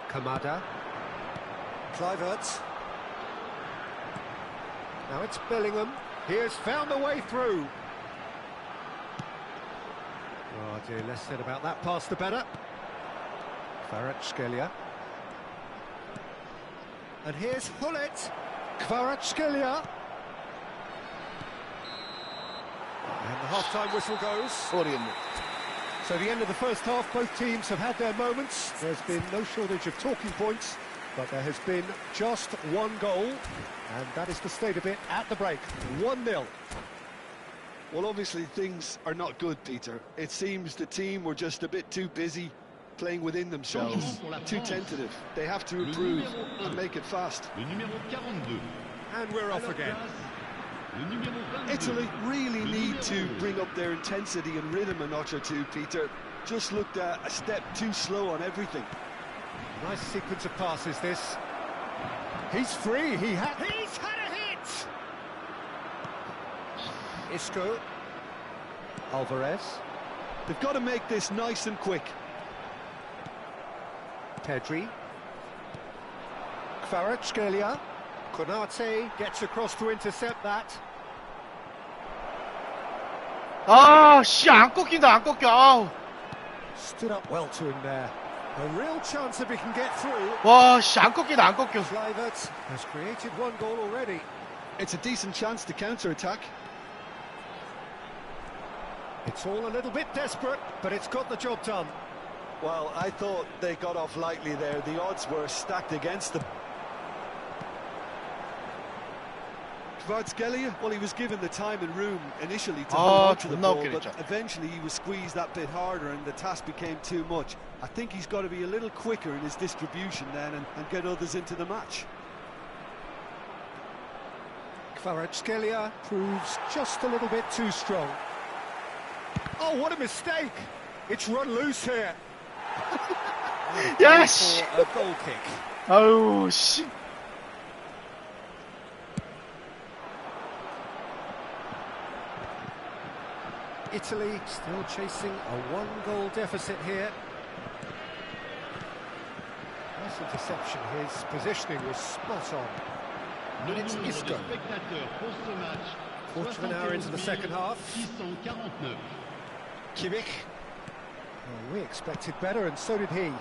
Kamada. Kluivert. Now it's Bellingham. He has found a way through. Oh dear, less said about that pass the better. Kvaratskhelia. And here's Hullet. Kvaratskhelia. And the half-time whistle goes. 모르겠네. So the end of the first half, both teams have had their moments. There's been no shortage of talking points, but there has been just one goal, and that is the state of it at the break. 1-0. Well, obviously things are not good, Peter. It seems the team were just a bit too busy playing within themselves, too tentative. They have to improve and make it fast. And we're off again. Italy really need to bring up their intensity and rhythm a notch or two, Peter. Just looked a step too slow on everything. Nice sequence of passes, this. He's free, he's had a hit! Isco. Alvarez. They've got to make this nice and quick. Pedri. Kvaratskhelia. Konate gets across to intercept that. 아, 씨, 안 꺾인다, 안 꺾여. 아우. Stood up well to him there. A real chance if he can get through. 와, 씨, 안 꺾인다, 안 꺾여. Kluivert has created one goal already. It's a decent chance to counter-attack. It's all a little bit desperate, but it's got the job done. Well, I thought they got off lightly there. The odds were stacked against them. Kvaratskhelia, well, he was given the time and room initially to hold on to the ball, but eventually he was squeezed that bit harder and the task became too much. I think he's got to be a little quicker in his distribution then and get others into the match. Kvaratskhelia proves just a little bit too strong. Oh, what a mistake! It's run loose here. Yes! For a goal kick. 아유, 씨. Italy still chasing a one-goal deficit here. Nice interception, his positioning was spot on. And it's Isco. Quarter of an hour into the second half. Kimmich. Well, we expected better, and so did he.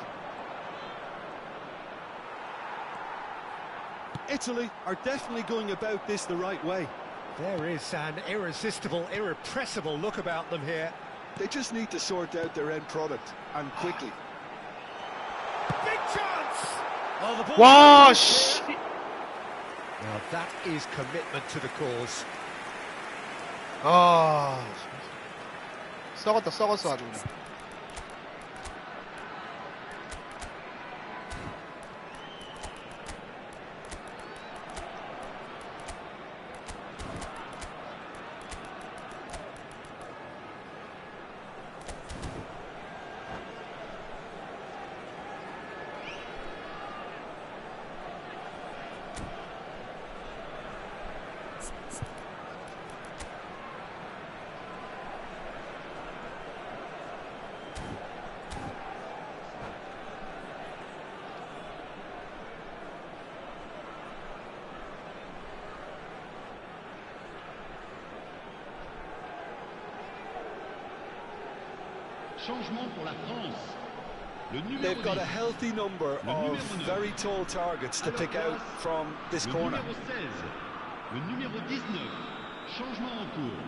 Italy are definitely going about this the right way. There is an irresistible, irrepressible look about them here. They just need to sort out their end product, and quickly. Big chance! Oh, the ball. 와, 씨. Now that is commitment to the cause. 아, 썩었다, 썩었어, 아주 그냥. Changement pour la France. They've got a healthy number of very tall targets to pick out from this corner. Le numéro 19. Changement en cours.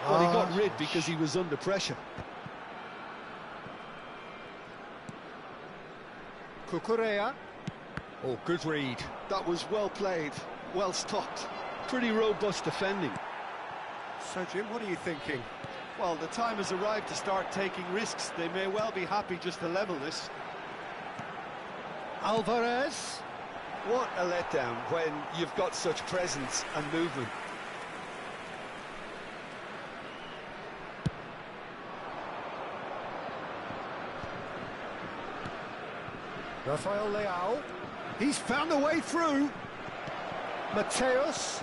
Well, he got rid because he was under pressure. Cucurella. Oh, good read. That was well played, well stopped. Pretty robust defending. So, Jim, what are you thinking? Well, the time has arrived to start taking risks. They may well be happy just to level this. Alvarez. What a letdown when you've got such presence and movement. Rafael Leao. He's found the way through. Mateus.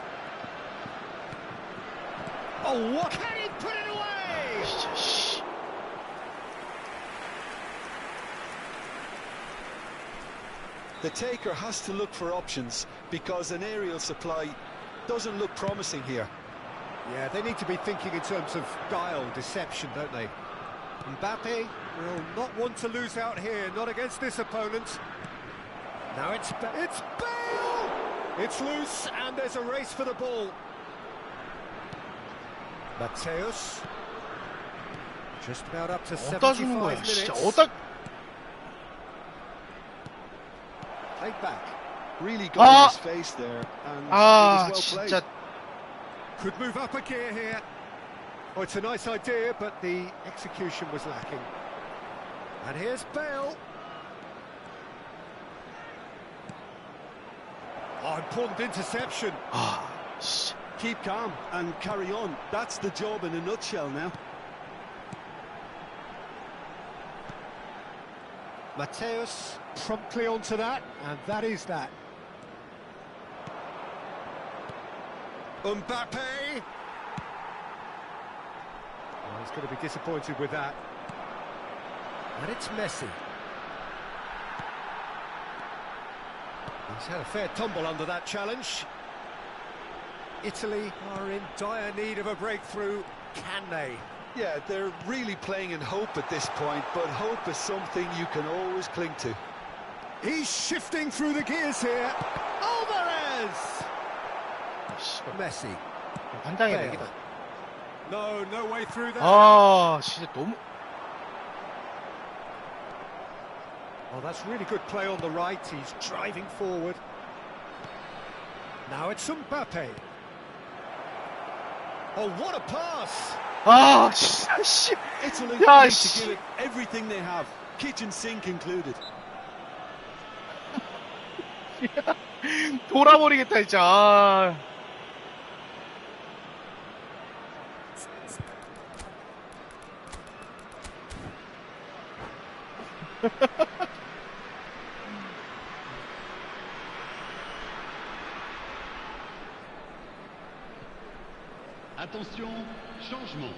Oh, what? Can he put it away? 진짜, 씨. The taker has to look for options because an aerial supply doesn't look promising here. Yeah, they need to be thinking in terms of guile, deception, don't they? Mbappe will not want to lose out here, not against this opponent. Now it's Bale! It's loose, and there's a race for the ball. Mateus. Just about up to 어디다 주는 75 거야, minutes. 진짜. 어디다. Played back. Really got his face there, and it 아, was well played. 진짜. Could move up a gear here. Oh, it's a nice idea, but the execution was lacking. And here's Bale. Oh, important interception. 아, 씨. Keep calm and carry on. That's the job in a nutshell now. Mateus promptly onto that, and that is that. Mbappe! Oh, he's going to be disappointed with that. And it's Messi. He's had a fair tumble under that challenge. Italy are in dire need of a breakthrough. Can they? Yeah, they're really playing in hope at this point, but hope is something you can always cling to. He's shifting through the gears here. Alvarez! Messi. 반장의 Bale. 맥이다. No way through that. 아, 진짜 너무. Oh, that's really good play on the right. He's driving forward. Now it's Mbappe. Oh, what a pass! 아, 진짜, 씨. Italy 야, need to 씨. give it everything they have, kitchen sink included. 돌아버리겠다, 진짜. 아. Attention, changement.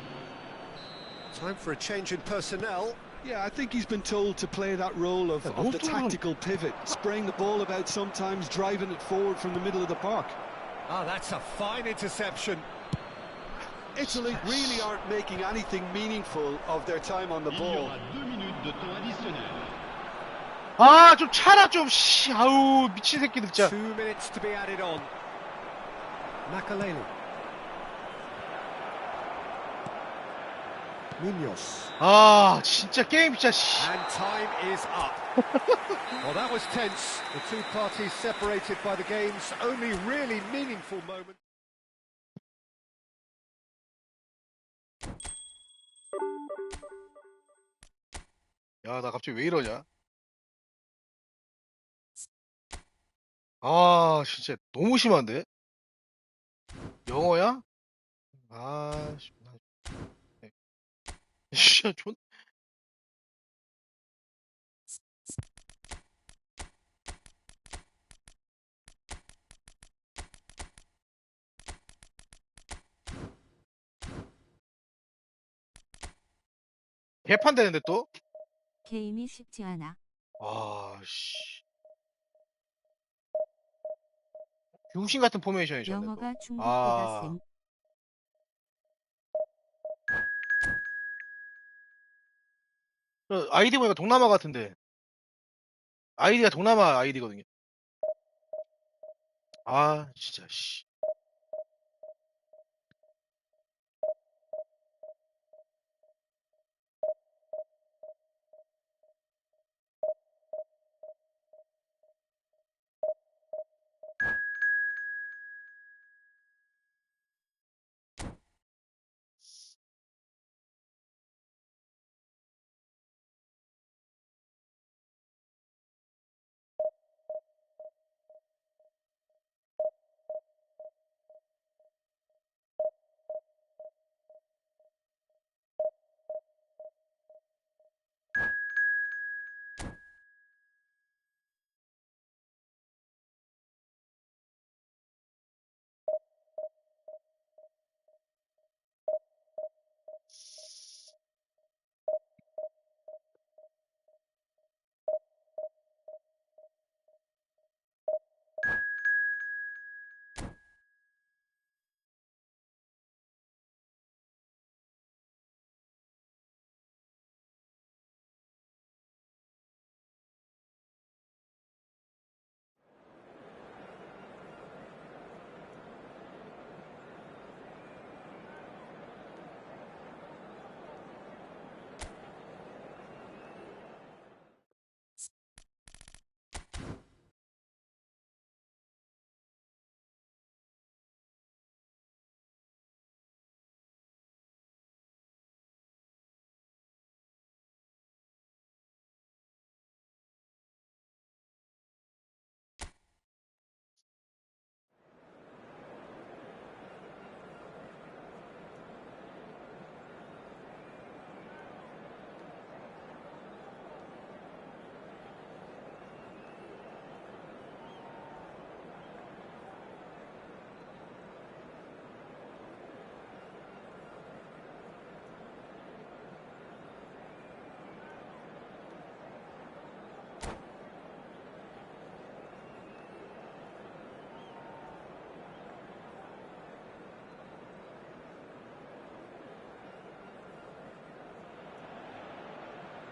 Time for a change in personnel. Yeah, I think he's been told to play that role of the most tactical pivot, spraying the ball about sometimes, driving it forward from the middle of the park. Ah, that's a fine interception. Italy really aren't making anything meaningful of their time on the Il y ball. aura 2 minutes de temps additionnel. 아, 좀 차라 좀, 씨. 아우, 미친 새끼들, 진짜. 2 minutes to be added on. Makaleli. Munoz. 아, 진짜 게임, 진짜, 씨. And time is up. Well, that was tense. The two parties separated by the game's only really meaningful moment. 야, 나 갑자기 왜 이러냐? 아, 진짜 너무 심한데? 영어야? 아, 씨. 네. 진짜 존. 개판 되는데 또? 게임이 쉽지 않아. 아, 씨. 병신 같은 포메이션이셨네. 영어가 또. 중국보다 아, 셈. 아이디 보니까 동남아 같은데. 아이디가 동남아 아이디거든요. 아, 진짜, 씨.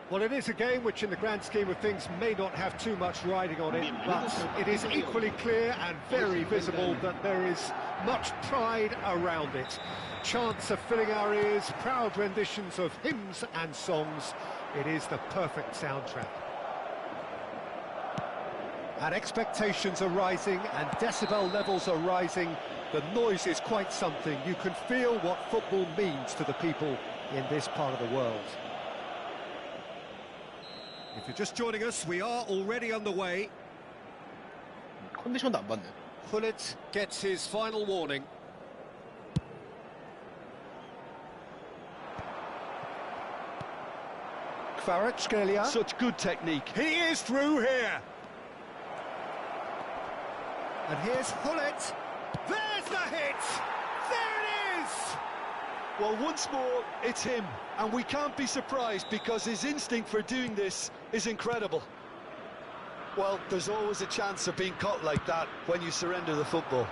Well, it is a game which in the grand scheme of things may not have too much riding on it, but it is equally clear and very visible that there is much pride around it. Chants are filling our ears, proud renditions of hymns and songs. It is the perfect soundtrack. And expectations are rising and decibel levels are rising. The noise is quite something. You can feel what football means to the people in this part of the world. If you're just joining us, we are already underway. 컨디션도 안 봤네. Gullit gets his final warning. Kvaratskhelia. Such good technique. He is through here. And here's Gullit. There's the hit. There it is. Well, once more, it's him. And we can't be surprised because his instinct for doing this is incredible. Well, there's always a chance of being caught like that when you surrender the football.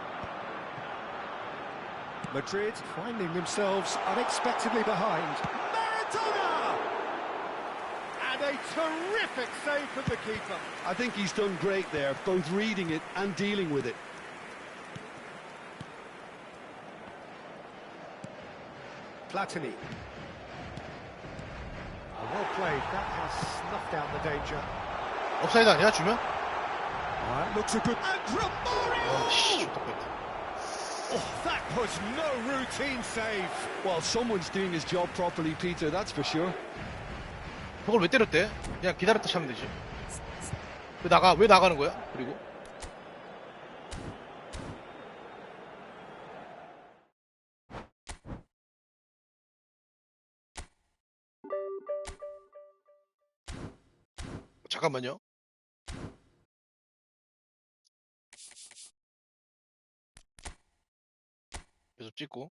Madrid finding themselves unexpectedly behind. Maradona! And a terrific save from the keeper. I think he's done great there, both reading it and dealing with it. Platini. Well played, that has snuffed out the danger. 옵사이드 아니야, 주면? Looks a good... And Romario! 씨, 좋다. Oh, that was no routine save. Well, someone's doing his job properly, Peter, that's for sure. 저걸 왜 때렸대? 그냥 기다렸다 차면 되지. 왜 나가는 거야? 그리고? 잠깐만요. 계속 찍고.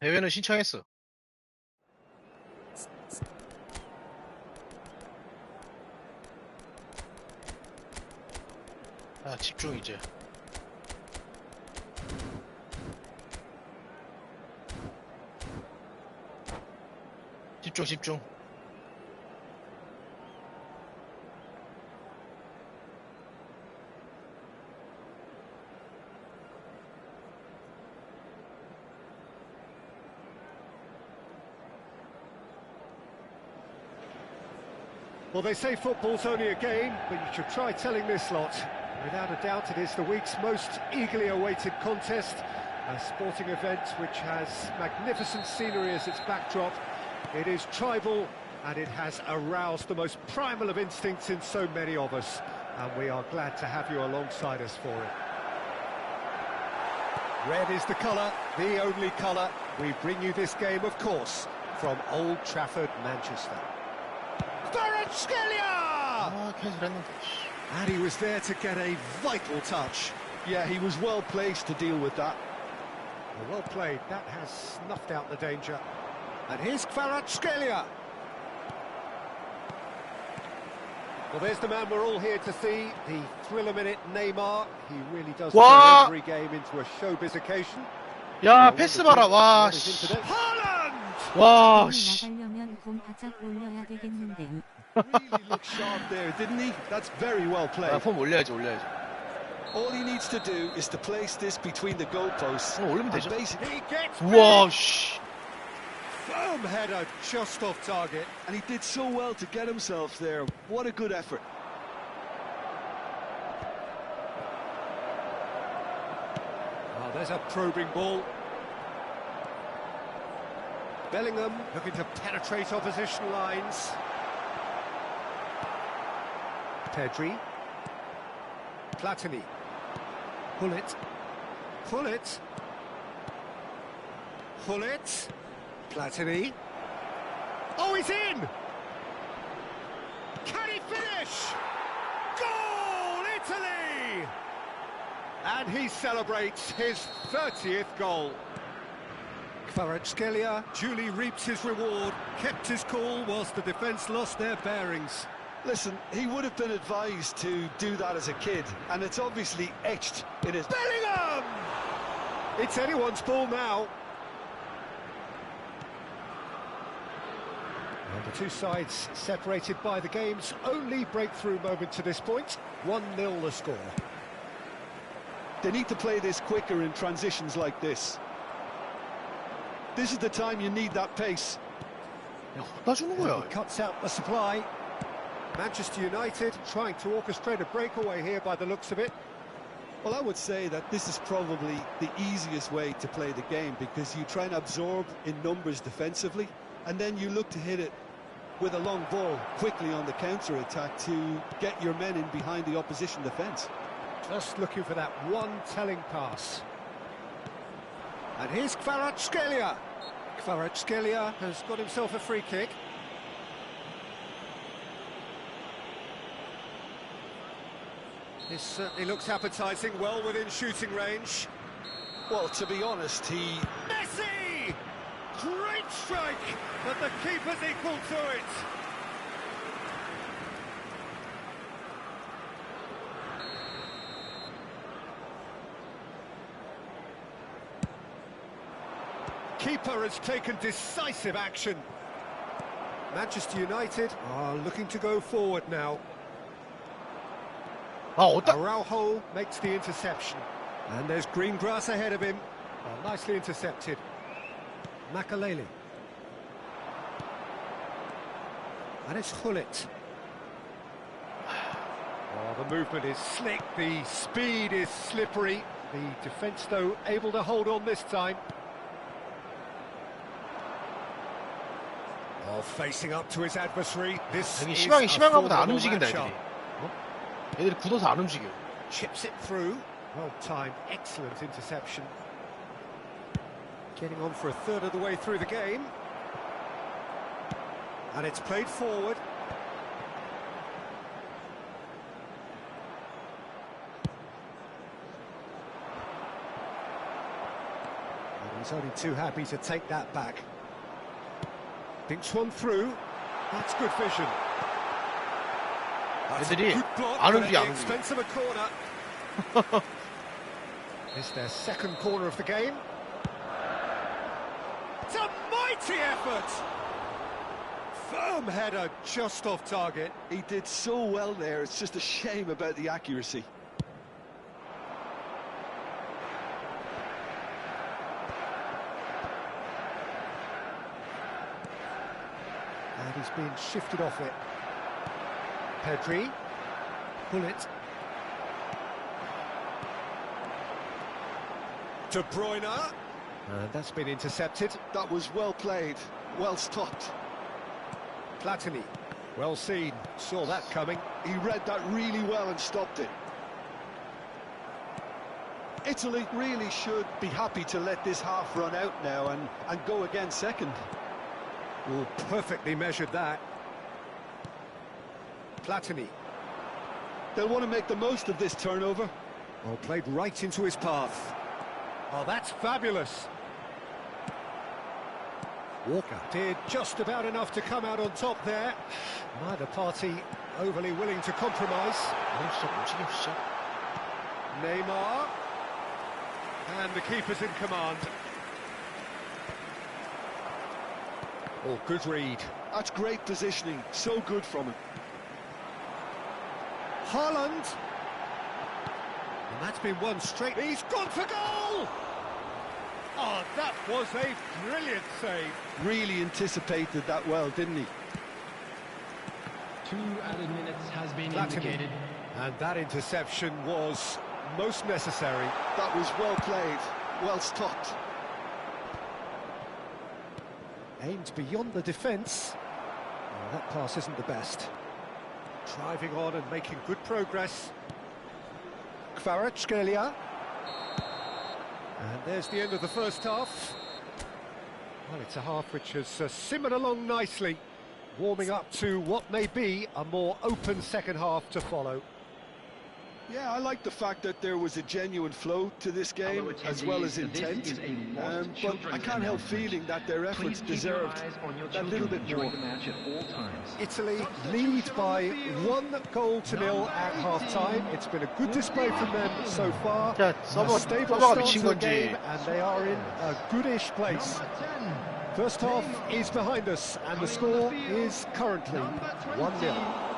대회는 신청했어. 아, 집중 이제. 집중. Well, they say football's only a game, but you should try telling this lot. Without a doubt, it is the week's most eagerly awaited contest, a sporting event which has magnificent scenery as its backdrop. It is tribal, and it has aroused the most primal of instincts in so many of us, and we are glad to have you alongside us for it. Red is the colour, the only colour. We bring you this game, of course, from Old Trafford, Manchester. Kvaratskhelia! 아, 캔슬했는데. And he was there to get a vital touch. Yeah, he was well placed to deal with that. Well played, that has snuffed out the danger. And here's Kvaratskhelia. Well, there's the man we're all here to see, the thriller-minute Neymar. He really does turn 와! every game into a showbiz occasion. 야, 패스 봐라. 와, What is 씨. in today? Haaland! 와, 공이 씨. 나가려면 공 바짝 올려야 되겠는데. Really looked sharp there, didn't he? That's very well 야, played. 폼 올려야지, 올려야지. All he needs to do is to place this between the goalposts. 올리면 And 되죠. basically, He gets 우와, 씨. firm header just off target. and he did so well to get himself there. What a good effort. Oh, there's a probing ball. Bellingham looking to penetrate opposition lines. Pedri. Platini. Pull it. Pull it. Pull it. Platini. Oh, he's in! Can he finish? Goal, Italy! And he celebrates his 30th goal. Kvaratskhelia duly reaps his reward, kept his cool whilst the defence lost their bearings. Listen, he would have been advised to do that as a kid, and it's obviously etched in his... Bellingham! It's anyone's ball now. And the two sides separated by the game's only breakthrough moment to this point. 1-0 the score. They need to play this quicker in transitions like this. This is the time you need that pace. 야, 갖다 주는 거야. He cuts out the supply. Manchester United trying to orchestrate a breakaway here by the looks of it. Well, I would say that this is probably the easiest way to play the game, because you try and absorb in numbers defensively, and then you look to hit it with a long ball quickly on the counter-attack to get your men in behind the opposition defence. Just looking for that one telling pass. And here's Kvaratskhelia. Kvaratskhelia has got himself a free kick. This certainly looks appetising, well within shooting range. Well, to be honest, he... Messi! Great strike, but the keeper's equal to it. Keeper has taken decisive action. Manchester United are looking to go forward now. 아, 어따. Araujo makes the interception. And there's green grass ahead of him. Oh, nicely intercepted. Makaleli. And it's Hullet. Oh, the movement is slick, the speed is slippery. The defence, though, able to hold on this time. Oh, facing up to his adversary. This 여기 is 시방이 a 심한가 보다. 안 formidable 움직인다, matchup. 애들이. 어? 애들이 굳어서 안 움직여. Chips it through. Well timed, excellent interception. Getting on for a third of the way through the game. And it's played forward. And he's only too happy to take that back. Thinks one through. That's good vision. That's a 애들이 good block, 안 but 움직여, at the 안 움직여. expense of a corner. It's their second corner of the game. It's a mighty effort! Firm header just off target. He did so well there, it's just a shame about the accuracy. And he's been shifted off it. Pedri. Pull it. De Bruyne. And that's been intercepted. That was well played, well stopped. Platini. Well seen. Saw that coming. He read that really well and stopped it. Italy really should be happy to let this half run out now and go again second. Well, perfectly measured that. Platini. They'll want to make the most of this turnover. Well, played right into his path. Oh, that's fabulous. Walker did just about enough to come out on top there. Neither party overly willing to compromise. Neymar. And the keeper's in command. Oh, good read. That's great positioning. So good from him. Haaland. And that's been one straight. He's gone for goal! Oh, that was a brilliant save. Really anticipated that well, didn't he? 2 added minutes has been Platini. indicated. And that interception was most necessary. That was well played, well stopped. Aimed beyond the defence. Oh, that pass isn't the best. Driving on and making good progress. Kvaratskhelia. And there's the end of the first half. Well, it's a half which has simmered along nicely, warming up to what may be a more open second half to follow. Yeah, I like the fact that there was a genuine flow to this game, as well as intent. But I can't help feeling that their efforts deserved that little bit more. Italy lead by 1-0 at half-time. It's been a good display from them so far. 자, A stable 서버가 start 미친 to the 건지. game, and they are in a goodish place. First half is behind us, and the score is currently 1-0.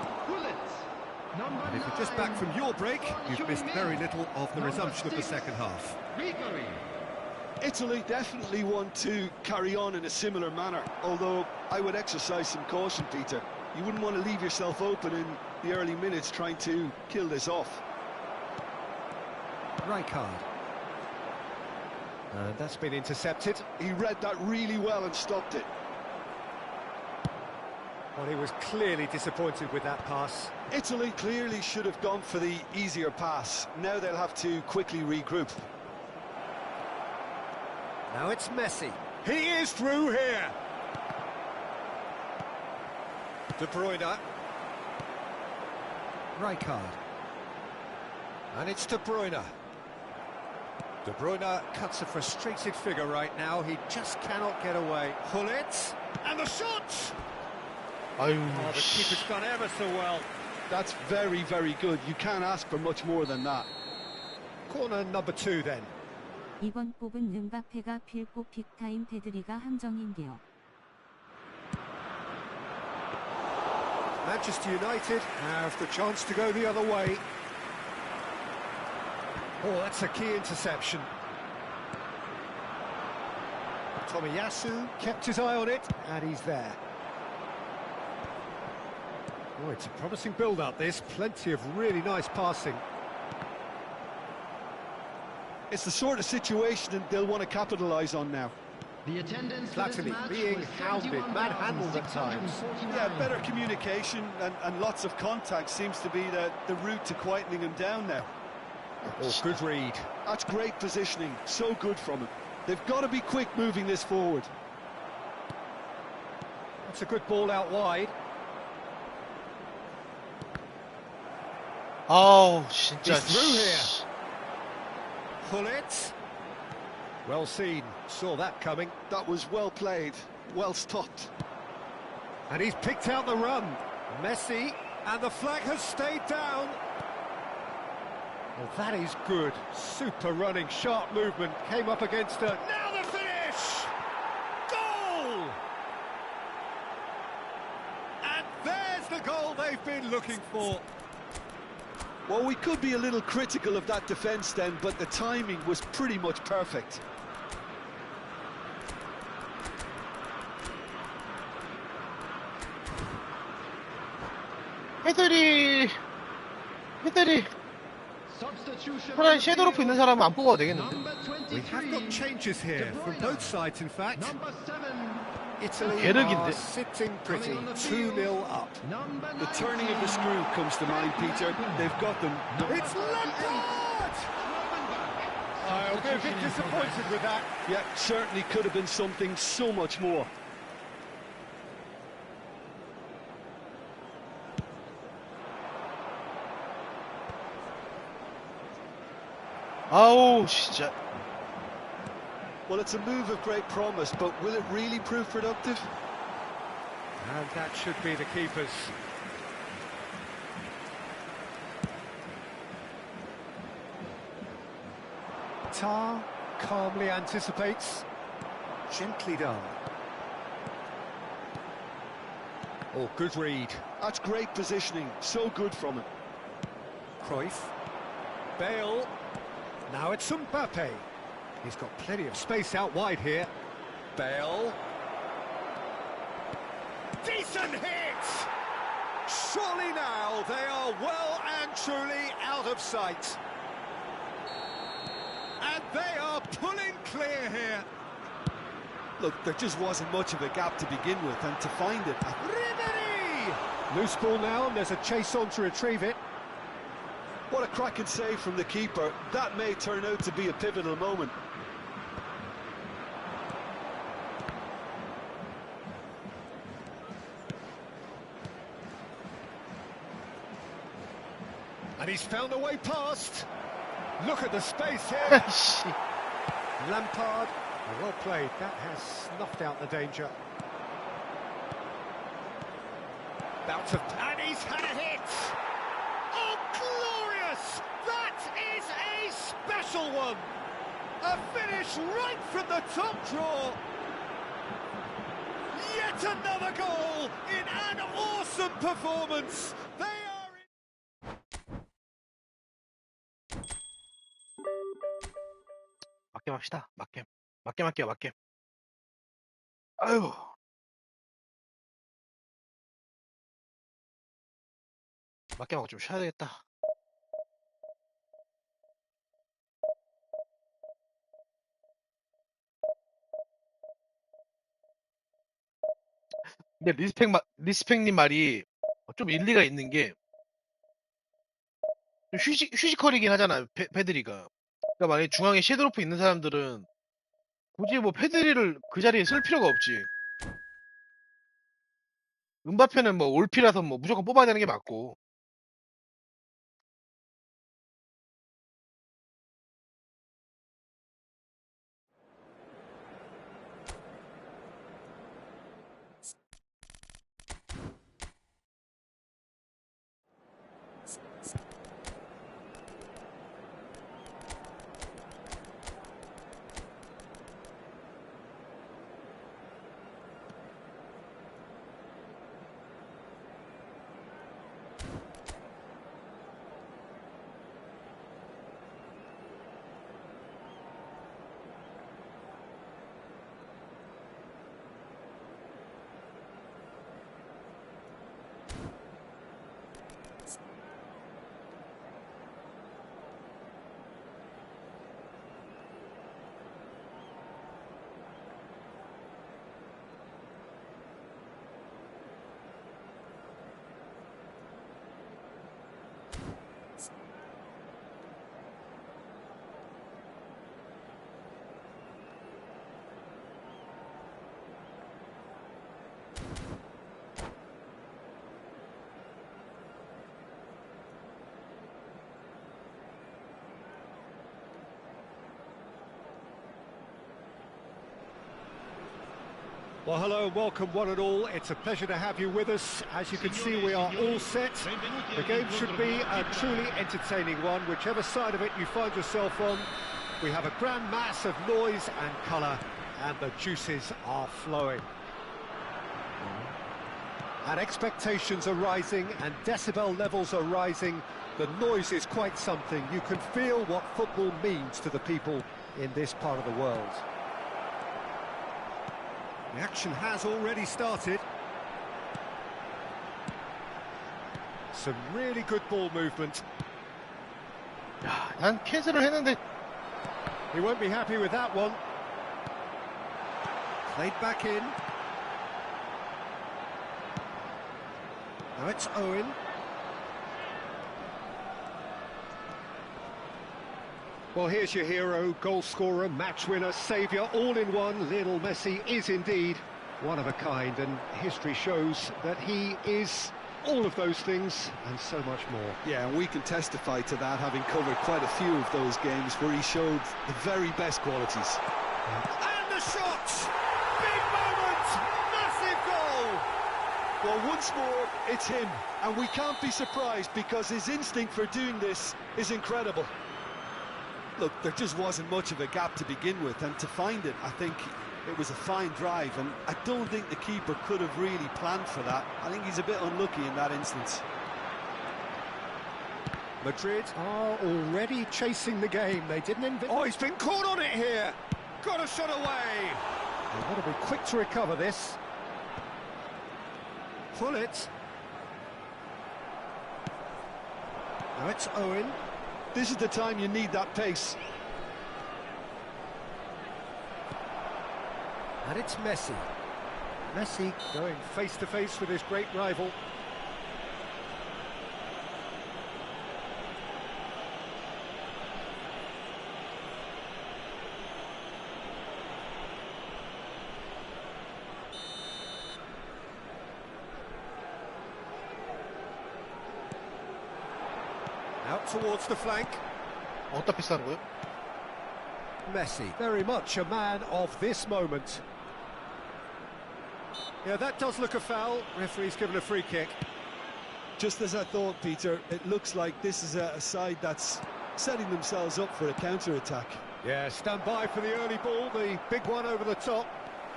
And if you're just back from your break, you've missed very little of the resumption of the second half. Italy definitely want to carry on in a similar manner, although I would exercise some caution, Peter. You wouldn't want to leave yourself open in the early minutes trying to kill this off. Rijkaard. And that's been intercepted. He read that really well and stopped it. Well, he was clearly disappointed with that pass. Italy clearly should have gone for the easier pass. Now they'll have to quickly regroup. Now it's Messi. He is through here. De Bruyne. Rijkaard. And it's De Bruyne. De Bruyne cuts a frustrated figure right now. He just cannot get away. Gullit. And the shot! 아유, Oh, the keeper's done ever so well. That's very, very good. You can't ask for much more than that. Corner number 2 then. 이번 뽑은 음바페가 필고 픽타임 페드리가 함정인데요. Manchester United have the chance to go the other way. Oh, that's a key interception. Tomiyasu kept his eye on it, and he's there. Oh, it's a promising build-up, this. Plenty of really nice passing. It's the sort of situation they'll want to capitalise on now. The attendance for this Platini match being was hounded, manhandled at times. 71,649. Yeah, better communication and lots of contact seems to be the route to quietening him down now. Oh, good read. That's great positioning, so good from him. They've got to be quick moving this forward. That's a good ball out wide. 아우, 진짜. He's through here. Gullit. Well seen, saw that coming. That was well played, well stopped. And he's picked out the run. Messi, and the flag has stayed down. Well, that is good. Super running, sharp movement. Came up against her. Now the finish! Goal! And there's the goal they've been looking for. Well, we could be a little critical of that defence then, but the timing was pretty much perfect. 헤들이 차라리 섀도우로프 있는 사람은 안 뽑아도 되겠는데. We have got changes here from both sides, in fact. Italy 개력인데? are sitting pretty, 2-0 up. The turning of the screw comes to mind, Peter. They've got them. It's Lampard! I'll be a bit disappointed with that. Yeah, certainly could have been something so much more. 아우 진짜. Well, it's a move of great promise, but will it really prove productive? And that should be the keeper's. Tar calmly anticipates. Gently done. Oh, good read. That's great positioning, so good from him. Cruyff. Bale. Now it's Mbappe. He's got plenty of space out wide here. Bale. Decent hit! Surely now they are well and truly out of sight. And they are pulling clear here. Look, there just wasn't much of a gap to begin with, and to find it... Ribéry! Loose ball now, and there's a chase on to retrieve it. What a cracking save from the keeper. That may turn out to be a pivotal moment. And he's found a way past. Look at the space here. Lampard, well played. That has snuffed out the danger. Bout of... And he's had a hit. Oh, glorious! That is a special one. A finish right from the top draw. Yet another goal in an awesome performance. They are in... 맞게 합시다. 맞게. 아유. 맞게 하고 좀 쉬어야 되겠다. 근데 리스펙님 말이 좀 일리가 있는 게 좀 휴지컬이긴 하잖아요. 페드리가. 그러니까 만약에 중앙에 섀도우프 있는 사람들은 굳이 뭐 페드리를 그 자리에 쓸 필요가 없지. 음바페는 뭐 올피라서 뭐 무조건 뽑아야 되는 게 맞고. Well, hello and welcome one and all. It's a pleasure to have you with us. As you can see, we are all set. The game should be a truly entertaining one, whichever side of it you find yourself on. We have a grand mass of noise and colour, and the juices are flowing. And expectations are rising, and decibel levels are rising. The noise is quite something. You can feel what football means to the people in this part of the world. The action has already started. Some really good ball movement. 야, 난 캔슬을 했는데 He won't be happy with that one. Played back in. Now it's Owen. Well, here's your hero, goal scorer, match winner, saviour, all in one. Lionel Messi is indeed one of a kind, and history shows that he is all of those things and so much more. Yeah, and we can testify to that, having covered quite a few of those games where he showed the very best qualities. And the shot! Big moment! Massive goal! Well, once more, it's him, and we can't be surprised because his instinct for doing this is incredible. Look, there just wasn't much of a gap to begin with, and to find it, I think it was a fine drive, and I don't think the keeper could have really planned for that. I think he's a bit unlucky in that instance. Madrid are already chasing the game. They didn't Oh, he's been caught on it here. Got a shot away. They've got to be quick to recover this. Pull it. Now it's Owen. This is the time you need that pace. And it's Messi. Messi going face to face with his great rival. Out towards the flank. 어디다 패스하는 거예요? Messi, very much a man of this moment. Yeah, that does look a foul. Referee's given a free kick. Just as I thought, Peter, it looks like this is a side that's setting themselves up for a counter-attack. Yeah, stand by for the early ball, the big one over the top.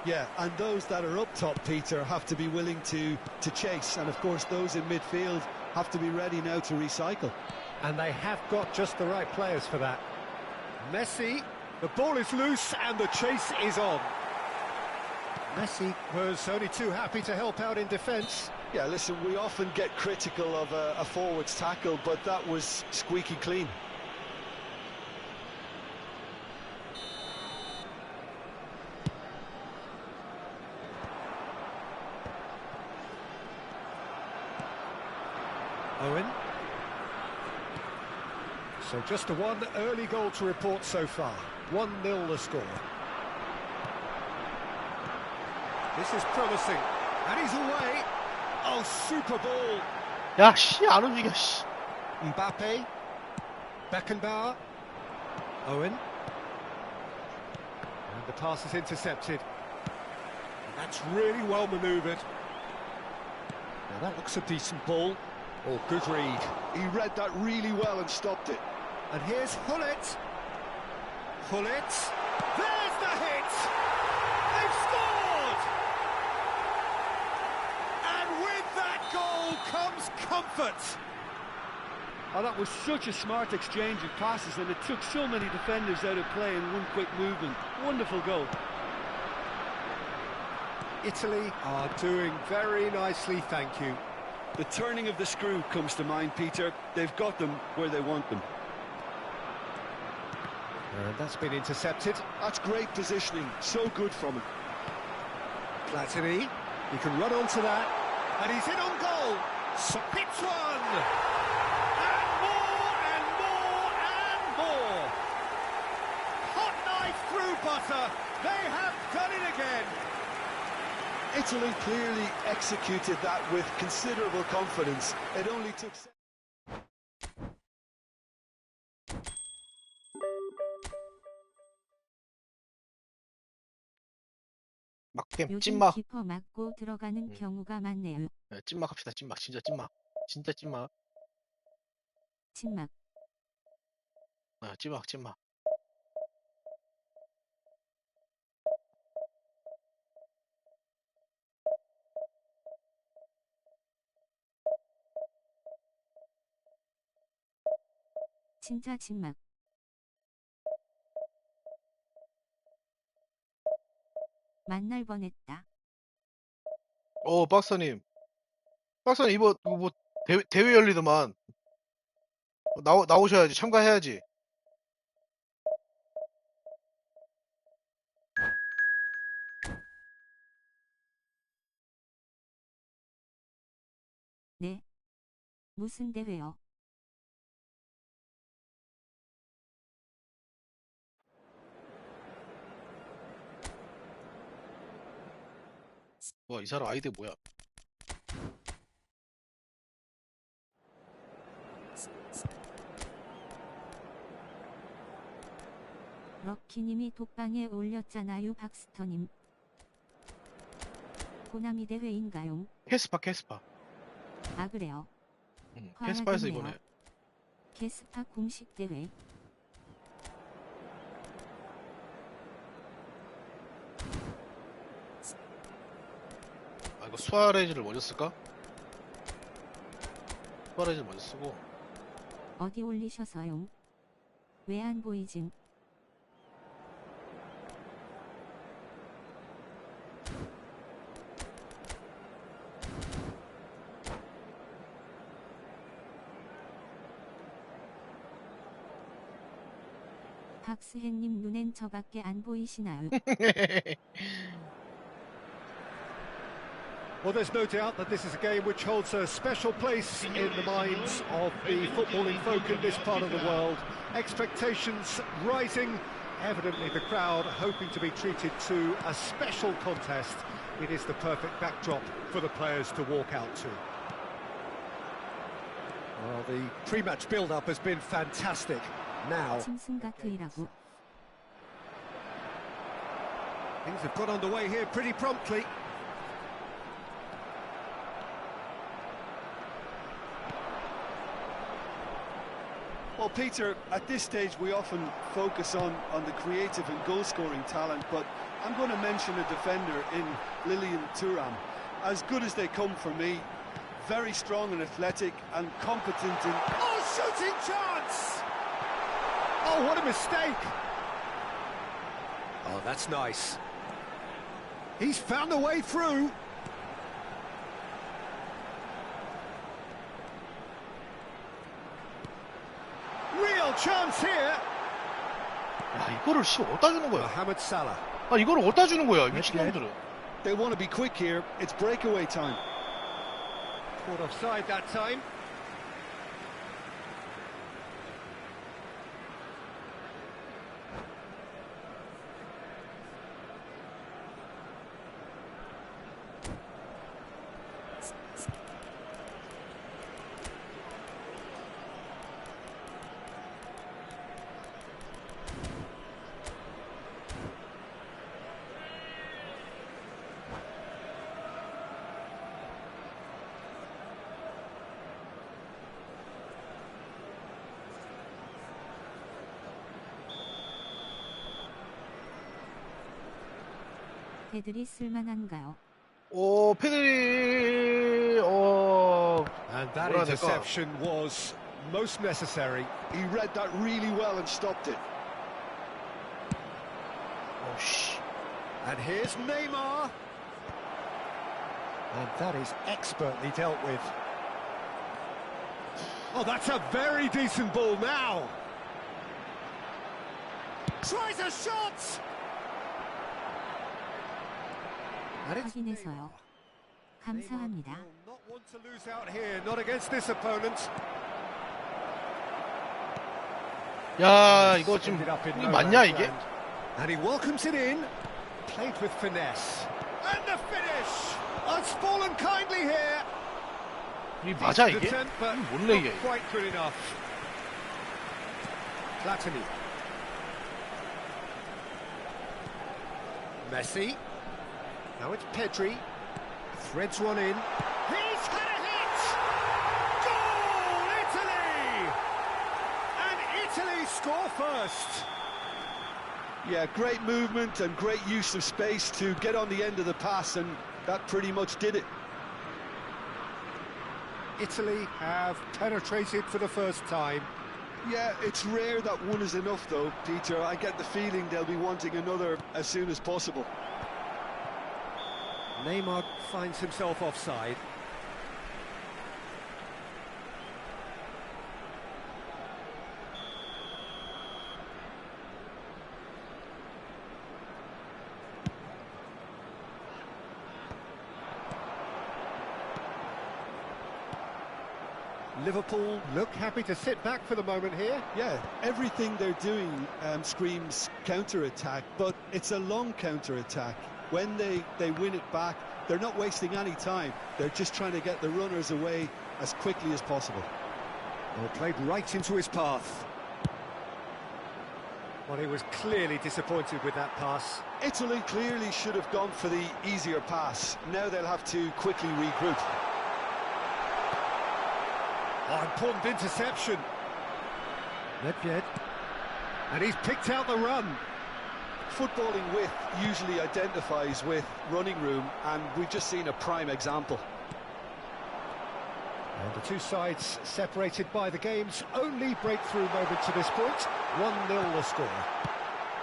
Yeah, and those that are up top, Peter, have to be willing to chase. And, of course, those in midfield have to be ready now to recycle. And they have got just the right players for that. Messi, the ball is loose and the chase is on. Messi was only too happy to help out in defence. Yeah, listen, we often get critical of a forward's tackle, but that was squeaky clean. Owen. So just the one early goal to report so far. 1-0 the score. This is promising. And he's away. Oh, super ball. 야, 씨, 안 움직여, 씨. Mbappe. Beckenbauer. Owen. And the pass is intercepted. And that's really well manoeuvred. Now that looks a decent ball. Oh, good read. He read that really well and stopped it. And here's Hullet. Hullet. There's the hit! They've scored! And with that goal comes comfort. Oh, that was such a smart exchange of passes, and it took so many defenders out of play in one quick movement. Wonderful goal. Italy are doing very nicely, thank you. The turning of the screw comes to mind, Peter. They've got them where they want them. And that's been intercepted. That's great positioning. So good from him. Platini, he can run onto that. And he's in on goal. So hits one. And more and more and more. Hot knife through butter. They have done it again. Italy clearly executed that with considerable confidence. It only took... 막겜, 요즘 찐막. 키퍼 맞고 들어가는 경우가 많네요. 네, 찐막 합시다, 찐막. 진짜 찐막. 진짜 찐막. 침막. 찐막, 찐막. 진짜 침막. 만날 뻔했다. 박사님. 박사님, 이거 뭐, 대회 열리더만. 나오셔야지, 참가해야지. 네. 무슨 대회요? 와, 이 사람 아이디 뭐야? 럭키님이 독방에 올렸잖아요 박스터님. 고나미 대회인가요? 캐스파. 아 그래요. 캐스파에서 화나겠네요. 이번에. 캐스파 공식 대회. 아 이거 수아레즈를 먼저 쓸까? 수아레즈를 먼저 쓰고. 어디 올리셔서요? 왜 안 보이진? 박스햇님 눈엔 저밖에 안 보이시나요? Well, there's no doubt that this is a game which holds a special place in the minds of the footballing folk in this part of the world. Expectations rising, evidently the crowd hoping to be treated to a special contest. It is the perfect backdrop for the players to walk out to. Well, the pre-match build-up has been fantastic. Now, 짐승 같으이라고. things have got underway here pretty promptly. Well, Peter, at this stage we often focus on the creative and goal-scoring talent, but I'm going to mention a defender in Lilian Thuram. As good as they come for me, very strong and athletic and competent in... Oh, shooting chance! Oh, what a mistake! Oh, that's nice. He's found a way through. Real chance here. 야 이거를 어디다 주는 거야? Mohamed Salah. 아 이거를 어디다 주는 거야 이 미친놈들은. They want to be quick here. It's breakaway time. Caught offside that time. 애들이 쓸만한가요? 오 페드리 And that 뭐라 해야 될까? interception was most necessary. He read that really well and stopped it. 씨. And here's Neymar. And that is expertly dealt with. Oh, that's a very decent ball now. Tries a shot. And it's 확인해서요. 감사합니다. Neymar will not want to lose out here, not against this opponent. 야 이거 지금 Ended up in 이게 no 맞냐 man's 이게? land. And he welcomes it in. Played with finesse. And the finish. It's fallen kindly here. 이게 맞아 Decent 이게? attempt, but 뭔데 not 이게? quite good enough. Platini. Messi. Now it's Pedri. Threads one in. He's had a hit! Goal, Italy! And Italy score first. Yeah, great movement and great use of space to get on the end of the pass, and that pretty much did it. Italy have penetrated for the first time. Yeah, it's rare that one is enough though, Peter. I get the feeling they'll be wanting another as soon as possible. Neymar finds himself offside. Liverpool look happy to sit back for the moment here. Yeah, everything they're doing screams counter-attack, but it's a long counter-attack. When they win it back, they're not wasting any time. They're just trying to get the runners away as quickly as possible. Well, played right into his path. Well, he was clearly disappointed with that pass. Italy clearly should have gone for the easier pass. Now they'll have to quickly regroup. Oh, important interception. Nedved. And he's picked out the run. Footballing width usually identifies with running room, and we've just seen a prime example. And the two sides separated by the game's only breakthrough moment to this point. 1-0 the score.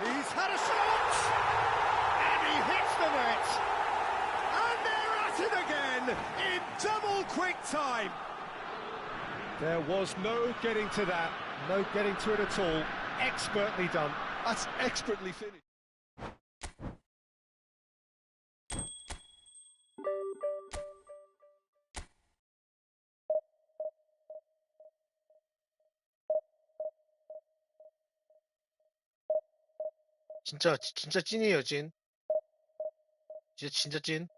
He's had a shot! And he hits the net! And they're at it again in double quick time! There was no getting to that, no getting to it at all. Expertly done. That's expertly finished. 진짜 찐이에요, 찐. 진짜 찐.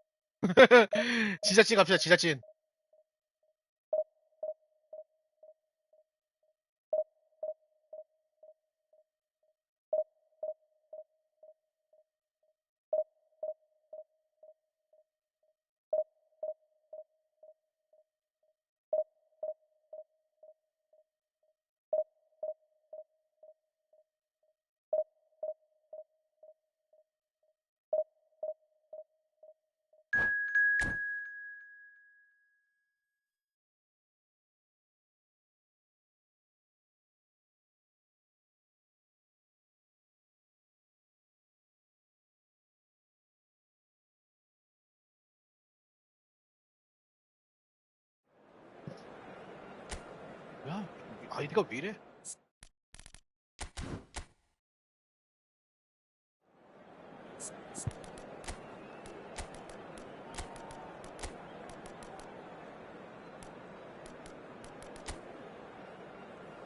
진짜 찐 갑시다, 진짜 찐. 야, 아이디가 왜 이래?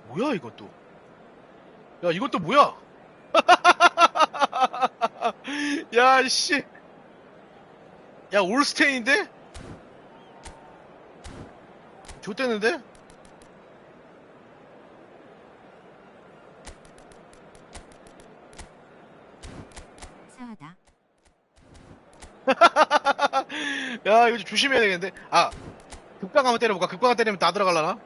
뭐야 이것도? 야 이것도 뭐야? 야 씨, 야 올스테인인데? 좋댔는데? 사하다. 야 이거 좀 조심해야 되겠는데? 아, 극강 한번 때려볼까? 극강 때리면 다 들어갈라나?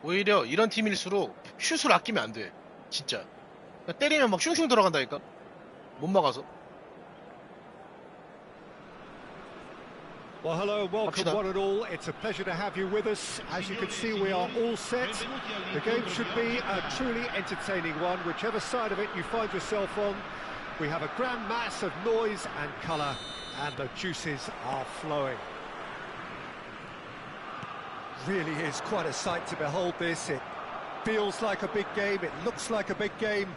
오히려 이런 팀일수록 슛을 아끼면 안 돼. 진짜. 때리면 막 슝슝 들어간다니까? 못 막아서. Well, hello and welcome 갑시다. one and all. It's a pleasure to have you with us. As you can see, we are all set. The game should be a truly entertaining one, whichever side of it you find yourself on. We have a grand mass of noise and colour, and the juices are flowing. Really is quite a sight to behold this. It feels like a big game, it looks like a big game.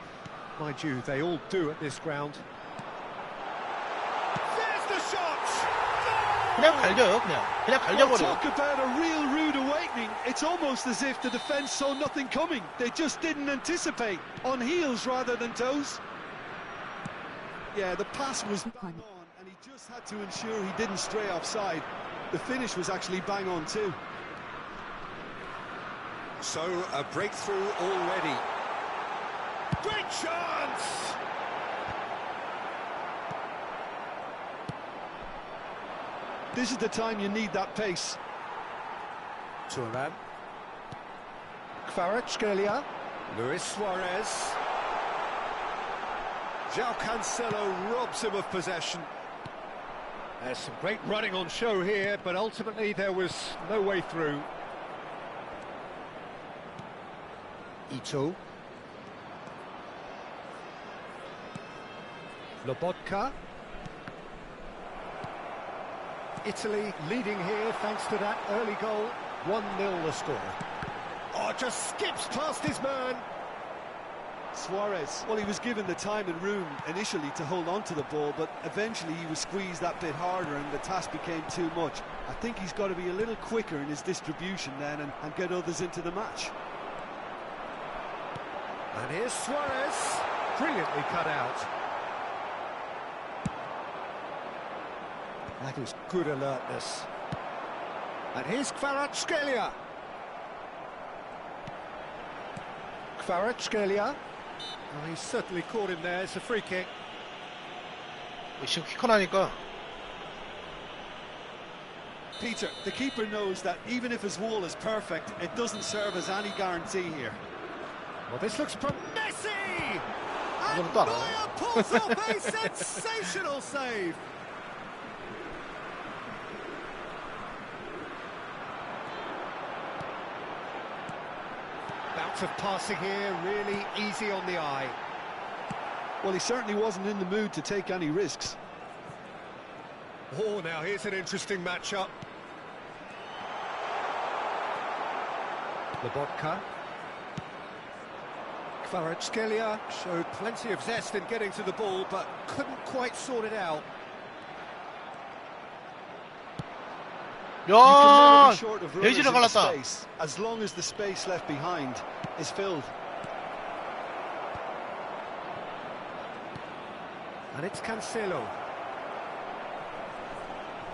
Mind you, they all do at this ground. There's the shot! 그냥 갈겨요, 그냥 갈겨버려. Talk about a real rude awakening. It's almost as if the defence saw nothing coming. They just didn't anticipate. On heels rather than toes. Yeah, the pass was bang on, and he just had to ensure he didn't stray offside. The finish was actually bang on too. So, a breakthrough already. Great chance! This is the time you need that pace. Turan. Kvaratskhelia. Luis Suarez. João Cancelo robs him of possession. There's some great running on show here, but ultimately there was no way through. Ito. Lobotka. Italy leading here thanks to that early goal. 1-0 the score. Oh, just skips past his man. Suarez, well, he was given the time and room initially to hold on to the ball, but eventually he was squeezed that bit harder and the task became too much. I think he's got to be a little quicker in his distribution then and get others into the match. And here's Suarez, brilliantly cut out. That is good alertness. And here's Kvaratskhelia. Kvaratskhelia. Oh, he's certainly caught him there. It's a free kick. 지금 키커나니까. Peter, the keeper knows that even if his wall is perfect, it doesn't serve as any guarantee here. Well, this looks from Messi! And 이거는 또 안 Neuer pulls off a sensational save. Bounce of passing here, really easy on the eye. Well, he certainly wasn't in the mood to take any risks. Oh, now here's an interesting matchup. Lobotka. Kvaratskhelia showed plenty of zest in getting to the ball, but couldn't quite sort it out. You can never 야, be short of 돼지를 runners in 갈랐다. space, as long as the space left behind is filled. And it's Cancelo.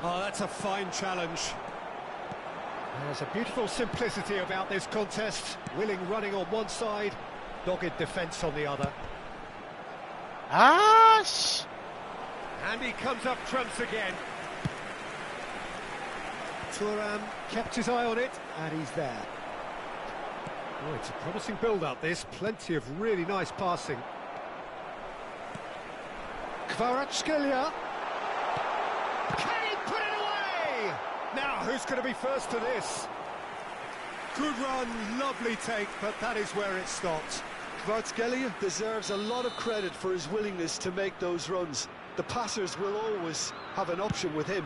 Oh, that's a fine challenge. There's a beautiful simplicity about this contest. Willing running on one side, dogged defence on the other. 아, 씨. And he comes up trumps again. Thuram kept his eye on it, and he's there. Oh, it's a promising build-up, this. Plenty of really nice passing. Kvaratskhelia. Can he put it away? Now, who's going to be first to this? Good run, lovely take, but that is where it stopped. Kvaratskhelia deserves a lot of credit for his willingness to make those runs. The passers will always have an option with him.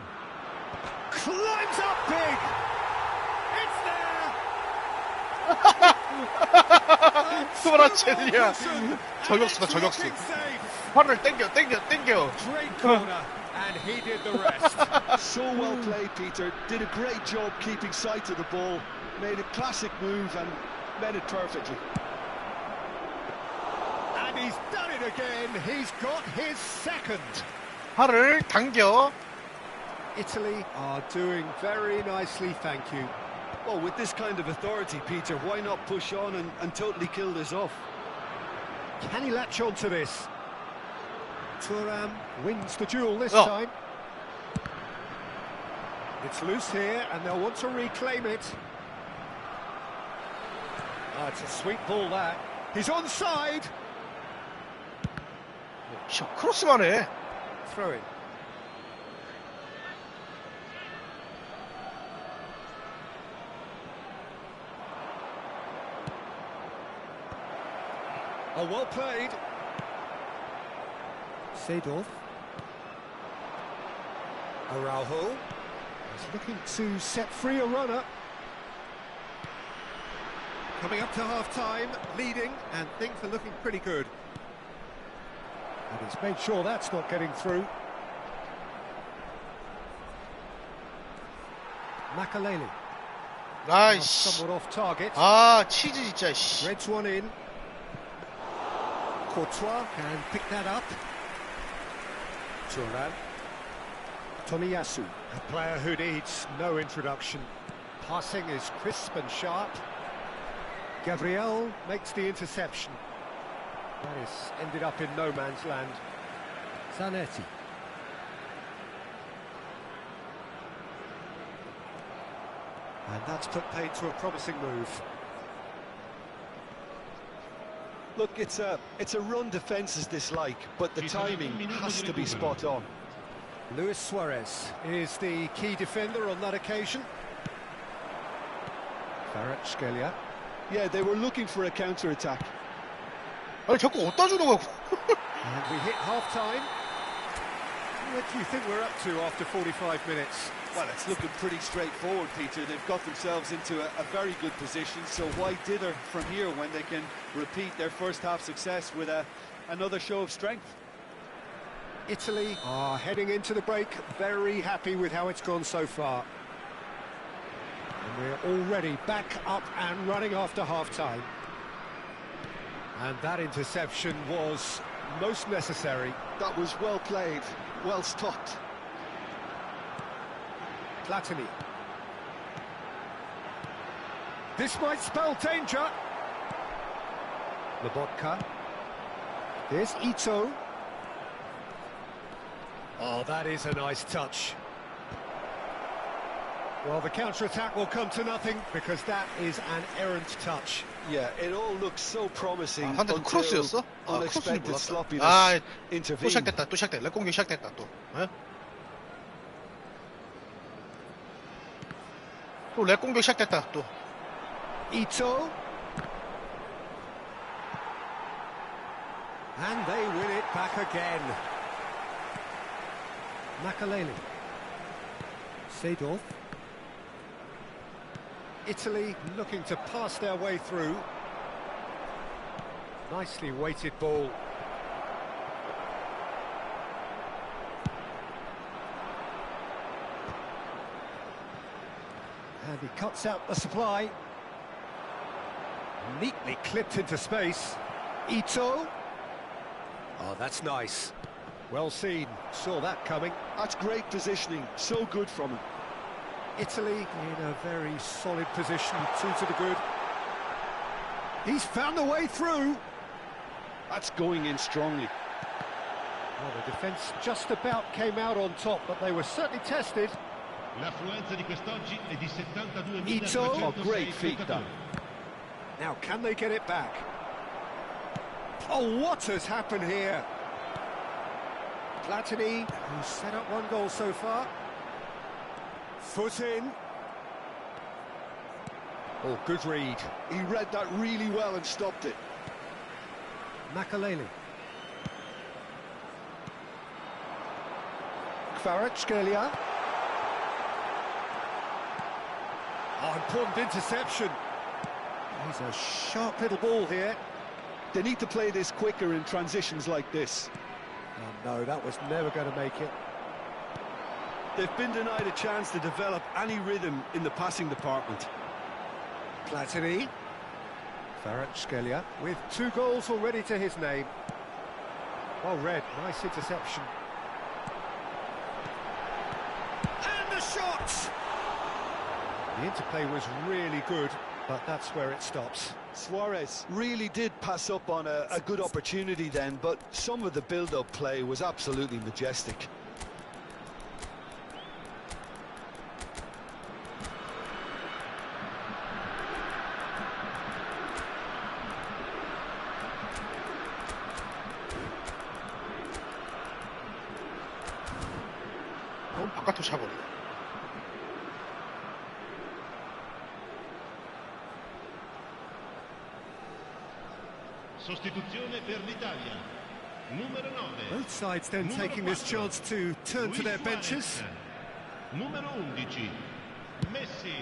Climbs up big! It's there! 그라첼리야. 저격수다, 저격수. 팔을 땡겨. Great corner, and he did the rest. So well played, Peter. Did a great job keeping sight of the ball. Made a classic move and made it perfectly. And he's done it again. He's got his second. 팔을 당겨. Italy are doing very nicely, thank you. Well, with this kind of authority, Peter, why not push on and totally kill this off? Can he latch on to this? Thuram wins the duel this time. It's loose here, and they'll want to reclaim it. Oh, it's a sweet ball, that. He's onside. 크로스만 해. Throw in. Oh, well played. Seedorf. Araujo is looking to set free a runner. Coming up to half-time, leading, and things are looking pretty good. And he's made sure that's not getting through. Makaleli. 아이씨. Somewhat off target. 아, 치즈 진짜, 씨. Reds one in. Courtois can pick that up. Thuram. Tomiyasu, a player who needs no introduction. Passing is crisp and sharp. Gabriel makes the interception. That is ended up in no man's land. Zanetti. And that's put paid to a promising move. Look, it's a run defence's dislike, but the timing has to be spot on. Luis Suarez is the key defender on that occasion. Kvaratskhelia. Yeah, they were looking for a counter-attack. 아니, 자꾸 어디다 주는 거야? And we hit half-time. What do you think we're up to after 45 minutes? Well, it's looking pretty straightforward, Peter. They've got themselves into a very good position, so why dither from here when they can repeat their first-half success with another show of strength? Italy are heading into the break, very happy with how it's gone so far. And we're already back up and running after half-time. And that interception was most necessary. That was well played, well stopped. Platini. This might spell danger. Lobotka. There's Ito. Oh, that is a nice touch. Well, the counter-attack will come to nothing because that is an errant touch. Yeah, it all looks so promising 아, 상대 until 크로스였어? 아, 크로스인 unexpected 몰랐다. sloppiness 아, 또 intervened. 시작됐다. 또 시작됐다. 렉 공격 시작됐다. 또. 예? 또 렉 공격 시작됐다. 또. Ito. And they win it back again. Makaleli. Seedorf. Italy looking to pass their way through. Nicely weighted ball. And he cuts out the supply. Neatly clipped into space. Ito. Oh, that's nice. Well seen. Saw that coming. That's great positioning. So good from him. Italy in a very solid position, 2 to the good. He's found a way through. That's going in strongly. Well, the defence just about came out on top, but they were certainly tested. L'affluenza di quest'oggi è di 72.406 Ito. Oh, great feet, spettatori. Now, can they get it back? Oh, what has happened here? Platini, who's set up 1 goal so far. Foot in. Oh, good read. He read that really well and stopped it. Makaleli. Kvaratskhelia. Oh, important interception. He's a sharp little ball here. They need to play this quicker in transitions like this. Oh, no, that was never going to make it. They've been denied a chance to develop any rhythm in the passing department. Platini. Kvaratskhelia with 2 goals already to his name. Well read, nice interception. And the shot! The interplay was really good, but that's where it stops. Suarez really did pass up on a good opportunity then, but some of the build-up play was absolutely majestic. 바깥으로 차버려. Sostituzione per l'Italia. Numero 9. Both sides then Numero taking this 4. chance to turn to Luis their Suarez. benches. Numero 11. Messi.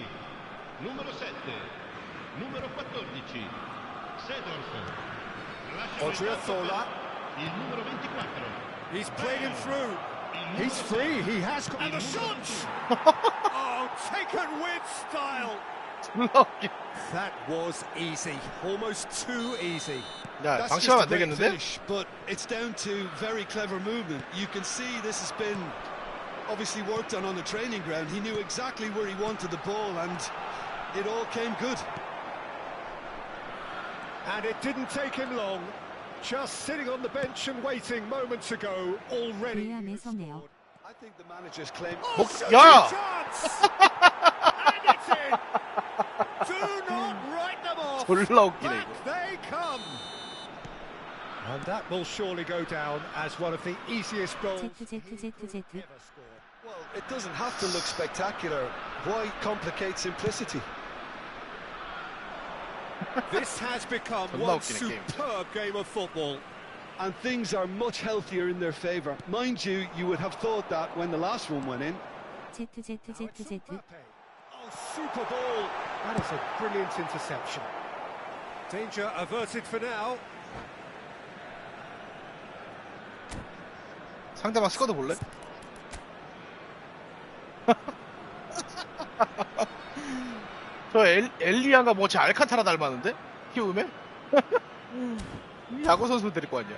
Numero 7. Numero 14. Seedorf. Lascia Odriozola. il numero 24. He's played him through. Il numero He's free, 7. he has... And the Il numero shot! Oh, taken with style! That was easy, almost too easy. 야, That's 방심하면 안 just a great 되겠는데? finish, but it's down to very clever movement. You can see this has been obviously worked on the training ground. He knew exactly where he wanted the ball, and it all came good. And it didn't take him long. Just sitting on the bench and waiting moments ago, already. 미안해서네요. I think the manager's claim. Oh, 야! chance! And it's in! Do not write them off! 졸라 웃기네, Back 이거. they come! And that will surely go down as one of the easiest goals ZZZZ. ever scored. Well, it doesn't have to look spectacular. Why complicate simplicity? This has become 존나 one 웃기네, 게임. superb game of football. And things are much healthier in their favour. Mind you, you would have thought that when the last one went in. ZZZZ. Oh, super ball. That is a brilliant interception. Danger averted for now. 상대방 스쿼드 볼래? 저 엘리안가 뭐지 알칸타라 닮았는데? 키우면? 야구 선수 데릴 거 아니야.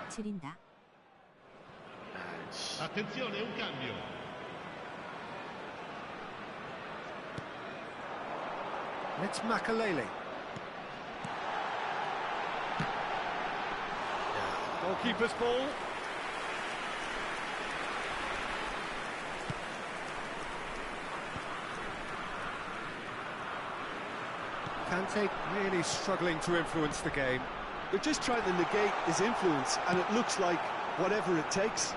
지린다. Attenzione, un cambio. It's Makalele. Goalkeeper's ball. Kante really struggling to influence the game. They're just trying to negate his influence, and it looks like whatever it takes.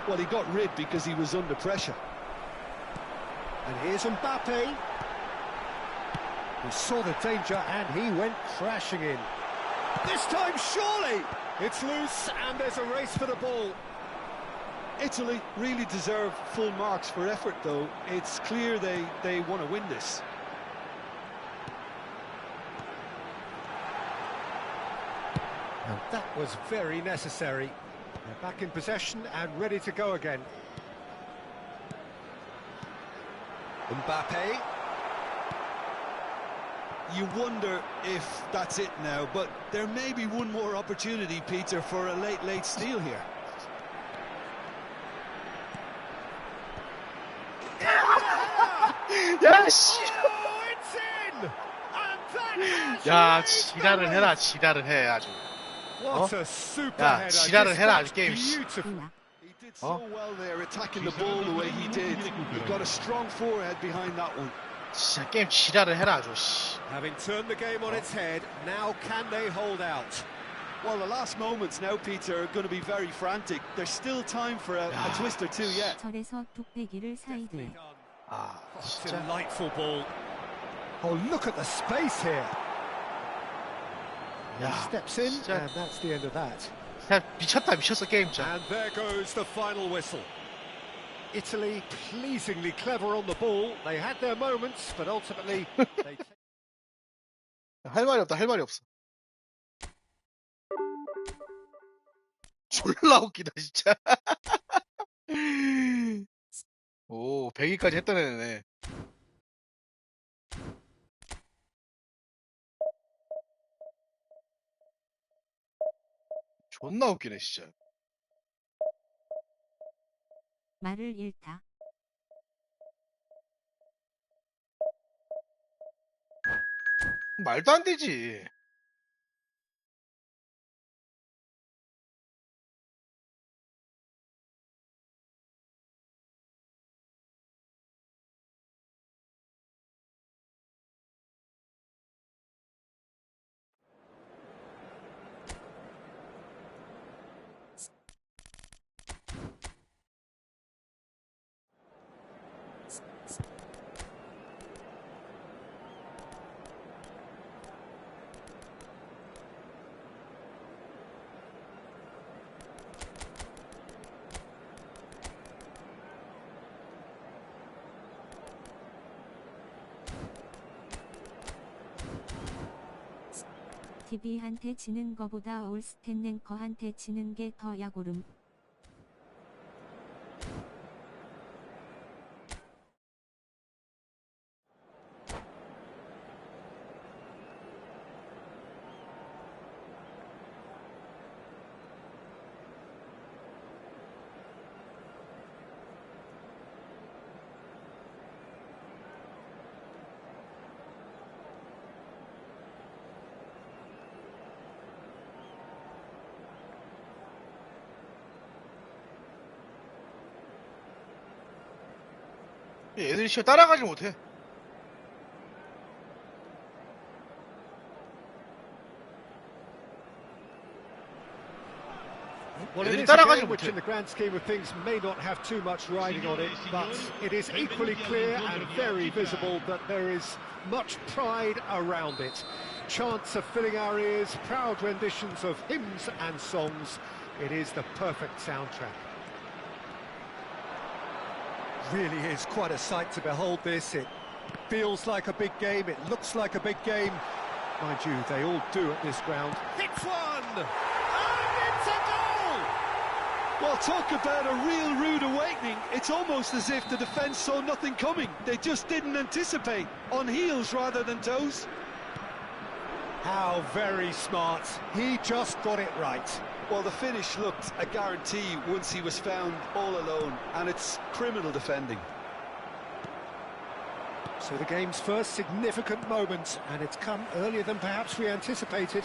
Well, he got rid because he was under pressure. And here's Mbappe. He saw the danger and he went crashing in. This time, surely! It's loose and there's a race for the ball. Italy really deserve full marks for effort, though. It's clear they want to win this. And that was very necessary. They're back in possession and ready to go again. Mbappe. You wonder if that's it now, but there may be one more opportunity, Peter, for a late steal here. 야, 씨. Oh, it's in! And that has 야, raised the 지랄을 해라, roof. 지랄을 해, 아주. What a super 야, header. 지랄을 해라, 아주 Dispatched 게임, 씨. beautifully. 누나. He did so well there, attacking the ball the way he did. He got a strong forehead behind that one. 진짜 게임 지랄을 해라, 아주, 씨. Having turned the game on its head, now can they hold out? Well, the last moments now, Peter, are going to be very frantic. There's still time for a twist or two yet. 절에서 뚝배기를 사이드에. 아, Oh, 진짜. delightful ball. Oh, look at the space here. 야, Steps in, 진짜. and that's the end of that. 그냥 미쳤어, 게임, 진짜. And there goes the final whistle. Italy pleasingly clever on the ball. They had their moments, but ultimately they 할 말이 없다, 할 말이 없어. 졸라 웃기다, 진짜. 오, 100위까지 했던 애네. 존나 웃기네, 진짜. 말을 잃다. 말도 안 되지. TV한테 지는 거보다 올스텐 랭커한테 지는 게 더 약오름. 애들이 씨발 따라가지 못해. Well, it 애들이 is a 따라가지 game which 못해. in the grand scheme of things may not have too much riding on it, but it is equally clear and very visible that there is much pride around it. Chants are filling our ears, proud renditions of hymns and songs. It is the perfect soundtrack. Really is quite a sight to behold this. It feels like a big game, it looks like a big game. Mind you, they all do at this ground. Hits one! And it's a goal! Well, talk about a real rude awakening. It's almost as if the defence saw nothing coming. They just didn't anticipate, on heels rather than toes. How very smart. He just got it right. Well, the finish looked a guarantee once he was found all alone, and it's criminal defending. So the game's first significant moment, and it's come earlier than perhaps we anticipated.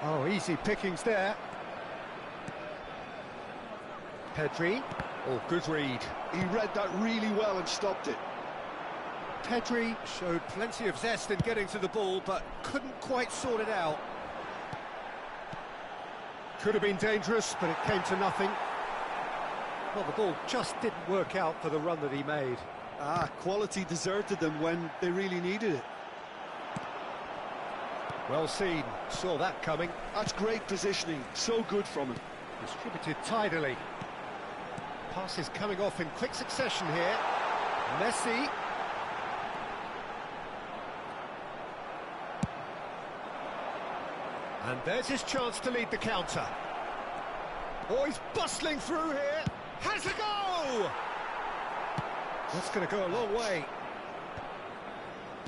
Oh, easy pickings there. Pedri. Oh, good read. He read that really well and stopped it. Pedri showed plenty of zest in getting to the ball, but couldn't quite sort it out. Could have been dangerous, but it came to nothing. Well, the ball just didn't work out for the run that he made. Quality deserted them when they really needed it. Well seen, saw that coming. That's great positioning, so good from him. Distributed tidily. Passes coming off in quick succession here. Messi. And there's his chance to lead the counter. Oh, he's bustling through here. Has a go! That's going to go a long way.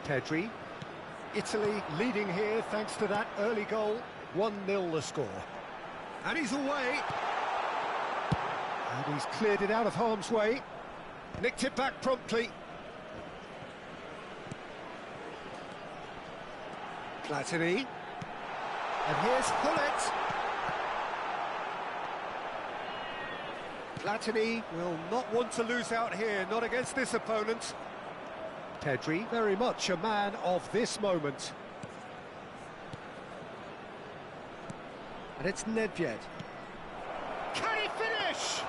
Pedri. Italy leading here thanks to that early goal. 1-0 the score. And he's away. And he's cleared it out of harm's way. Nicked it back promptly. Platini. And here's Hullet. Platini will not want to lose out here, not against this opponent. Pedri, very much a man of this moment. And it's Nedved. Can he finish?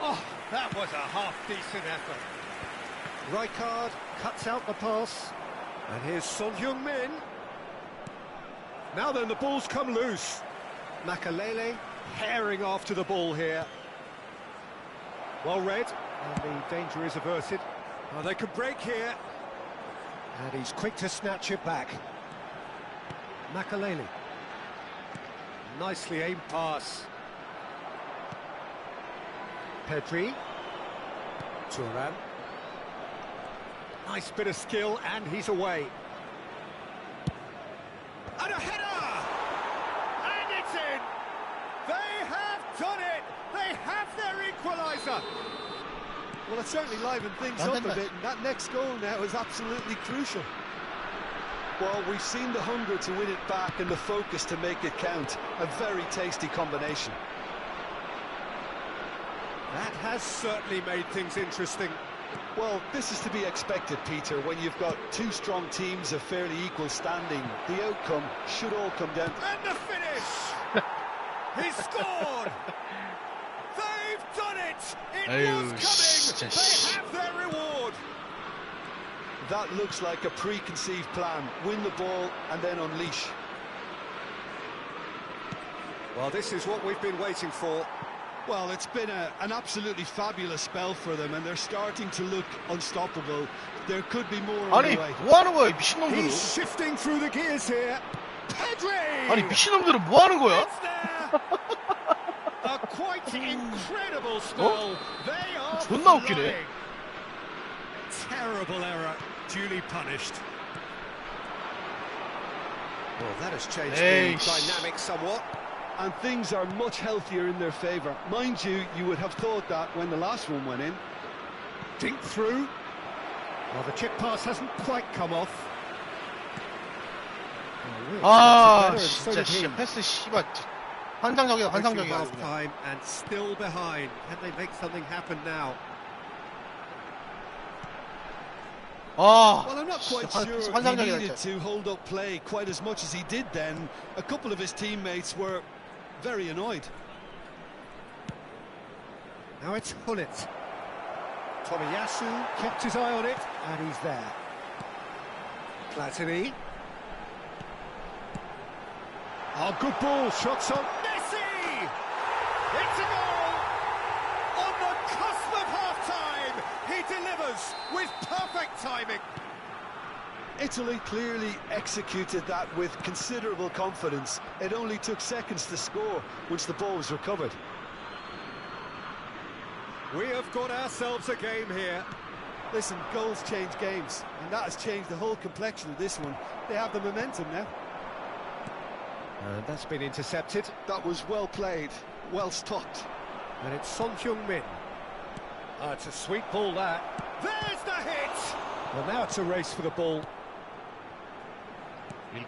Oh, that was a half-decent effort. Rijkaard cuts out the pass. And here's Son Heung-min. Now then, the ball's come loose. Makalele herring after the ball here. Well read, and the danger is averted. Oh, they could break here. And he's quick to snatch it back. Makalele. Nicely aimed pass. Pedri. Thuram. Nice bit of skill, and he's away. And a header! And it's in! They have done it! They have their equaliser! Well, it certainly livened things up a bit, and that next goal now is absolutely crucial. Well, we've seen the hunger to win it back and the focus to make it count. A very tasty combination. That has certainly made things interesting. Well, this is to be expected, Peter, when you've got two strong teams of fairly equal standing. The outcome should all come down. And the finish! He's scored! They've done it! It was coming! They have their reward! That looks like a preconceived plan. Win the ball and then unleash. Well, this is what we've been waiting for. Well, it's been an absolutely fabulous spell for them, and they're starting to look unstoppable. There could be more on 아니 the way. 뭐 하는 거야 이 미친놈들은. He's shifting through the gears here. Pedri! 아니 미친놈들은 뭐 하는 거야? It's there! A quite incredible spell. They are 존나 웃기네. flying. Terrible error, duly punished. Well, that has changed the dynamic somewhat. And things are much healthier in their favour. Mind you, you would have thought that when the last one went in. Dink through. Well, the chip pass hasn't quite come off. 아 진짜 씨 패스 씨발 환상적이야 환상적이야. Half time and still behind. Can they make something happen now? 아 Well, I'm not quite sure he 환상적이다 needed 진짜. to hold up play quite as much as he did then. A couple of his teammates were very annoyed. Now it's Hullet. Tomiyasu kept his eye on it, and he's there. Platini. Oh, good ball, shots on. Messi! It's a goal! On the cusp of half-time, he delivers with perfect timing. Italy clearly executed that with considerable confidence. It only took seconds to score once the ball was recovered. We have got ourselves a game here. Listen, goals change games, and that has changed the whole complexion of this one. They have the momentum now. And that's been intercepted. That was well played, well stopped. And it's Son Heung-min. It's a sweet ball, that. There's the hit! Well, now it's a race for the ball.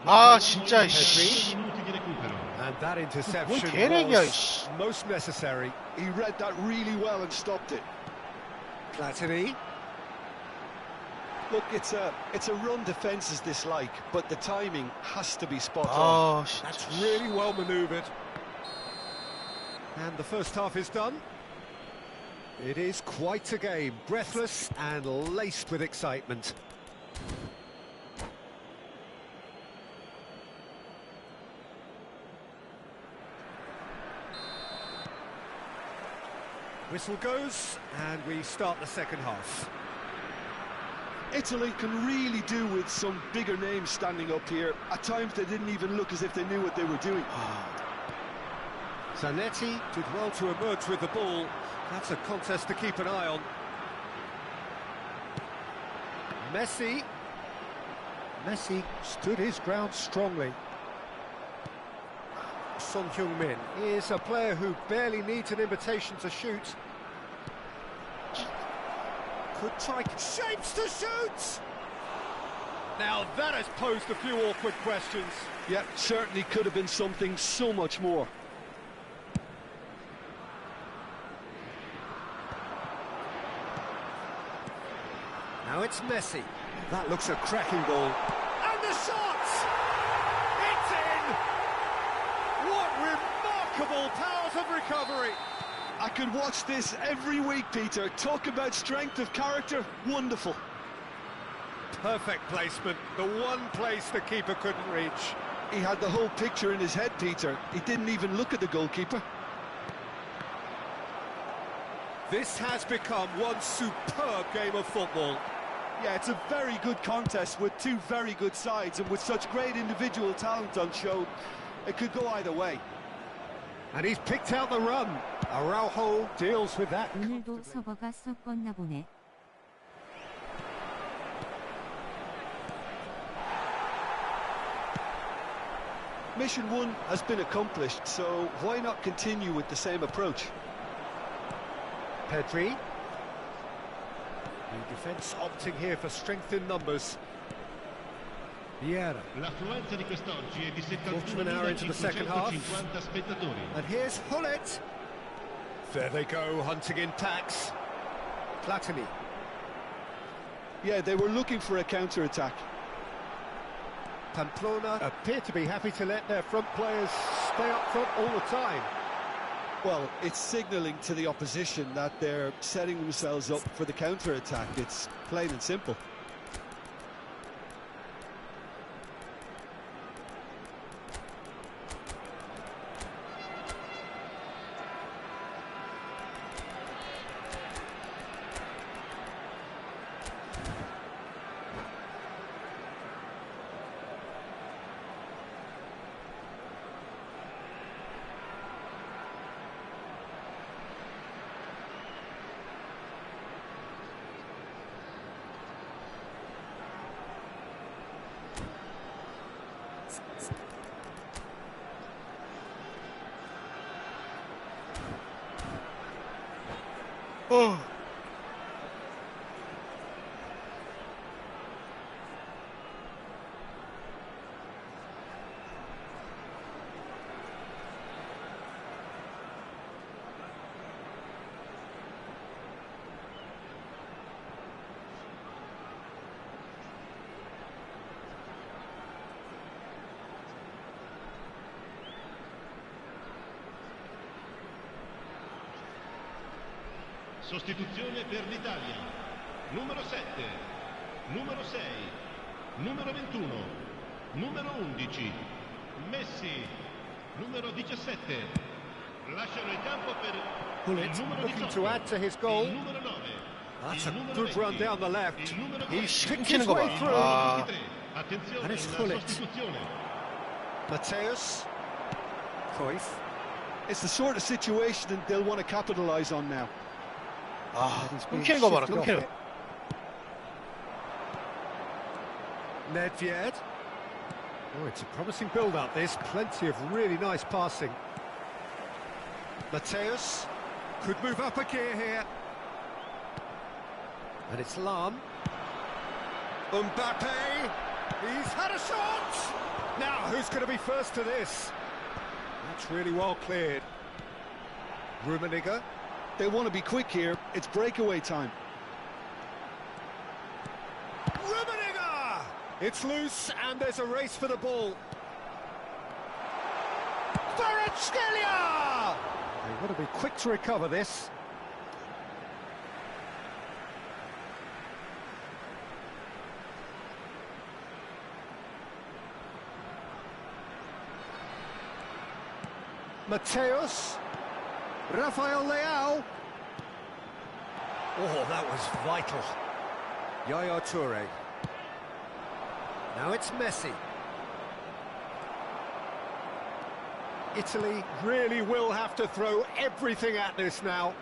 아 진짜 씨. And that interception 뭔 개렉이야, was 씨. most necessary. He read that really well and stopped it. Platini. Look, it's a run defences dislike, but the timing has to be spot 아 on. 진짜. That's really well manoeuvred. And the first half is done. It is quite a game, breathless and laced with excitement. Whistle goes, and we start the second half. Italy can really do with some bigger names standing up here. At times they didn't even look as if they knew what they were doing. Zanetti did well to emerge with the ball. That's a contest to keep an eye on. Messi stood his ground strongly. Son Heung-min is a player who barely needs an invitation to shoot. Could try shapes to shoot! Now that has posed a few awkward questions. Yeah, certainly could have been something so much more. Now it's Messi. That looks a cracking ball. And the shot! It's in! What remarkable powers of recovery! I could watch this every week, Peter. Talk about strength of character. Wonderful. Perfect placement. The one place the keeper couldn't reach. He had the whole picture in his head, Peter. He didn't even look at the goalkeeper. This has become one superb game of football. Yeah, it's a very good contest with two very good sides, and with such great individual talent on show, it could go either way. And he's picked out the run. Araujo deals with that. 오늘도 서버가 썩었나 보네. Mission 1 has been accomplished, so why not continue with the same approach? Pedri. The defence opting here for strength in numbers. Vieira. L'affluenza di quest'oggi è di Quarter of an hour into the second half. 71.550 spettatori. And here's Hullet. There they go, hunting in packs. Platini. Yeah, they were looking for a counter-attack. Pamplona appear to be happy to let their front players stay up front all the time. Well, it's signalling to the opposition that they're setting themselves up for the counter-attack. It's plain and simple. 어. Sostituzione per l'Italia. Numero 7, numero 6, numero 21, numero 11, Messi, numero 17. Lasciano il campo per Hullet il numero looking 18, to add to his goal. il numero 9, That's il a numero good 20, run down the left. il numero He's 10, picked 끊기는 his 거 way 봐. through. 아. 23. Attenzione And it's alla Hullet. sostituzione. Mateus. Cruyff. It's the sort of situation that they'll want to capitalise on now. 아, He's being 끊기는 거 봐라, shifted off 끊기는. it. Nedved. Oh, it's a promising build-up, this. Plenty of really nice passing. Mateus could move up a gear here. And it's Lam. Mbappe, he's had a shot! Now, who's going to be first to this? That's really well cleared. Rummenigge. They want to be quick here. It's breakaway time. Rummenigge! It's loose, and there's a race for the ball. Kvaratskhelia! They've got to be quick to recover this. Mateus, Rafael Leao. Oh, that was vital. Yaya Toure. Now it's Messi. Italy really will have to throw everything at this now.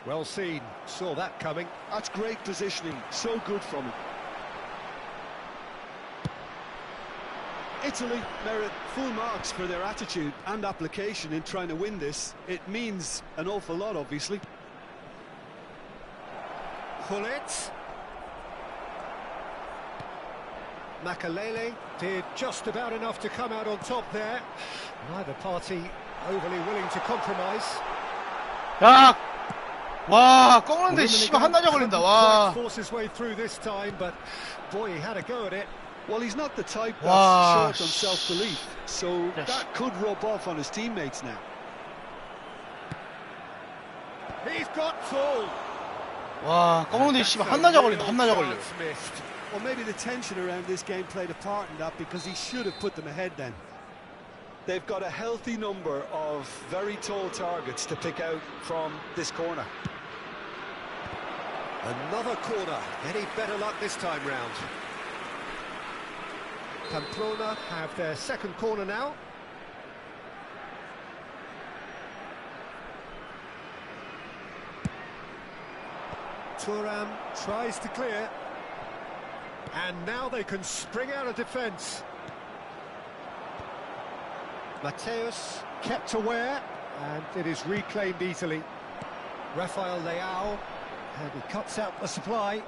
Well seen, saw that coming. That's great positioning, so good from him. Italy merit full marks for their attitude and application in trying to win this. It means an awful lot, obviously. Pullet. Makalele did just about enough to come out on top there. Neither party overly willing to compromise. 야! 와, 꺾는데 씨발 한나절 걸린다. 와. Force his way through this time, but boy, he had a go at it. Well, he's not the type that's Wow. short on self-belief, so that could rub off on his teammates now. He's got full. 와, 꺾는데 씨발 한나절 걸린다. 한나절 걸려. Missed. Well, maybe the tension around this game played a part in that, because he should have put them ahead then. They've got a healthy number of very tall targets to pick out from this corner. Another corner. Any better luck this time round? Pamplona have their second corner now. Thuram tries to clear. And now they can spring out of defence. Mateus kept aware, and it is reclaimed easily. Rafael Leao, and he cuts out the supply.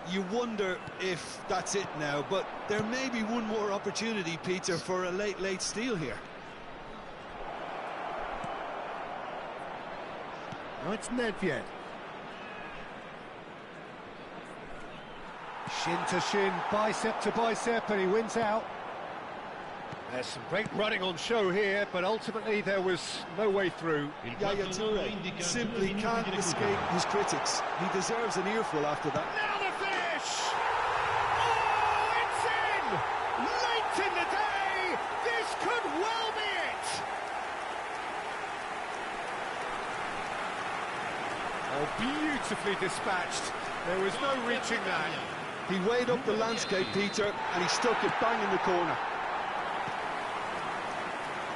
You wonder if that's it now, but there may be one more opportunity, Peter, for a late steal here. Oh, it's Nedved. Shin to shin, bicep to bicep, and he wins out. There's some great running on show here, but ultimately there was no way through. Yaya Toure simply can't escape his critics. He deserves an earful after that. Now the finish! Oh, it's in! Late in the day, this could well be it! Oh, beautifully dispatched. There was no reaching that. He weighed up the landscape, Peter, and he stuck it bang in the corner.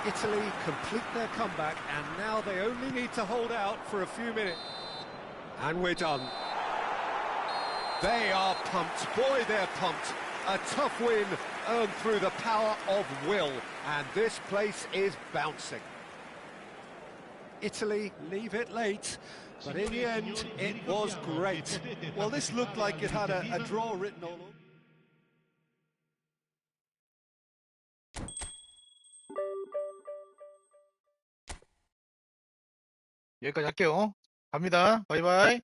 Italy complete their comeback, and now they only need to hold out for a few minutes. And we're done. They are pumped. Boy, they're pumped. A tough win earned through the power of will, and this place is bouncing. Italy leave it late, but in the end, it was great. Well, this looked like it had a draw written all over. 여기까지 할게요. 갑니다. 바이바이.